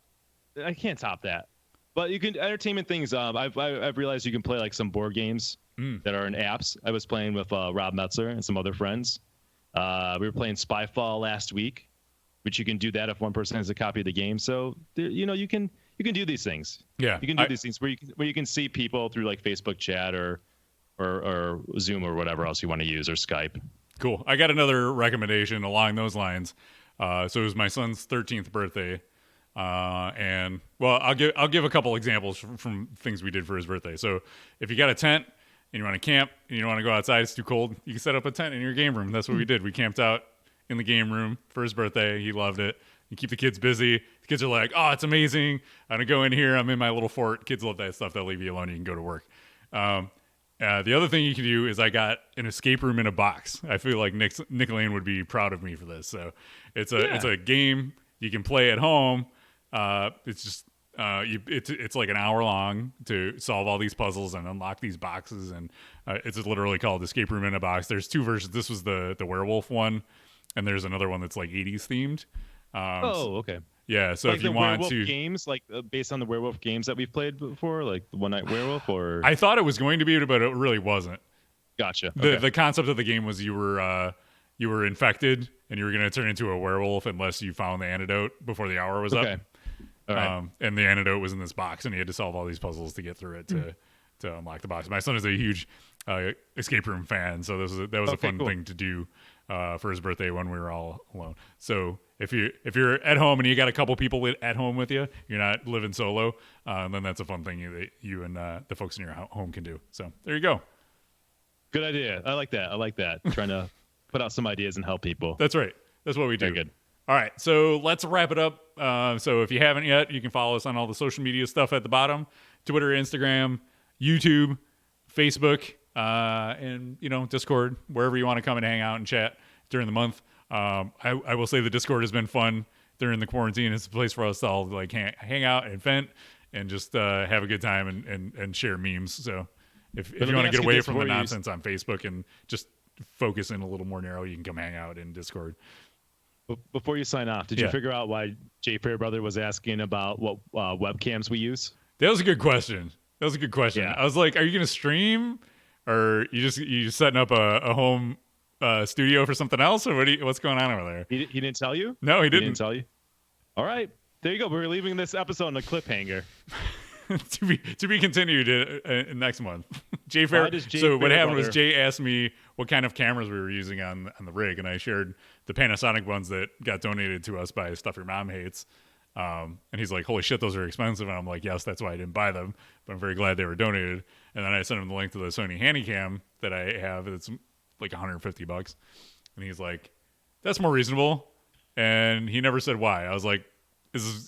I can't top that. But you can entertainment things. I've realized you can play like some board games that are in apps. I was playing with Rob Metzler and some other friends. We were playing Spyfall last week, which you can do that if one person has a copy of the game. So you can do these things. Yeah, you can do these things where you can see people through like Facebook chat or Zoom or whatever else you want to use, or Skype. Cool. I got another recommendation along those lines. So it was my son's 13th birthday. And well, I'll give a couple examples from things we did for his birthday. So if you got a tent and you want to camp and you don't want to go outside, it's too cold, you can set up a tent in your game room. That's what we did. We camped out in the game room for his birthday. He loved it. You keep the kids busy. The kids are like, oh, it's amazing. I'm going to go in here. I'm in my little fort. Kids love that stuff. They'll leave you alone. You can go to work. The other thing you can do is I got an escape room in a box. I feel like Nick Lane would be proud of me for this. So it's a game you can play at home. It's just it's like an hour long to solve all these puzzles and unlock these boxes, and it's literally called Escape Room in a Box. There's two versions. This was the werewolf one, and there's another one that's like 80s themed. Okay. Yeah, so like if you the want werewolf to games, like based on the werewolf games that we've played before, like the One Night Werewolf, or I thought it was going to be, but it really wasn't. Gotcha. The concept of the game was you were infected and you were going to turn into a werewolf unless you found the antidote before the hour was up. All right. And the antidote was in this box, and you had to solve all these puzzles to get through it to unlock the box. My son is a huge escape room fan, so that was a fun thing to do for his birthday when we were all alone. So if you're at home and you got a couple people at home with you, you're not living solo, then that's a fun thing that you and the folks in your home can do. So there you go. Good idea. I like that. Trying to put out some ideas and help people. That's right. That's what we do. Very good. All right, so let's wrap it up. So if you haven't yet, you can follow us on all the social media stuff at the bottom: Twitter, Instagram, YouTube, Facebook, and Discord, wherever you want to come and hang out and chat during the month. I will say the Discord has been fun during the quarantine. It's a place for us to all like hang out and vent and just have a good time and share memes. So if you want to get away from the nonsense on Facebook and just focus in a little more narrow, you can come hang out in Discord. Before you sign off, did you figure out why Jay Fairbrother was asking about what webcams we use? That was a good question. Yeah. I was like, are you going to stream, or you just setting up a home studio for something else, or what's going on over there? He didn't tell you? No, he didn't. He didn't tell you? All right. There you go. We're leaving this episode on a cliffhanger. to be continued next month. So what happened was Jay asked me what kind of cameras we were using on the rig, and I shared the Panasonic ones that got donated to us by Stuff Your Mom Hates. And he's like, holy shit, those are expensive. And I'm like, yes, that's why I didn't buy them, but I'm very glad they were donated. And then I sent him the link to the Sony Handycam that I have. It's like $150. And he's like, that's more reasonable. And he never said why. I was like,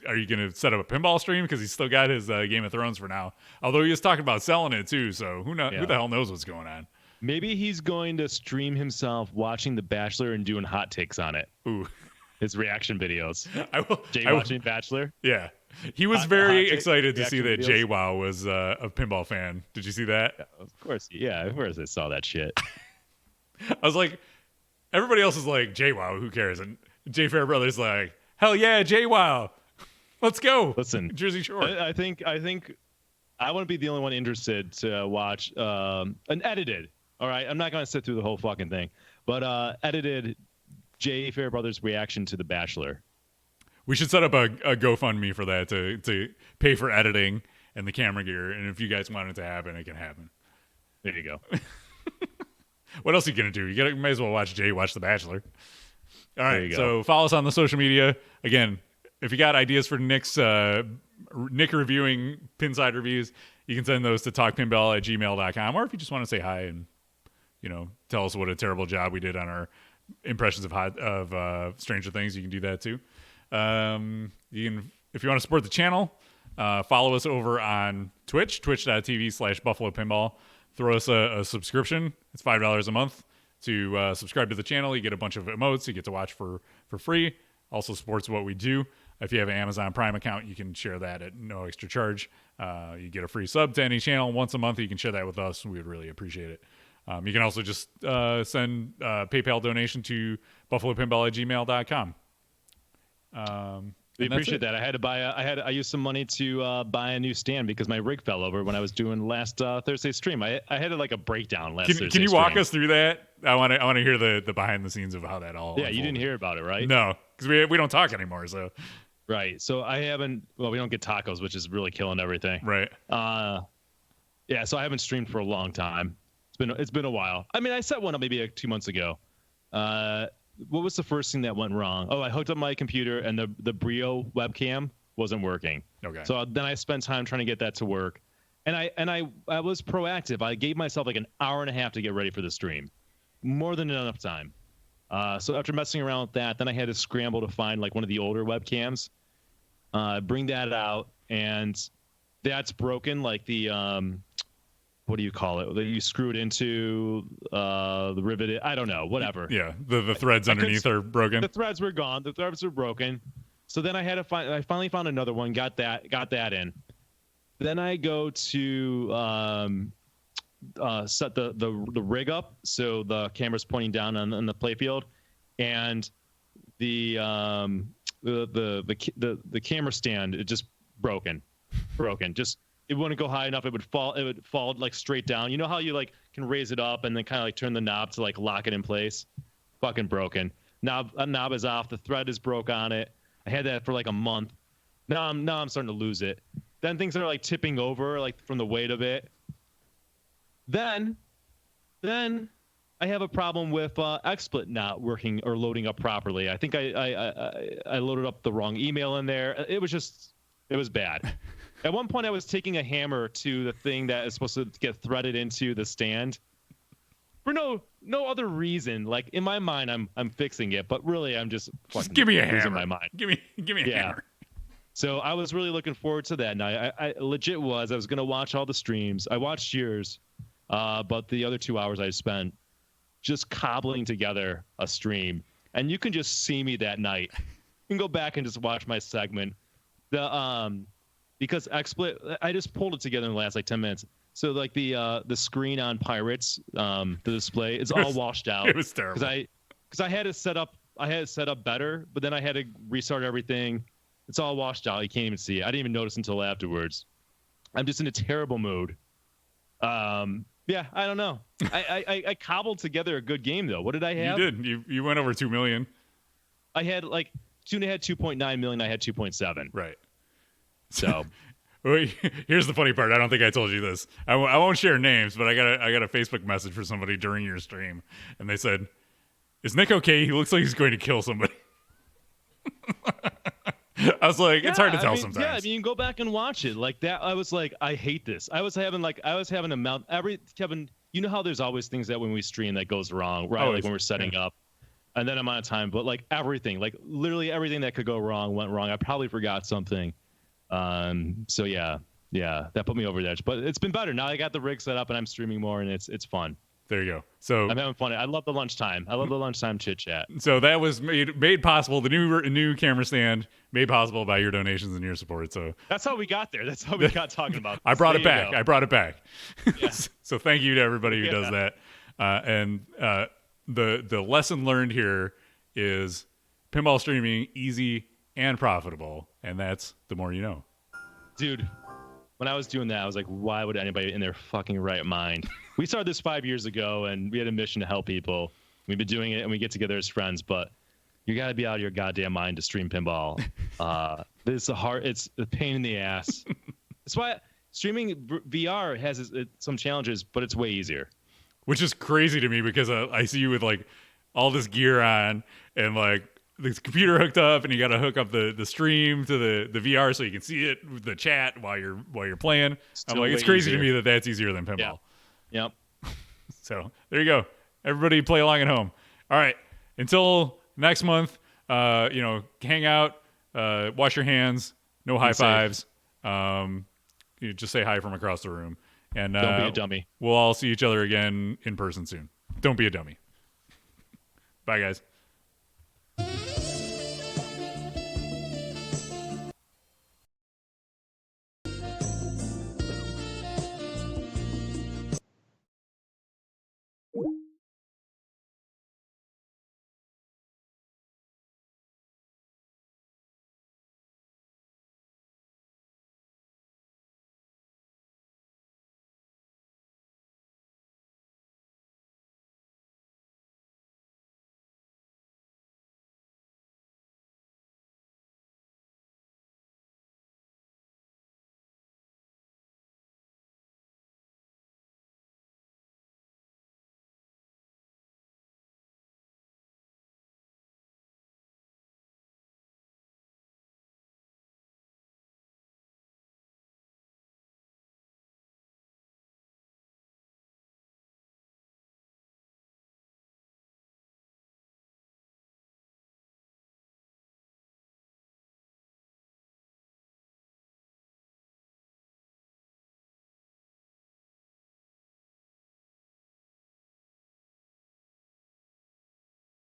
are you going to set up a pinball stream? Because he's still got his Game of Thrones for now. Although he was talking about selling it too. So who the hell knows what's going on? Maybe he's going to stream himself watching The Bachelor and doing hot takes on it. Ooh. His reaction videos. Jay watching Bachelor? Yeah. He was very excited to see that videos. JWoww was a pinball fan. Did you see that? Yeah, of course. Yeah, of course I saw that shit. I was like, everybody else is like, JWoww, who cares? And Jay Fairbrother's like, hell yeah, JWoww. Let's go. Listen, Jersey Shore. I think I wouldn't be the only one interested to watch an edited. All right, I'm not going to sit through the whole fucking thing, but edited Jay Fairbrother's reaction to The Bachelor. We should set up a GoFundMe for that to pay for editing and the camera gear. And if you guys want it to happen, it can happen. There you go. What else are you going to do? You might as well watch Jay watch The Bachelor. All right, go. So follow us on the social media. Again, if you got ideas for Nick reviewing Pinside reviews, you can send those to talkpinball@gmail.com. Or if you just want to say hi and tell us what a terrible job we did on our impressions of Stranger Things, you can do that too. You can, if you want to support the channel, follow us over on Twitch, twitch.tv/Buffalo Pinball. throw us a subscription. It's $5 a month to subscribe to the channel. You get a bunch of emotes. You get to watch for free. Also supports what we do. If you have an Amazon Prime account, you can share that at no extra charge. You get a free sub to any channel once a month. You can share that with us. We would really appreciate it. You can also just send PayPal donation to buffalopinball@gmail.com. We appreciate that. I used some money to buy a new stand because my rig fell over when I was doing last Thursday stream. I had like a breakdown last Thursday. Can you walk us through that? I want to hear the behind the scenes of how that all. Yeah, unfolded. you didn't hear about it, right? No, because we don't talk anymore. So right. So I haven't. Well, we don't get tacos, which is really killing everything. Right. Yeah. So I haven't streamed for a long time. It's been a while. I mean, I set one up maybe like 2 months ago. What was the first thing that went wrong? Oh, I hooked up my computer and the Brio webcam wasn't working. Okay. So then I spent time trying to get that to work, and I was proactive. I gave myself like an hour and a half to get ready for the stream, more than enough time. So after messing around with that, then I had to scramble to find like one of the older webcams, bring that out, and that's broken. Like the what do you call it? You screw it into the rivet. I don't know. Whatever. Yeah, the threads underneath are broken. The threads were gone. The threads were broken. So then I had to find. I finally found another one. Got that in. Then I go to set the rig up so the camera's pointing down on the playfield, and the camera stand it just broken. Just. It wouldn't go high enough. It would fall like straight down. You know how you like can raise it up and then kind of like turn the knob to like lock it in place? Fucking broken. Knob is off. The thread is broke on it. I had that for like a month. Now I'm starting to lose it. Then things are like tipping over like from the weight of it. Then I have a problem with XSplit not working or loading up properly. I think I loaded up the wrong email in there. It was bad. At one point, I was taking a hammer to the thing that is supposed to get threaded into the stand for no other reason. Like in my mind, I'm fixing it, but really, I'm just give me a losing hammer. my mind. Give me a hammer. So I was really looking forward to that night. I legit was. I was gonna watch all the streams. I watched yours, but the other 2 hours I spent just cobbling together a stream, and you can just see me that night. You can go back and just watch my segment. Because XSplit, I just pulled it together in the last like 10 minutes. So like the screen on Pirates, the display, it's all washed out. It was terrible. Because I had it set up better, but then I had to restart everything. It's all washed out. You can't even see it. I didn't even notice until afterwards. I'm just in a terrible mood. Yeah, I don't know. I cobbled together a good game though. What did I have? You did. You went over 2 million. I had like Tuna had 2.9 million. I had 2.7. Right. So here's the funny part. I don't think I told you this. I won't share names, but I got a Facebook message for somebody during your stream, and they said, "Is Nick okay? He looks like he's going to kill somebody." I was like, it's hard to tell sometimes. Yeah, I mean, you can go back and watch it like that. I was like, I hate this. I was having a mount. Kevin, you know how there's always things that when we stream that goes wrong, right? Always. Like when we're setting up, and then I'm out of time. But like everything, like literally everything that could go wrong went wrong. I probably forgot something. So yeah, that put me over the edge, but it's been better. Now I got the rig set up and I'm streaming more and it's fun. There you go. So I'm having fun. I love the lunchtime. I love the lunchtime chit chat. So that was made possible. The new camera stand made possible by your donations and your support. So that's how we got there. That's how we got talking about this. I brought it back. Yeah. So thank you to everybody who does that. And the lesson learned here is pinball streaming easy and profitable, and that's the more you know. Dude, when I was doing that, I was like, why would anybody in their fucking right mind? We started this 5 years ago, and we had a mission to help people. We've been doing it, and we get together as friends, but you got to be out of your goddamn mind to stream pinball. It's a pain in the ass. That's why streaming VR has some challenges, but it's way easier. Which is crazy to me because I see you with like all this gear on and like the computer hooked up, and you got to hook up the stream to the VR so you can see it with the chat while you're playing. I'm like, it's crazy to me that that's easier than pinball. Yeah. Yep. So there you go. Everybody play along at home. All right. Until next month, hang out, wash your hands, no high fives. You just say hi from across the room. And Don't be a dummy. We'll all see each other again in person soon. Don't be a dummy. Bye, guys.